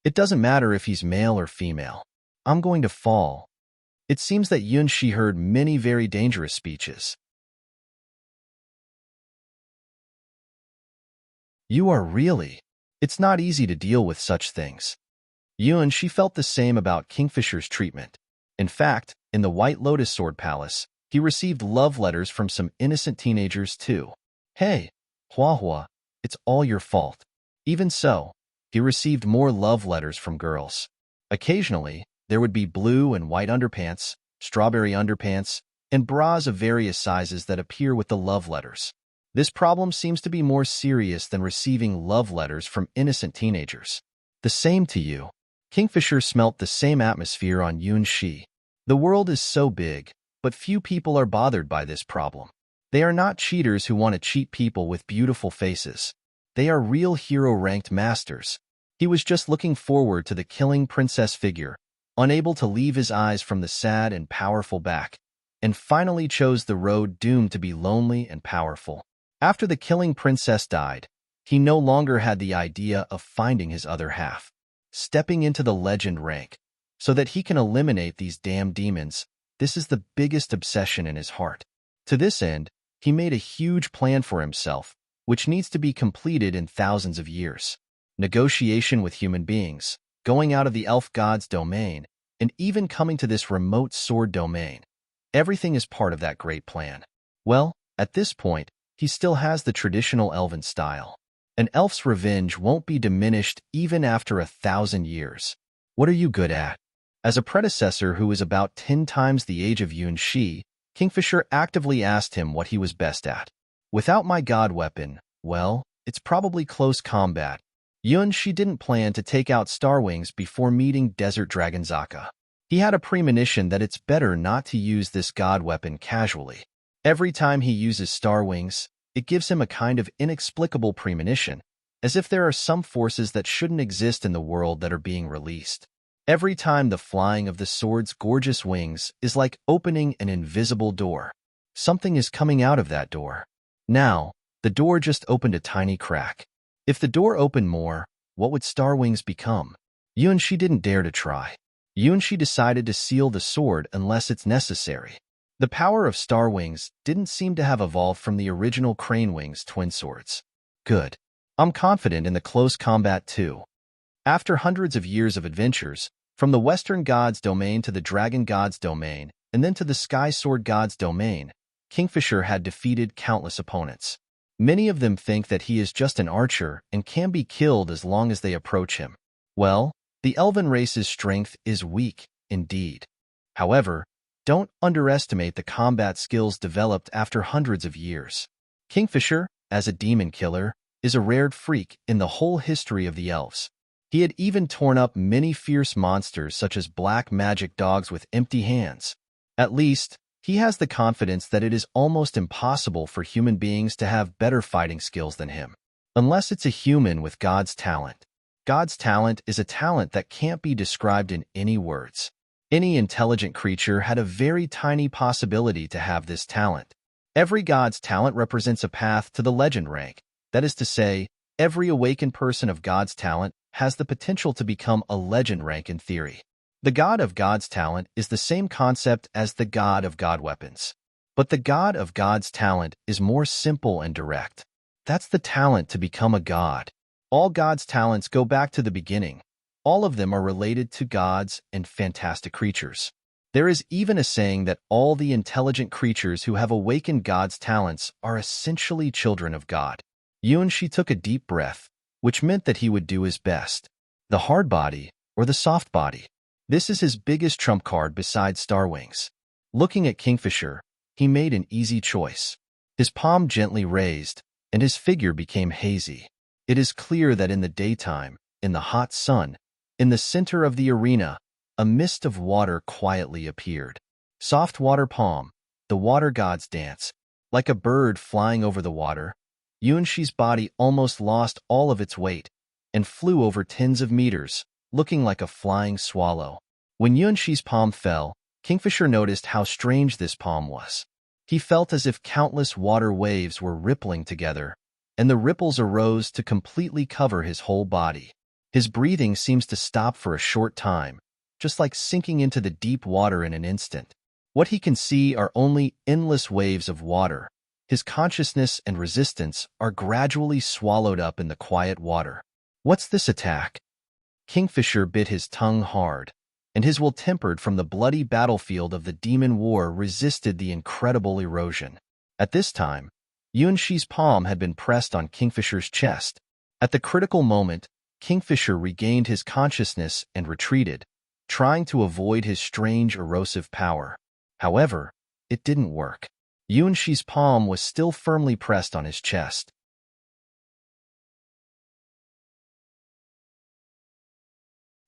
It doesn't matter if he's male or female. I'm going to fall. It seems that Yuan Shi heard many very dangerous speeches. You are really. It's not easy to deal with such things. Yuan Shi felt the same about Kingfisher's treatment. In fact, in the White Lotus Sword Palace, he received love letters from some innocent teenagers too. Hey, Hua, it's all your fault. Even so, he received more love letters from girls. Occasionally, there would be blue and white underpants, strawberry underpants, and bras of various sizes that appear with the love letters. This problem seems to be more serious than receiving love letters from innocent teenagers. The same to you. Kingfisher smelt the same atmosphere on Yuan Shi. The world is so big, but few people are bothered by this problem. They are not cheaters who want to cheat people with beautiful faces. They are real hero-ranked masters. He was just looking forward to the killing princess figure, unable to leave his eyes from the sad and powerful back, and finally chose the road doomed to be lonely and powerful. After the killing princess died, he no longer had the idea of finding his other half, stepping into the legend rank, so that he can eliminate these damn demons. This is the biggest obsession in his heart. To this end, he made a huge plan for himself, which needs to be completed in thousands of years. Negotiation with human beings, going out of the elf god's domain, and even coming to this remote sword domain. Everything is part of that great plan. Well, at this point, he still has the traditional elven style. An elf's revenge won't be diminished even after 1,000 years. What are you good at? As a predecessor who is about 10 times the age of Yuan Shi, Kingfisher actively asked him what he was best at. Without my god weapon, well, it's probably close combat. Yuan Shi didn't plan to take out Starwings before meeting Desert Dragon Zaka. He had a premonition that it's better not to use this god weapon casually. Every time he uses Starwings, it gives him a kind of inexplicable premonition, as if there are some forces that shouldn't exist in the world that are being released. Every time the flying of the sword's gorgeous wings is like opening an invisible door. Something is coming out of that door. Now, the door just opened a tiny crack. If the door opened more, what would Starwings become? Yuan Shi didn't dare to try. Yuan Shi decided to seal the sword unless it's necessary. The power of Starwings didn't seem to have evolved from the original Crane Wings twin swords. Good. I'm confident in the close combat too. After hundreds of years of adventures, from the Western God's domain to the Dragon God's domain, and then to the Sky Sword God's domain, Kingfisher had defeated countless opponents. Many of them think that he is just an archer and can be killed as long as they approach him. Well, the elven race's strength is weak, indeed. However, don't underestimate the combat skills developed after hundreds of years. Kingfisher, as a demon killer, is a rare freak in the whole history of the elves. He had even torn up many fierce monsters such as black magic dogs with empty hands. At least, he has the confidence that it is almost impossible for human beings to have better fighting skills than him. Unless it's a human with God's talent. God's talent is a talent that can't be described in any words. Any intelligent creature had a very tiny possibility to have this talent. Every God's talent represents a path to the legend rank. That is to say, every awakened person of God's talent has the potential to become a legend rank in theory. The God of God's talent is the same concept as the God of God weapons. But the God of God's talent is more simple and direct. That's the talent to become a god. All God's talents go back to the beginning. All of them are related to gods and fantastic creatures. There is even a saying that all the intelligent creatures who have awakened God's talents are essentially children of God. Yuan-shi took a deep breath, which meant that he would do his best. The hard body or the soft body. This is his biggest trump card besides Star Wings. Looking at Kingfisher, he made an easy choice. His palm gently raised, and his figure became hazy. It is clear that in the daytime, in the hot sun, in the center of the arena, a mist of water quietly appeared. Soft water palm, the water god's dance. Like a bird flying over the water, Yuan-shi's body almost lost all of its weight and flew over tens of meters, looking like a flying swallow. When Yuan-shi's palm fell, Kingfisher noticed how strange this palm was. He felt as if countless water waves were rippling together, and the ripples arose to completely cover his whole body. His breathing seems to stop for a short time, just like sinking into the deep water in an instant. What he can see are only endless waves of water. His consciousness and resistance are gradually swallowed up in the quiet water. What's this attack? Kingfisher bit his tongue hard, and his will tempered from the bloody battlefield of the demon war resisted the incredible erosion. At this time, Yuan-shi's palm had been pressed on Kingfisher's chest. At the critical moment, Kingfisher regained his consciousness and retreated, trying to avoid his strange erosive power. However, it didn't work. Yuan-shi's palm was still firmly pressed on his chest.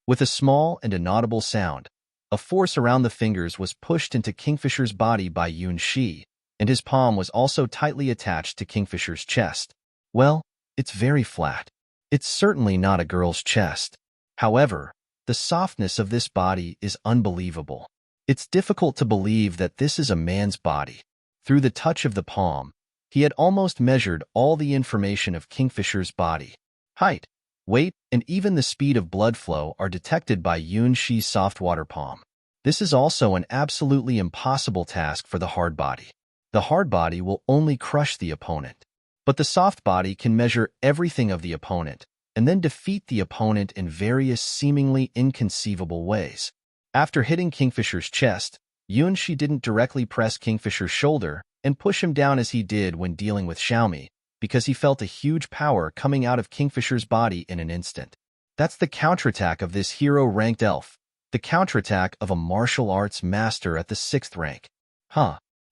With a small and inaudible sound, a force around the fingers was pushed into Kingfisher's body by Yuan-shi, and his palm was also tightly attached to Kingfisher's chest. Well, it's very flat. It's certainly not a girl's chest. However, the softness of this body is unbelievable. It's difficult to believe that this is a man's body. Through the touch of the palm, he had almost measured all the information of Kingfisher's body. Height, weight, and even the speed of blood flow are detected by Yuan-shi's soft water palm. This is also an absolutely impossible task for the hard body. The hard body will only crush the opponent. But the soft body can measure everything of the opponent, and then defeat the opponent in various seemingly inconceivable ways. After hitting Kingfisher's chest, Yuan-shi didn't directly press Kingfisher's shoulder and push him down as he did when dealing with Xiaomi, because he felt a huge power coming out of Kingfisher's body in an instant. That's the counterattack of this hero-ranked elf, the counterattack of a martial arts master at the 6th rank.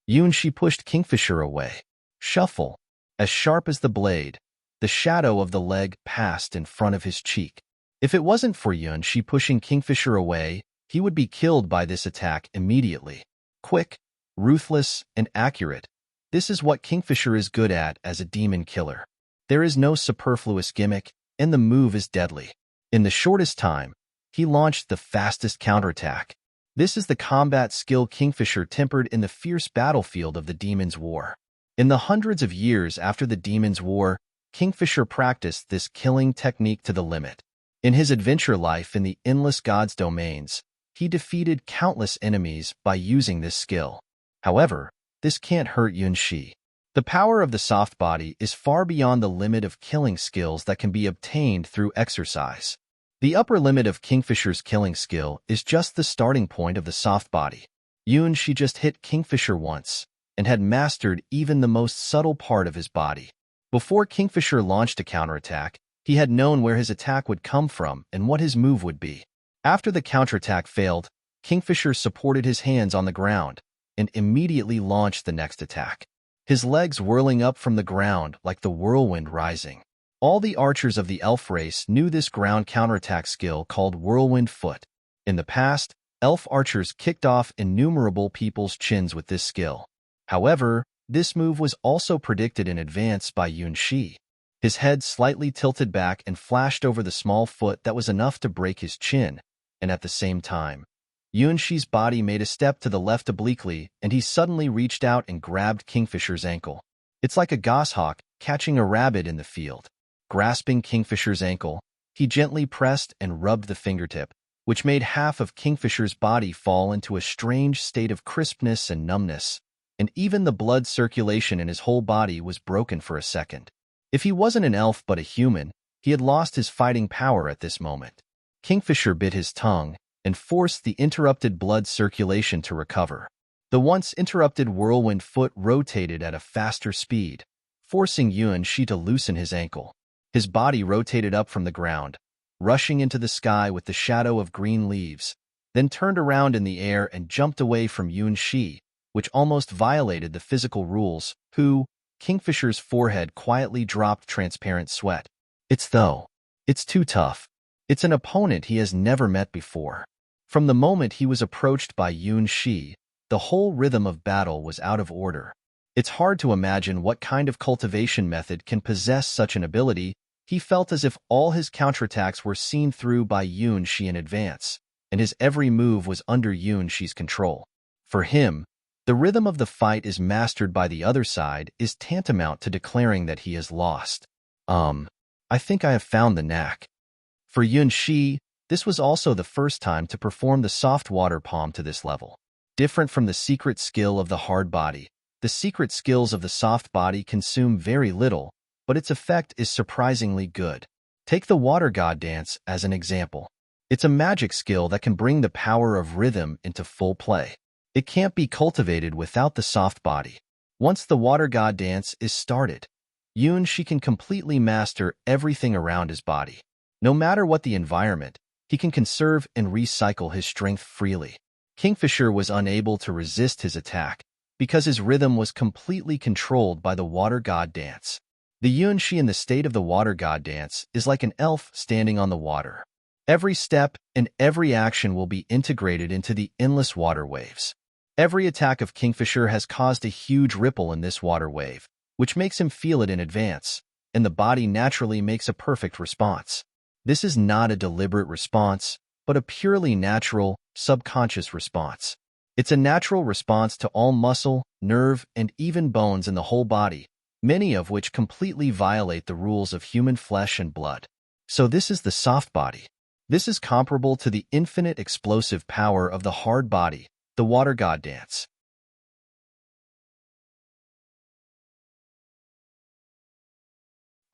Yuan-shi pushed Kingfisher away. Shuffle. As sharp as the blade, the shadow of the leg passed in front of his cheek. If it wasn't for Yuan-shi pushing Kingfisher away, he would be killed by this attack immediately. Quick, ruthless, and accurate. This is what Kingfisher is good at as a demon killer. There is no superfluous gimmick, and the move is deadly. In the shortest time, he launched the fastest counterattack. This is the combat skill Kingfisher tempered in the fierce battlefield of the Demon's War. In the hundreds of years after the Demon's War, Kingfisher practiced this killing technique to the limit. In his adventure life in the endless gods' domains, he defeated countless enemies by using this skill. However, this can't hurt Yuan-shi. The power of the soft body is far beyond the limit of killing skills that can be obtained through exercise. The upper limit of Kingfisher's killing skill is just the starting point of the soft body. Yuan-shi just hit Kingfisher once, and had mastered even the most subtle part of his body. Before Kingfisher launched a counterattack, he had known where his attack would come from and what his move would be. After the counterattack failed, Kingfisher supported his hands on the ground and immediately launched the next attack. His legs whirling up from the ground like the whirlwind rising. All the archers of the elf race knew this ground counterattack skill called whirlwind foot. In the past, elf archers kicked off innumerable people's chins with this skill. However, this move was also predicted in advance by Yuan-shi. His head slightly tilted back and flashed over the small foot that was enough to break his chin, and at the same time, Yuan-shi's body made a step to the left obliquely, and he suddenly reached out and grabbed Kingfisher's ankle. It's like a goshawk catching a rabbit in the field. Grasping Kingfisher's ankle, He gently pressed and rubbed the fingertip, which made half of Kingfisher's body fall into a strange state of crispness and numbness, and even the blood circulation in his whole body was broken for a second. If he wasn't an elf but a human, he had lost his fighting power at this moment. Kingfisher bit his tongue and forced the interrupted blood circulation to recover. The once interrupted whirlwind foot rotated at a faster speed, forcing Yuan-shi to loosen his ankle. His body rotated up from the ground, rushing into the sky with the shadow of green leaves, then turned around in the air and jumped away from Yuan-shi, which almost violated the physical rules. Kingfisher's forehead quietly dropped transparent sweat. It's too tough. It's an opponent he has never met before. From the moment he was approached by Yuan-shi, the whole rhythm of battle was out of order. It's hard to imagine what kind of cultivation method can possess such an ability. He felt as if all his counterattacks were seen through by Yuan-shi in advance, and his every move was under Yuan-shi's control. For him, the rhythm of the fight is mastered by the other side is tantamount to declaring that he has lost. I think I have found the knack. For Yuan-shi, this was also the first time to perform the soft water palm to this level. Different from the secret skill of the hard body, the secret skills of the soft body consume very little, but its effect is surprisingly good. Take the water god dance as an example. It's a magic skill that can bring the power of rhythm into full play. It can't be cultivated without the soft body. Once the water god dance is started, Yuan-shi can completely master everything around his body. No matter what the environment, he can conserve and recycle his strength freely. Kingfisher was unable to resist his attack because his rhythm was completely controlled by the water god dance. The Yuan-shi in the state of the water god dance is like an elf standing on the water. Every step and every action will be integrated into the endless water waves. Every attack of Kingfisher has caused a huge ripple in this water wave, which makes him feel it in advance, and the body naturally makes a perfect response. This is not a deliberate response, but a purely natural, subconscious response. It's a natural response to all muscle, nerve, and even bones in the whole body, many of which completely violate the rules of human flesh and blood. So this is the soft body. This is comparable to the infinite explosive power of the hard body, the water god dance.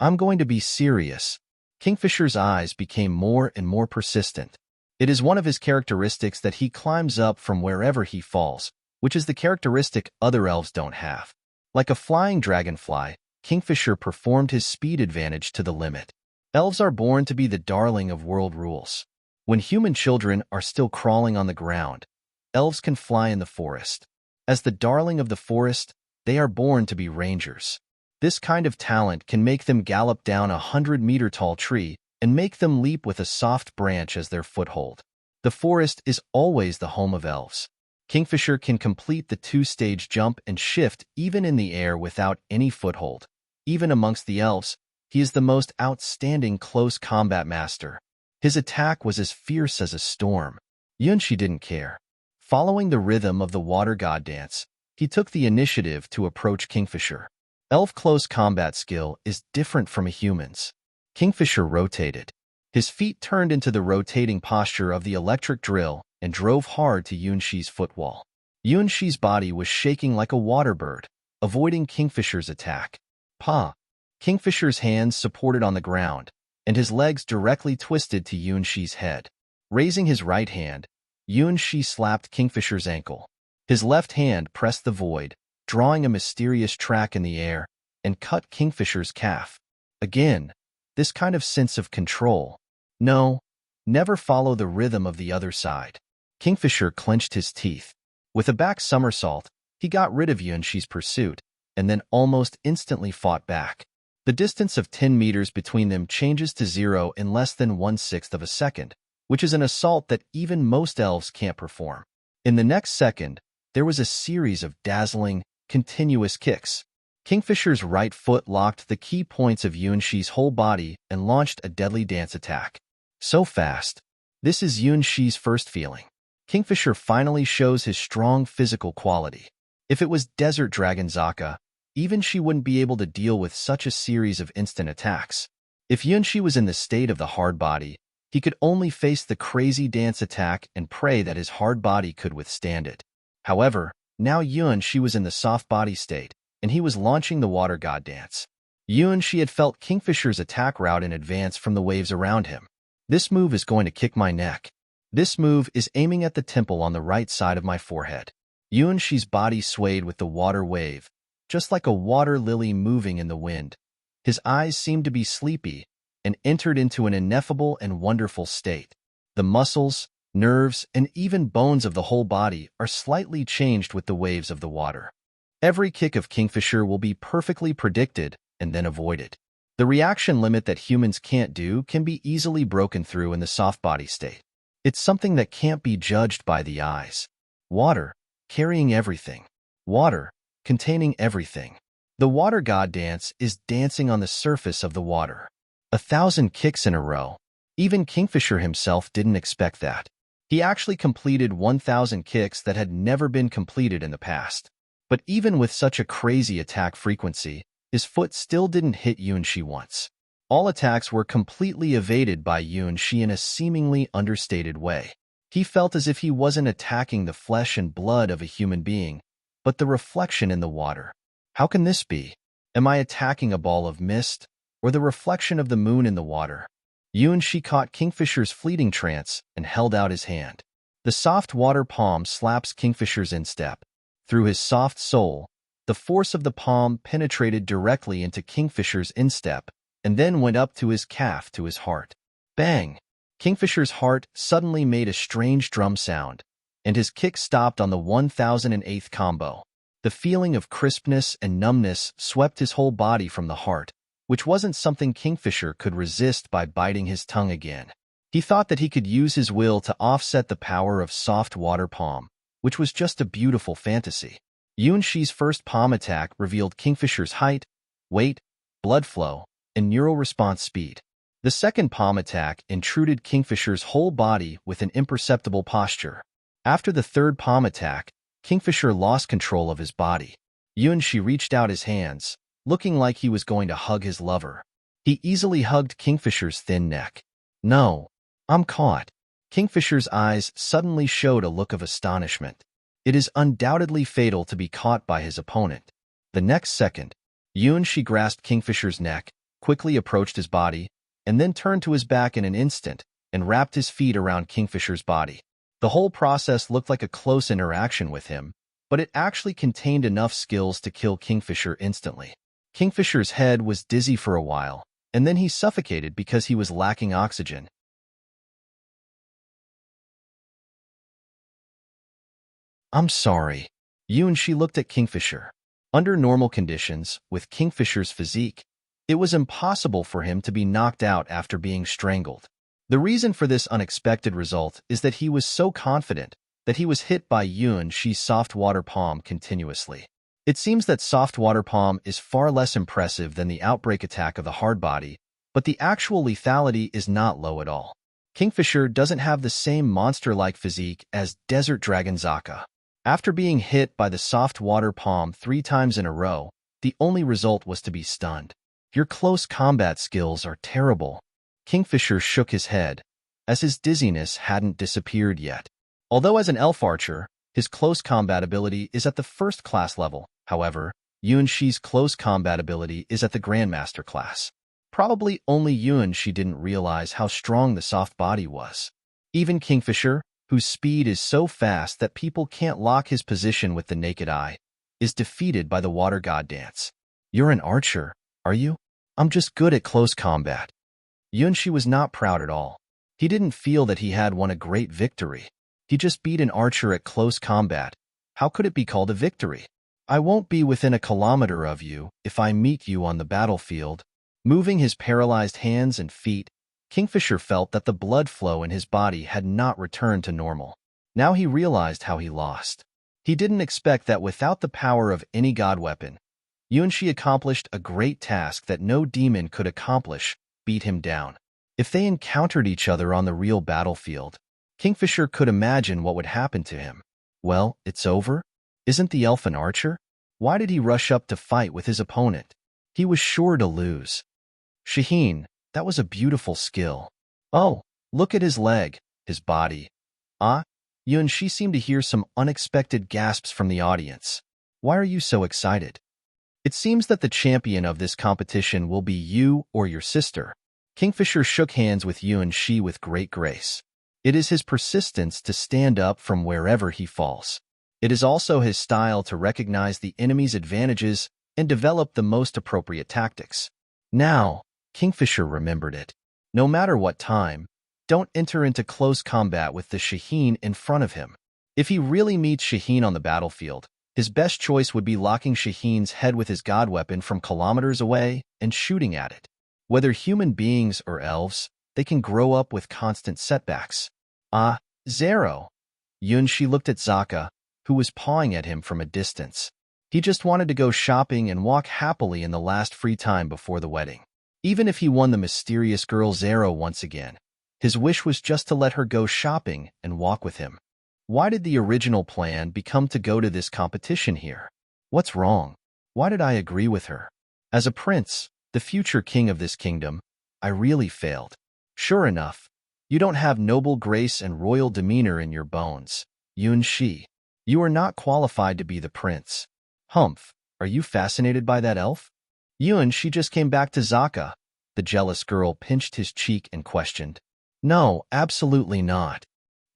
I'm going to be serious. Kingfisher's eyes became more and more persistent. It is one of his characteristics that he climbs up from wherever he falls, which is the characteristic other elves don't have. Like a flying dragonfly, Kingfisher performed his speed advantage to the limit. Elves are born to be the darling of world rules. When human children are still crawling on the ground, elves can fly in the forest. As the darling of the forest, they are born to be rangers. This kind of talent can make them gallop down a 100-meter-tall tree and make them leap with a soft branch as their foothold. The forest is always the home of elves. Kingfisher can complete the two-stage jump and shift even in the air without any foothold. Even amongst the elves, he is the most outstanding close combat master. His attack was as fierce as a storm. Yuan-shi didn't care. Following the rhythm of the water god dance, he took the initiative to approach Kingfisher. Elf close combat skill is different from a human's. Kingfisher rotated. His feet turned into the rotating posture of the electric drill and drove hard to Yuan-shi's footwall. Yuan-shi's body was shaking like a water bird, avoiding Kingfisher's attack. Kingfisher's hands supported on the ground, and his legs directly twisted to Yuan-shi's head. Raising his right hand, Yuan-shi slapped Kingfisher's ankle. His left hand pressed the void, drawing a mysterious track in the air, and cut Kingfisher's calf. Again, this kind of sense of control. No, never follow the rhythm of the other side. Kingfisher clenched his teeth. With a back somersault, he got rid of Yuan-shi's pursuit, and then almost instantly fought back. The distance of 10 meters between them changes to 0 in less than 1/6 of a second, which is an assault that even most elves can't perform. In the next second, there was a series of dazzling, continuous kicks. Kingfisher's right foot locked the key points of Yuan-shi's whole body and launched a deadly dance attack. So fast. This is Yuan-shi's first feeling. Kingfisher finally shows his strong physical quality. If it was Desert Dragon Zaka, even she wouldn't be able to deal with such a series of instant attacks. If Yunshi was in the state of the hard body, he could only face the crazy dance attack and pray that his hard body could withstand it. However, now Yunshi was in the soft body state, and he was launching the water god dance. Yunshi had felt Kingfisher's attack route in advance from the waves around him. This move is going to kick my neck. This move is aiming at the temple on the right side of my forehead. Yunshi's body swayed with the water wave, just like a water lily moving in the wind. His eyes seemed to be sleepy and entered into an ineffable and wonderful state. The muscles, nerves, and even bones of the whole body are slightly changed with the waves of the water. Every kick of Kingfisher will be perfectly predicted and then avoided. The reaction limit that humans can't do can be easily broken through in the soft body state. It's something that can't be judged by the eyes. Water, carrying everything. Water, containing everything. The water god dance is dancing on the surface of the water. 1,000 kicks in a row. Even Kingfisher himself didn't expect that. He actually completed 1,000 kicks that had never been completed in the past. But even with such a crazy attack frequency, his foot still didn't hit Yunshi once. All attacks were completely evaded by Yunshi in a seemingly understated way. He felt as if he wasn't attacking the flesh and blood of a human being, but the reflection in the water. How can this be? Am I attacking a ball of mist, or the reflection of the moon in the water? Yunshi caught Kingfisher's fleeting trance and held out his hand. The soft water palm slaps Kingfisher's instep. Through his soft sole, the force of the palm penetrated directly into Kingfisher's instep and then went up to his calf to his heart. Bang! Kingfisher's heart suddenly made a strange drum sound, and his kick stopped on the 1008th combo. The feeling of crispness and numbness swept his whole body from the heart, which wasn't something Kingfisher could resist by biting his tongue again. He thought that he could use his will to offset the power of soft water palm, which was just a beautiful fantasy. Yunshi's first palm attack revealed Kingfisher's height, weight, blood flow, and neural response speed. The second palm attack intruded Kingfisher's whole body with an imperceptible posture. After the third palm attack, Kingfisher lost control of his body. Yunshi reached out his hands, looking like he was going to hug his lover. He easily hugged Kingfisher's thin neck. No, I'm caught. Kingfisher's eyes suddenly showed a look of astonishment. It is undoubtedly fatal to be caught by his opponent. The next second, Yunshi grasped Kingfisher's neck, quickly approached his body, and then turned to his back in an instant and wrapped his feet around Kingfisher's body. The whole process looked like a close interaction with him, but it actually contained enough skills to kill Kingfisher instantly. Kingfisher's head was dizzy for a while, and then he suffocated because he was lacking oxygen. I'm sorry. Yunshi looked at Kingfisher. Under normal conditions, with Kingfisher's physique, it was impossible for him to be knocked out after being strangled. The reason for this unexpected result is that he was so confident that he was hit by Yunshi's soft water palm continuously. It seems that soft water palm is far less impressive than the outbreak attack of the hard body, but the actual lethality is not low at all. Kingfisher doesn't have the same monster-like physique as Desert Dragon Zaka. After being hit by the soft water palm 3 times in a row, the only result was to be stunned. Your close combat skills are terrible. Kingfisher shook his head, as his dizziness hadn't disappeared yet. Although as an elf archer, his close combat ability is at the first-class level. However, Yunshi's close combat ability is at the Grandmaster class. Probably only Yunshi didn't realize how strong the soft body was. Even Kingfisher, whose speed is so fast that people can't lock his position with the naked eye, is defeated by the water god dance. You're an archer, are you? I'm just good at close combat. Yunshi was not proud at all. He didn't feel that he had won a great victory. He just beat an archer at close combat. How could it be called a victory? I won't be within a kilometer of you if I meet you on the battlefield. Moving his paralyzed hands and feet, Kingfisher felt that the blood flow in his body had not returned to normal. Now he realized how he lost. He didn't expect that without the power of any god weapon, Yunshi accomplished a great task that no demon could accomplish, beat him down. If they encountered each other on the real battlefield, Kingfisher could imagine what would happen to him. Well, it's over? Isn't the elf an archer? Why did he rush up to fight with his opponent? He was sure to lose. Shaheen, That was a beautiful skill. Oh, look at his leg, his body. Ah, Yunshi seemed to hear some unexpected gasps from the audience. Why are you so excited? It seems that the champion of this competition will be you or your sister. Kingfisher shook hands with Yunshi with great grace. It is his persistence to stand up from wherever he falls. It is also his style to recognize the enemy's advantages and develop the most appropriate tactics. Now, Kingfisher remembered it. No matter what time, don't enter into close combat with the Shaheen in front of him. If he really meets Shaheen on the battlefield, his best choice would be locking Shaheen's head with his god weapon from kilometers away and shooting at it. Whether human beings or elves, they can grow up with constant setbacks. Ah, Zero. Yunshi looked at Zaka, who was pawing at him from a distance. He just wanted to go shopping and walk happily in the last free time before the wedding. Even if he won the mysterious girl Zero once again, his wish was just to let her go shopping and walk with him. Why did the original plan become to go to this competition here? What's wrong? Why did I agree with her? As a prince, the future king of this kingdom, I really failed. Sure enough, you don't have noble grace and royal demeanor in your bones, Yunshi. You are not qualified to be the prince. Humph, are you fascinated by that elf? Yunshi just came back to Zaka. The jealous girl pinched his cheek and questioned. No, absolutely not.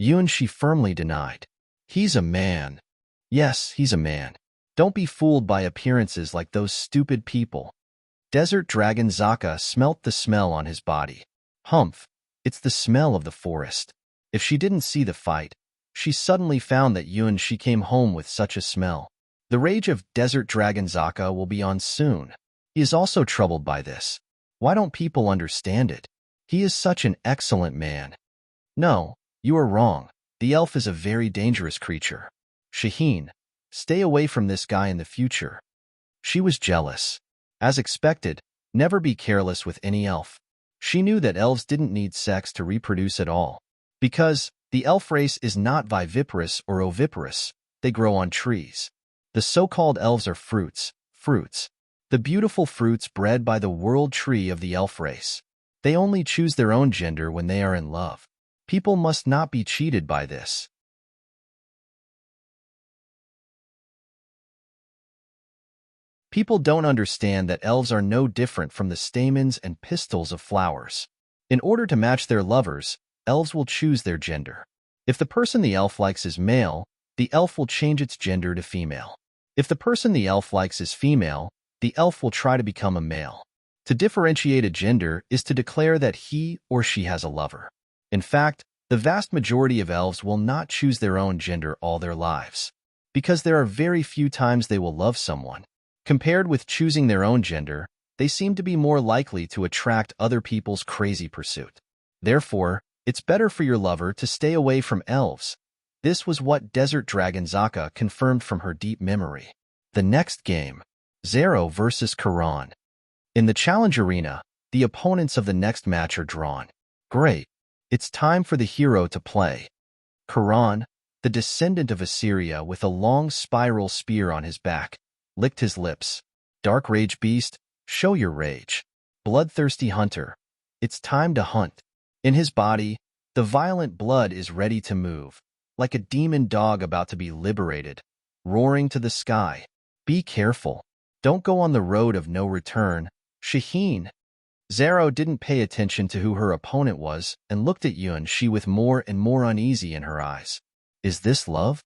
Yunshi firmly denied. He's a man. Yes, he's a man. Don't be fooled by appearances like those stupid people. Desert Dragon Zaka smelt the smell on his body. Humph, it's the smell of the forest. If she didn't see the fight, she suddenly found that Yunshi came home with such a smell. The rage of Desert Dragon Zaka will be on soon. He is also troubled by this. Why don't people understand it? He is such an excellent man. No, you are wrong. The elf is a very dangerous creature. Shaheen, stay away from this guy in the future. She was jealous. As expected, never be careless with any elf. She knew that elves didn't need sex to reproduce at all. Because the elf race is not viviparous or oviparous, they grow on trees. The so-called elves are fruits. The beautiful fruits bred by the world tree of the elf race. They only choose their own gender when they are in love. People must not be cheated by this. People don't understand that elves are no different from the stamens and pistils of flowers. In order to match their lovers, elves will choose their gender. If the person the elf likes is male, the elf will change its gender to female. If the person the elf likes is female, the elf will try to become a male. To differentiate a gender is to declare that he or she has a lover. In fact, the vast majority of elves will not choose their own gender all their lives, because there are very few times they will love someone. Compared with choosing their own gender, they seem to be more likely to attract other people's crazy pursuit. Therefore, it's better for your lover to stay away from elves. This was what Desert Dragon Zaka confirmed from her deep memory. The next game, Zero versus Karan. In the challenge arena, the opponents of the next match are drawn. Great. It's time for the hero to play. Karan, the descendant of Assyria with a long spiral spear on his back, licked his lips. Dark Rage Beast, show your rage. Bloodthirsty Hunter, it's time to hunt. In his body, the violent blood is ready to move, like a demon dog about to be liberated, roaring to the sky. Be careful. Don't go on the road of no return. Shaheen. Zero didn't pay attention to who her opponent was and looked at Yunshi with more and more uneasy in her eyes. Is this love?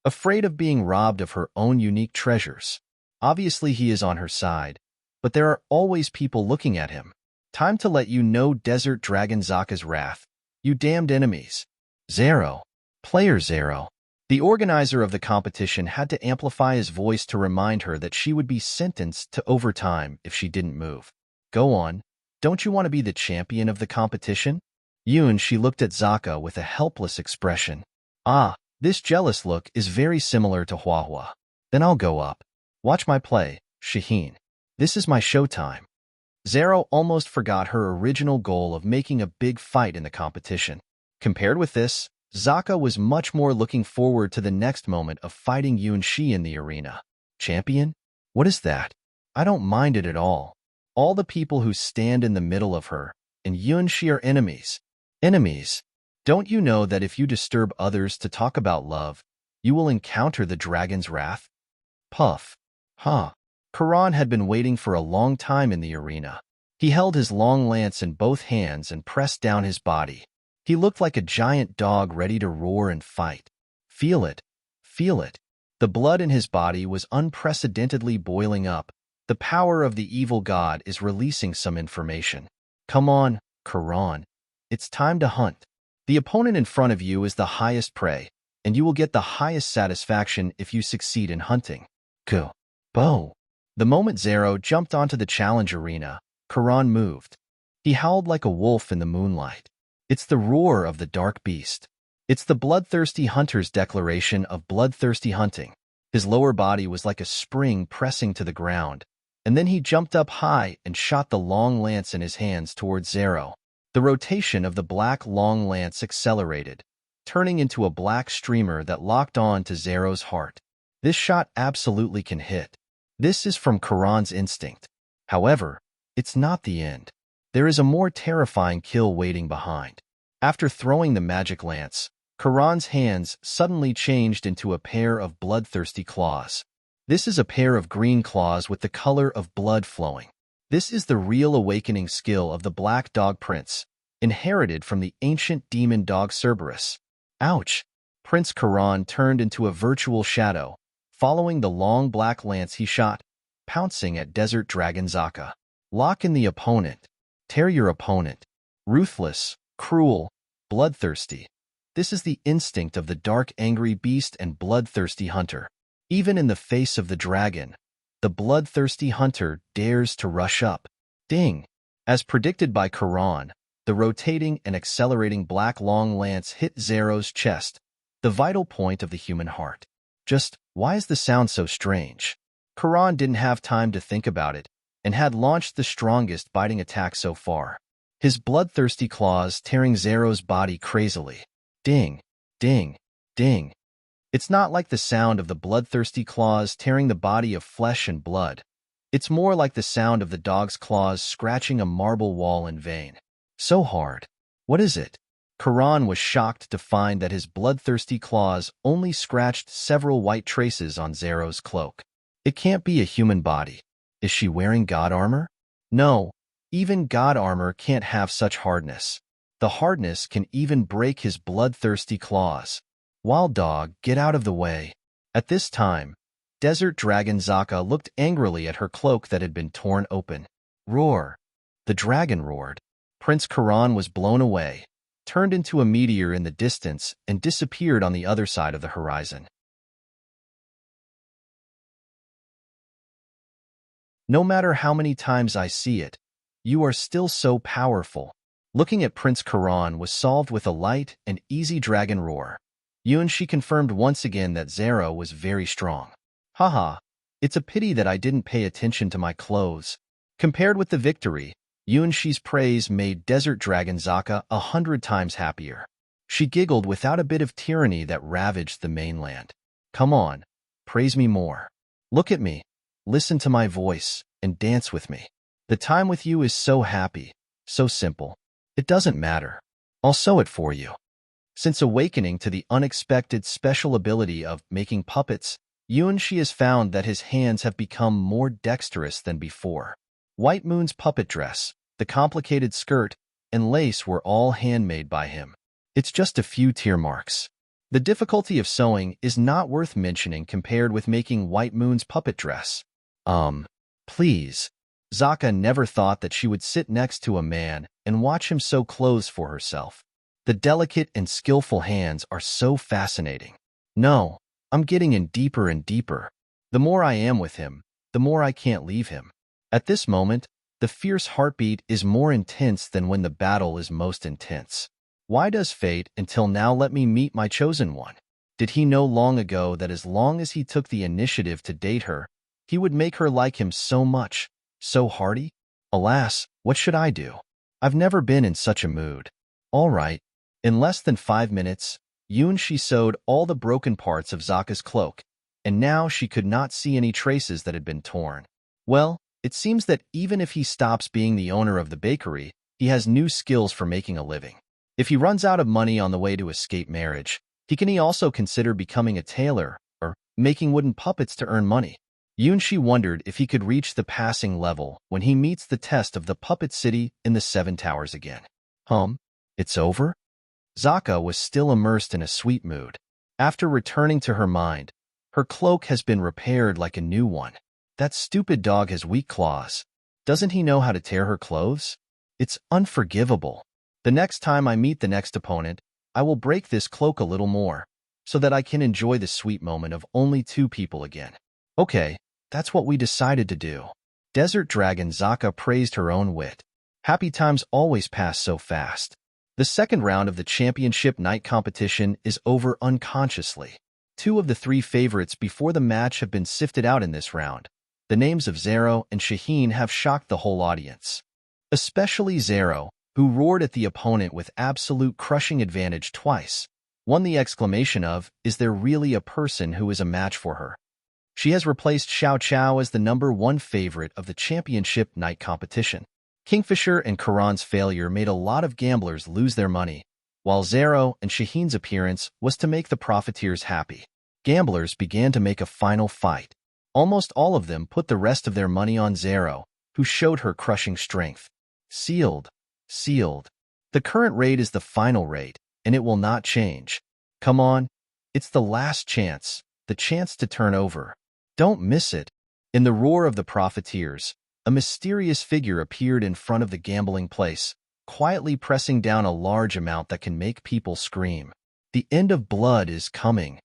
Afraid of being robbed of her own unique treasures. Obviously he is on her side, but there are always people looking at him. Time to let you know Desert Dragon Zaka's wrath. You damned enemies. Zero. Player Zero. The organizer of the competition had to amplify his voice to remind her that she would be sentenced to overtime if she didn't move. Go on. Don't you want to be the champion of the competition? She looked at Zaka with a helpless expression. Ah, this jealous look is very similar to Huahua. Then I'll go up. Watch my play, Shaheen. This is my showtime. Zero almost forgot her original goal of making a big fight in the competition. Compared with this, Zaka was much more looking forward to the next moment of fighting Yunshi in the arena. Champion? What is that? I don't mind it at all. All the people who stand in the middle of her, and Yunshi are enemies. Enemies. Don't you know that if you disturb others to talk about love, you will encounter the dragon's wrath? Puff. Huh. Karan had been waiting for a long time in the arena. He held his long lance in both hands and pressed down his body. He looked like a giant dog ready to roar and fight. Feel it. Feel it. The blood in his body was unprecedentedly boiling up. The power of the evil god is releasing some information. Come on, Karan. It's time to hunt. The opponent in front of you is the highest prey, and you will get the highest satisfaction if you succeed in hunting. Go. Bo. The moment Zero jumped onto the challenge arena, Karan moved. He howled like a wolf in the moonlight. It's the roar of the dark beast. It's the bloodthirsty hunter's declaration of bloodthirsty hunting. His lower body was like a spring pressing to the ground, and then he jumped up high and shot the long lance in his hands towards Zero. The rotation of the black long lance accelerated, turning into a black streamer that locked on to Zero's heart. This shot absolutely can hit. This is from Karan's instinct. However, it's not the end. There is a more terrifying kill waiting behind. After throwing the magic lance, Karan's hands suddenly changed into a pair of bloodthirsty claws. This is a pair of green claws with the color of blood flowing. This is the real awakening skill of the Black Dog Prince, inherited from the ancient demon dog Cerberus. Ouch! Prince Karan turned into a virtual shadow, following the long black lance he shot, pouncing at Desert Dragon Zaka. Lock in the opponent. Tear your opponent. Ruthless, cruel, bloodthirsty. This is the instinct of the dark angry beast and bloodthirsty hunter. Even in the face of the dragon, the bloodthirsty hunter dares to rush up. Ding! As predicted by Karan, the rotating and accelerating black long lance hit Zero's chest, the vital point of the human heart. Just, why is the sound so strange? Karan didn't have time to think about it, and had launched the strongest biting attack so far. His bloodthirsty claws tearing Zero's body crazily. Ding, ding, ding. It's not like the sound of the bloodthirsty claws tearing the body of flesh and blood. It's more like the sound of the dog's claws scratching a marble wall in vain. So hard. What is it? Karan was shocked to find that his bloodthirsty claws only scratched several white traces on Zero's cloak. It can't be a human body. Is she wearing god armor? No, even god armor can't have such hardness. The hardness can even break his bloodthirsty claws. Wild dog, get out of the way. At this time, Desert Dragon Zaka looked angrily at her cloak that had been torn open. Roar. The dragon roared. Prince Karan was blown away, turned into a meteor in the distance, and disappeared on the other side of the horizon. No matter how many times I see it, you are still so powerful. Looking at Prince Karan was solved with a light and easy dragon roar. Yunshi confirmed once again that Zero was very strong. Haha, it's a pity that I didn't pay attention to my clothes. Compared with the victory, Yunshi's praise made Desert Dragon Zaka 100 times happier. She giggled without a bit of tyranny that ravaged the mainland. Come on, praise me more. Look at me, listen to my voice, and dance with me. The time with you is so happy, so simple. It doesn't matter. I'll sew it for you. Since awakening to the unexpected special ability of making puppets, Yunshi has found that his hands have become more dexterous than before. White Moon's puppet dress, the complicated skirt, and lace were all handmade by him. It's just a few tear marks. The difficulty of sewing is not worth mentioning compared with making White Moon's puppet dress. Please. Zaka never thought that she would sit next to a man and watch him sew clothes for herself. The delicate and skillful hands are so fascinating. No, I'm getting in deeper and deeper. The more I am with him, the more I can't leave him. At this moment, the fierce heartbeat is more intense than when the battle is most intense. Why does fate until now let me meet my chosen one? Did he know long ago that as long as he took the initiative to date her, he would make her like him so much, so hearty? Alas, what should I do? I've never been in such a mood. All right. In less than 5 minutes, Yunshi sewed all the broken parts of Zaka's cloak, and now she could not see any traces that had been torn. Well, it seems that even if he stops being the owner of the bakery, he has new skills for making a living. If he runs out of money on the way to escape marriage, he also consider becoming a tailor or making wooden puppets to earn money. Yunshi wondered if he could reach the passing level when he meets the test of the puppet city in the Seven Towers again. It's over? Zaka was still immersed in a sweet mood. After returning to her mind, her cloak has been repaired like a new one. That stupid dog has weak claws. Doesn't he know how to tear her clothes? It's unforgivable. The next time I meet the next opponent, I will break this cloak a little more, so that I can enjoy the sweet moment of only two people again. Okay, that's what we decided to do. Desert Dragon Zaka praised her own wit. Happy times always pass so fast. The second round of the championship night competition is over unconsciously. Two of the three favorites before the match have been sifted out in this round. The names of Zero and Shaheen have shocked the whole audience. Especially Zero, who roared at the opponent with absolute crushing advantage twice, won the exclamation of, "Is there really a person who is a match for her?" She has replaced Xiao Chao as the #1 favorite of the championship night competition. Kingfisher and Karan's failure made a lot of gamblers lose their money, while Zero and Shaheen's appearance was to make the profiteers happy. Gamblers began to make a final fight. Almost all of them put the rest of their money on Zero, who showed her crushing strength. Sealed. Sealed. The current rate is the final rate, and it will not change. Come on. It's the last chance, the chance to turn over. Don't miss it. In the roar of the profiteers, a mysterious figure appeared in front of the gambling place, quietly pressing down a large amount that can make people scream. The end of blood is coming.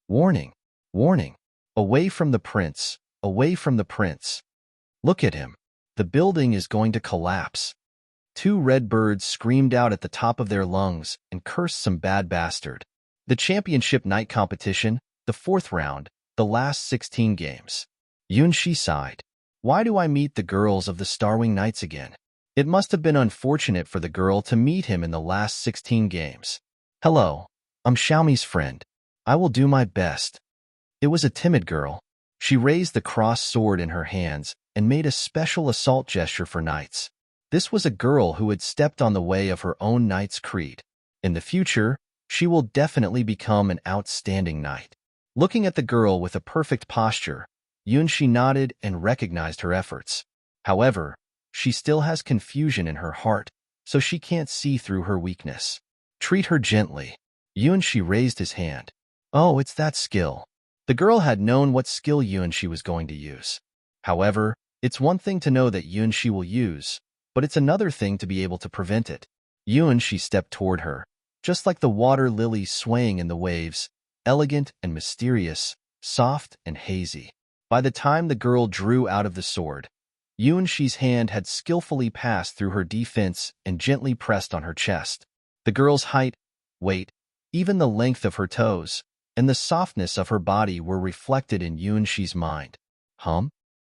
Warning. Warning. Away from the prince. Away from the prince. Look at him. The building is going to collapse. Two red birds screamed out at the top of their lungs and cursed some bad bastard. The championship night competition, the fourth round, the last 16 games. Yunshi sighed. Why do I meet the girls of the Starwing Knights again? It must have been unfortunate for the girl to meet him in the last 16 games. Hello, I'm Xiaomi's friend. I will do my best. It was a timid girl. She raised the crossed sword in her hands and made a special assault gesture for knights. This was a girl who had stepped on the way of her own knight's creed. In the future, she will definitely become an outstanding knight. Looking at the girl with a perfect posture, Yunshi nodded and recognized her efforts. However, she still has confusion in her heart, so she can't see through her weakness. Treat her gently. Yunshi raised his hand. Oh, it's that skill. The girl had known what skill Yunshi was going to use. However, it's one thing to know that Yunshi will use, but it's another thing to be able to prevent it. Yunshi stepped toward her, just like the water lily swaying in the waves, elegant and mysterious, soft and hazy. By the time the girl drew out of the sword, Yunshi's hand had skillfully passed through her defense and gently pressed on her chest. The girl's height, weight, even the length of her toes, and the softness of her body were reflected in Yunshi's mind.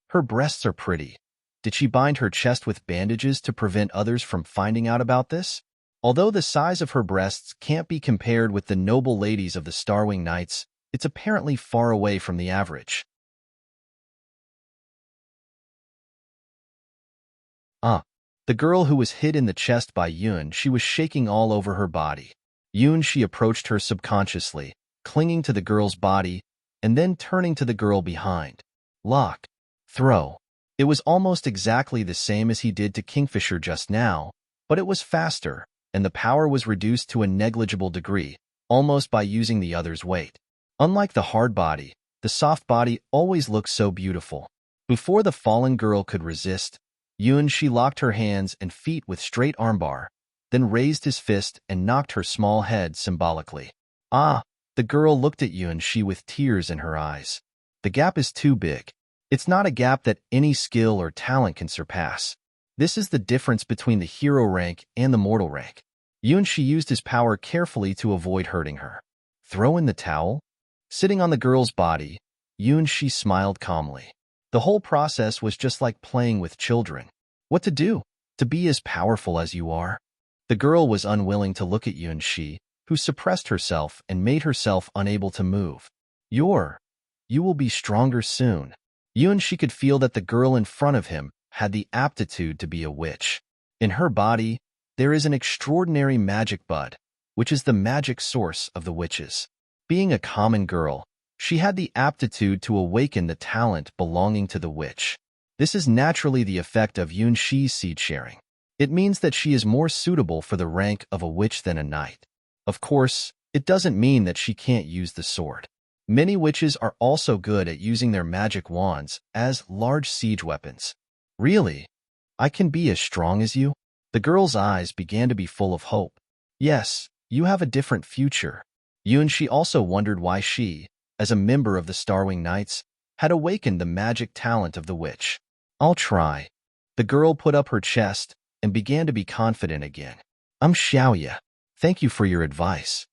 Her breasts are pretty. Did she bind her chest with bandages to prevent others from finding out about this? Although the size of her breasts can't be compared with the noble ladies of the Starwing Knights, it's apparently far away from the average. The girl who was hit in the chest by Yunshi was shaking all over her body. Yunshi approached her subconsciously, clinging to the girl's body, and then turning to the girl behind. Lock. Throw. It was almost exactly the same as he did to Kingfisher just now, but it was faster, and the power was reduced to a negligible degree, almost by using the other's weight. Unlike the hard body, the soft body always looks so beautiful. Before the fallen girl could resist, Yunshi locked her hands and feet with straight armbar, then raised his fist and knocked her small head symbolically. The girl looked at Yunshi with tears in her eyes. The gap is too big. It's not a gap that any skill or talent can surpass. This is the difference between the hero rank and the mortal rank. Yunshi used his power carefully to avoid hurting her. Throw in the towel? Sitting on the girl's body, Yunshi smiled calmly. The whole process was just like playing with children. What to do? To be as powerful as you are? The girl was unwilling to look at Yunshi, who suppressed herself and made herself unable to move. You will be stronger soon. Yunshi could feel that the girl in front of him had the aptitude to be a witch. In her body, there is an extraordinary magic bud, which is the magic source of the witches. Being a common girl, she had the aptitude to awaken the talent belonging to the witch. This is naturally the effect of Yunshi's seed sharing. It means that she is more suitable for the rank of a witch than a knight. Of course, it doesn't mean that she can't use the sword. Many witches are also good at using their magic wands as large siege weapons. Really? I can be as strong as you? The girl's eyes began to be full of hope. Yes, you have a different future. Yunshi also wondered why she, as a member of the Starwing Knights, had awakened the magic talent of the witch. I'll try. The girl put up her chest and began to be confident again. I'm Xiaoya. Thank you for your advice.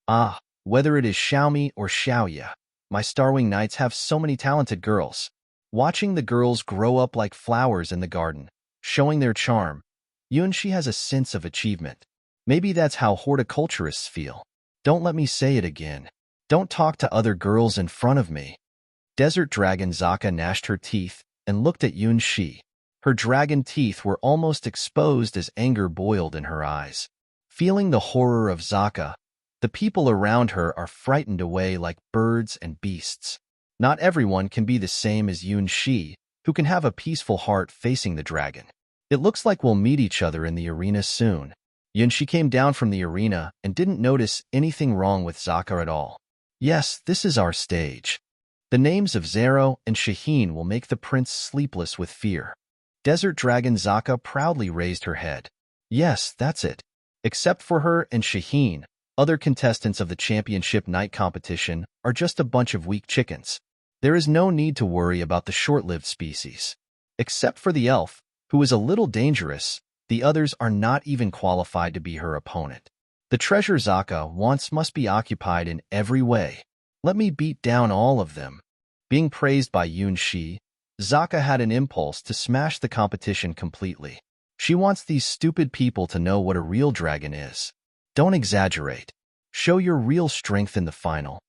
Ah, whether it is Xiaomi or Xiaoya, my Starwing Knights have so many talented girls. Watching the girls grow up like flowers in the garden, showing their charm, Yunshi has a sense of achievement. Maybe that's how horticulturists feel. Don't let me say it again. Don't talk to other girls in front of me. Desert Dragon Zaka gnashed her teeth and looked at Yunshi. Her dragon teeth were almost exposed as anger boiled in her eyes. Feeling the horror of Zaka, the people around her are frightened away like birds and beasts. Not everyone can be the same as Yunshi, who can have a peaceful heart facing the dragon. It looks like we'll meet each other in the arena soon. Yunshi came down from the arena and didn't notice anything wrong with Zaka at all. Yes, this is our stage. The names of Zero and Shaheen will make the prince sleepless with fear. Desert Dragon Zaka proudly raised her head. Yes, that's it. Except for her and Shaheen, other contestants of the championship night competition are just a bunch of weak chickens. There is no need to worry about the short-lived species. Except for the elf, who is a little dangerous, the others are not even qualified to be her opponent. The treasure Zaka wants must be occupied in every way. Let me beat down all of them. Being praised by Yunshi, Zaka had an impulse to smash the competition completely. She wants these stupid people to know what a real dragon is. Don't exaggerate. Show your real strength in the final.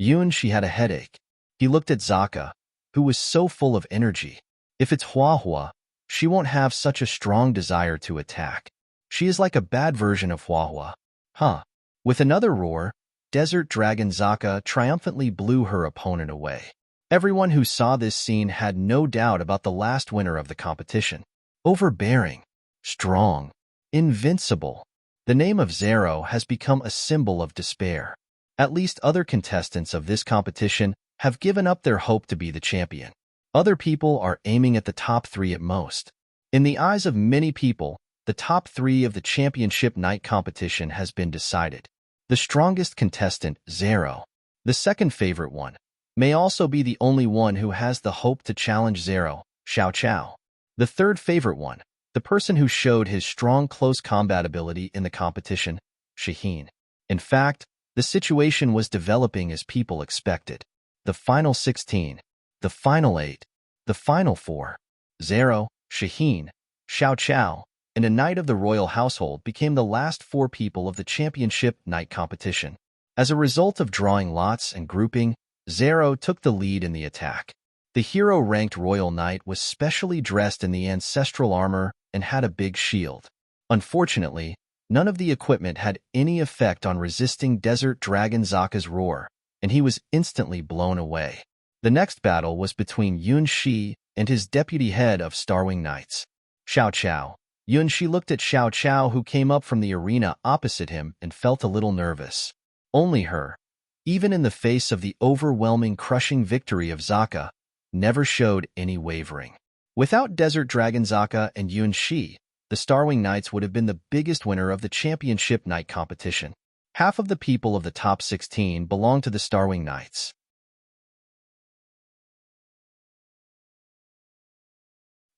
Yunshi had a headache. He looked at Zaka, who was so full of energy. If it's Huahua, she won't have such a strong desire to attack. She is like a bad version of Huahua. Huh. With another roar, Desert Dragon Zaka triumphantly blew her opponent away. Everyone who saw this scene had no doubt about the last winner of the competition. Overbearing, strong, invincible. The name of Zero has become a symbol of despair. At least other contestants of this competition have given up their hope to be the champion. Other people are aiming at the top 3 at most. In the eyes of many people, the top 3 of the championship night competition has been decided. The strongest contestant, Zero, the second favorite one, may also be the only one who has the hope to challenge Zero, Xiao Chao. The third favorite one, the person who showed his strong close combat ability in the competition, Shaheen. In fact, the situation was developing as people expected. The final 16, the final 8, the final 4, Zero, Shaheen, Xiao Chao, and a knight of the royal household became the last 4 people of the championship night competition. As a result of drawing lots and grouping, Zero took the lead in the attack. The hero-ranked royal knight was specially dressed in the ancestral armor and had a big shield. Unfortunately, none of the equipment had any effect on resisting Desert Dragon Zaka's roar, and he was instantly blown away. The next battle was between Yunshi and his deputy head of Starwing Knights, Xiao Chao. Yunshi looked at Xiao Chao, who came up from the arena opposite him, and felt a little nervous. Only her, even in the face of the overwhelming crushing victory of Zaka, never showed any wavering. Without Desert Dragon Zaka and Yunshi, the Starwing Knights would have been the biggest winner of the championship night competition. Half of the people of the top 16 belonged to the Starwing Knights.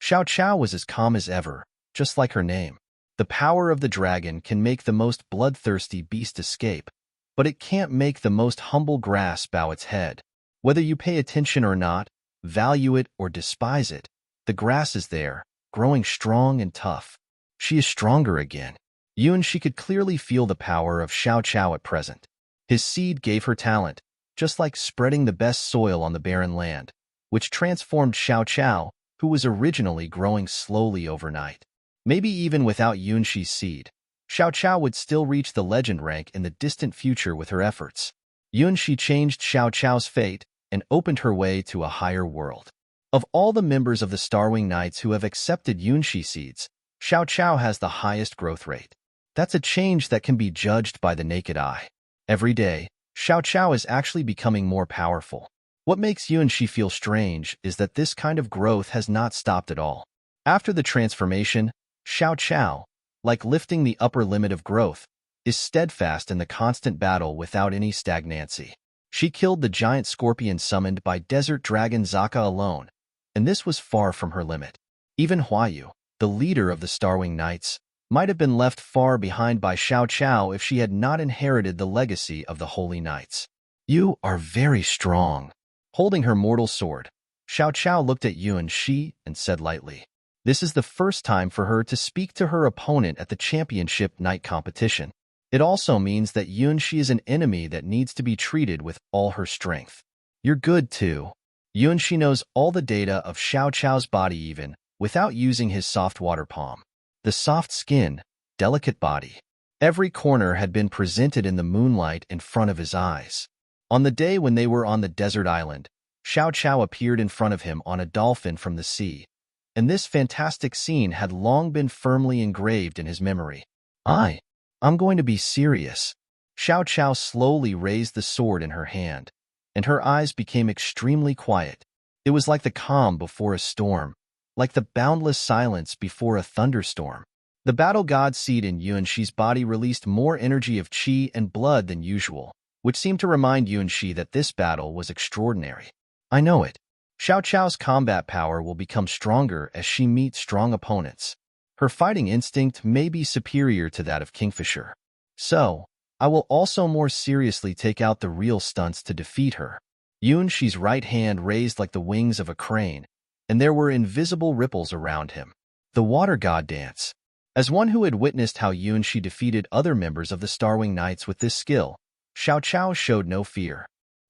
Xiao Chao was as calm as ever, just like her name. The power of the dragon can make the most bloodthirsty beast escape, but it can't make the most humble grass bow its head. Whether you pay attention or not, value it or despise it, the grass is there, growing strong and tough. She is stronger again. Yunshi could clearly feel the power of Xiao Chao at present. His seed gave her talent, just like spreading the best soil on the barren land, which transformed Xiao Chao, who was originally growing slowly overnight. Maybe even without Yunshi's seed, Xiao Qiao would still reach the legend rank in the distant future with her efforts. Yunshi changed Xiao Qiao's fate and opened her way to a higher world. Of all the members of the Starwing Knights who have accepted Yunshi seeds, Xiao Qiao has the highest growth rate. That's a change that can be judged by the naked eye. Every day, Xiao Qiao is actually becoming more powerful. What makes Yunshi feel strange is that this kind of growth has not stopped at all. After the transformation, Xiao Qiao, like lifting the upper limit of growth, is steadfast in the constant battle without any stagnancy. She killed the giant scorpion summoned by Desert Dragon Zaka alone, and this was far from her limit. Even Huayu, the leader of the Starwing Knights, might have been left far behind by Xiao Qiao if she had not inherited the legacy of the Holy Knights. You are very strong. Holding her mortal sword, Xiao Qiao looked at Yunshi and said lightly, "This is the first time for her to speak to her opponent at the championship night competition. It also means that Yunshi is an enemy that needs to be treated with all her strength. You're good too." Yunshi knows all the data of Xiao Qiao's body even without using his soft water palm. The soft skin, delicate body. Every corner had been presented in the moonlight in front of his eyes. On the day when they were on the desert island, Xiao Qiao appeared in front of him on a dolphin from the sea, and this fantastic scene had long been firmly engraved in his memory. I'm going to be serious." Xiao Qiao slowly raised the sword in her hand, and her eyes became extremely quiet. It was like the calm before a storm, like the boundless silence before a thunderstorm. The battle god seed in Yunshi's body released more energy of qi and blood than usual, which seemed to remind Yunshi that this battle was extraordinary. I know it. Xiao Qiao's combat power will become stronger as she meets strong opponents. Her fighting instinct may be superior to that of Kingfisher. So, I will also more seriously take out the real stunts to defeat her. Yunshi's right hand raised like the wings of a crane, and there were invisible ripples around him. The water god dance. As one who had witnessed how Yunshi defeated other members of the Starwing Knights with this skill, Xiao Qiao showed no fear.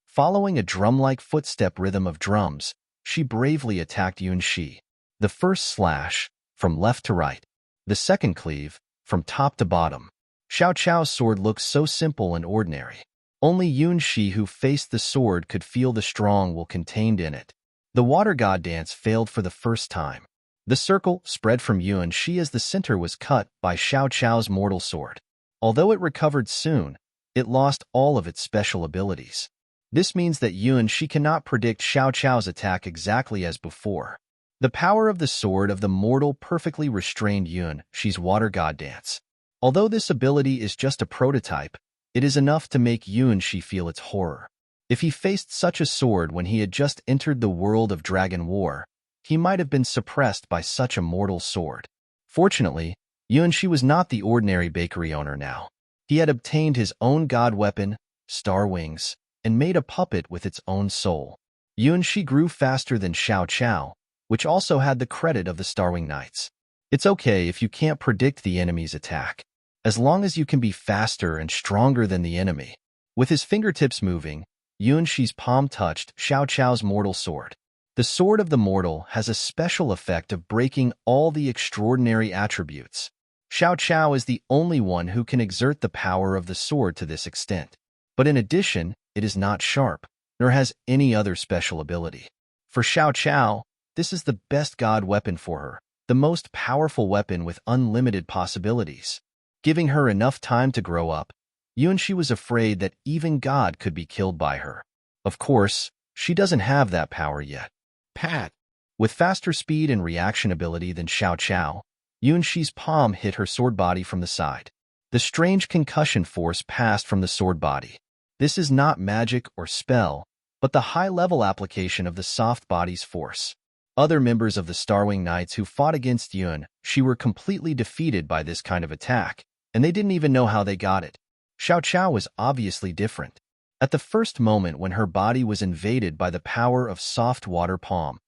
Following a drum-like footstep rhythm of drums, she bravely attacked Yunshi. The first slash, from left to right. The second cleave, from top to bottom. Xiao Qiao's sword looked so simple and ordinary. Only Yunshi who faced the sword could feel the strong will contained in it. The water god dance failed for the first time. The circle spread from Yunshi as the center was cut by Xiao Qiao's mortal sword. Although it recovered soon, it lost all of its special abilities. This means that Yunshi cannot predict Xiao Qiao's attack exactly as before. The power of the sword of the mortal perfectly restrained Yunshi's water god dance. Although this ability is just a prototype, it is enough to make Yunshi feel its horror. If he faced such a sword when he had just entered the world of Dragon War, he might have been suppressed by such a mortal sword. Fortunately, Yunshi was not the ordinary bakery owner now. He had obtained his own god weapon, Star Wings, and made a puppet with its own soul. Yunshi grew faster than Xiao Qiao, which also had the credit of the Starwing Knights. It's okay if you can't predict the enemy's attack, as long as you can be faster and stronger than the enemy. With his fingertips moving, Yunshi's palm touched Xiao Qiao's mortal sword. The sword of the mortal has a special effect of breaking all the extraordinary attributes. Xiao Qiao is the only one who can exert the power of the sword to this extent. But in addition, it is not sharp, nor has any other special ability. For Xiao Qiao, this is the best god weapon for her, the most powerful weapon with unlimited possibilities. Giving her enough time to grow up, Yunshi was afraid that even God could be killed by her. Of course, she doesn't have that power yet. Pat. With faster speed and reaction ability than Xiao Qiao, Yunshi's palm hit her sword body from the side. The strange concussion force passed from the sword body. This is not magic or spell, but the high-level application of the soft body's force. Other members of the Starwing Knights who fought against Yunshi were completely defeated by this kind of attack, and they didn't even know how they got it. Xiao Qiao was obviously different. At the first moment when her body was invaded by the power of soft water palm,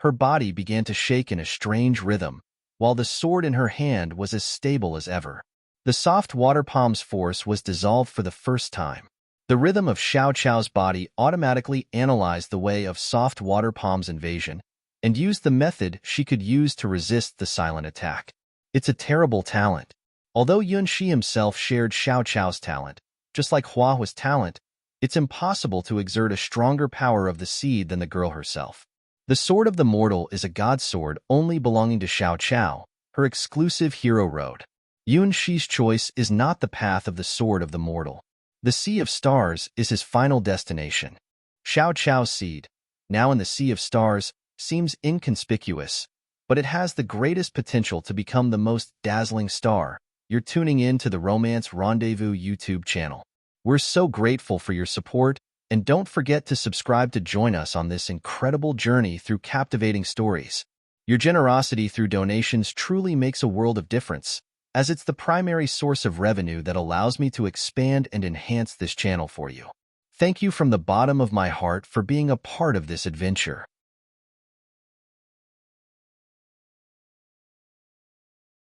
her body began to shake in a strange rhythm, while the sword in her hand was as stable as ever. The soft water palm's force was dissolved for the first time. The rhythm of Xiao Qiao's body automatically analyzed the way of soft water palm's invasion and used the method she could use to resist the silent attack. It's a terrible talent. Although Yunxi himself shared Xiao Chao's talent, just like Hua's talent, it's impossible to exert a stronger power of the seed than the girl herself. The Sword of the Mortal is a god sword only belonging to Xiao Chao, her exclusive hero road. Yunxi's choice is not the path of the Sword of the Mortal. The Sea of Stars is his final destination. Xiao Chao's seed, now in the Sea of Stars, seems inconspicuous, but it has the greatest potential to become the most dazzling star. You're tuning in to the Romance Rendezvous YouTube channel. We're so grateful for your support, and don't forget to subscribe to join us on this incredible journey through captivating stories. Your generosity through donations truly makes a world of difference, as it's the primary source of revenue that allows me to expand and enhance this channel for you. Thank you from the bottom of my heart for being a part of this adventure.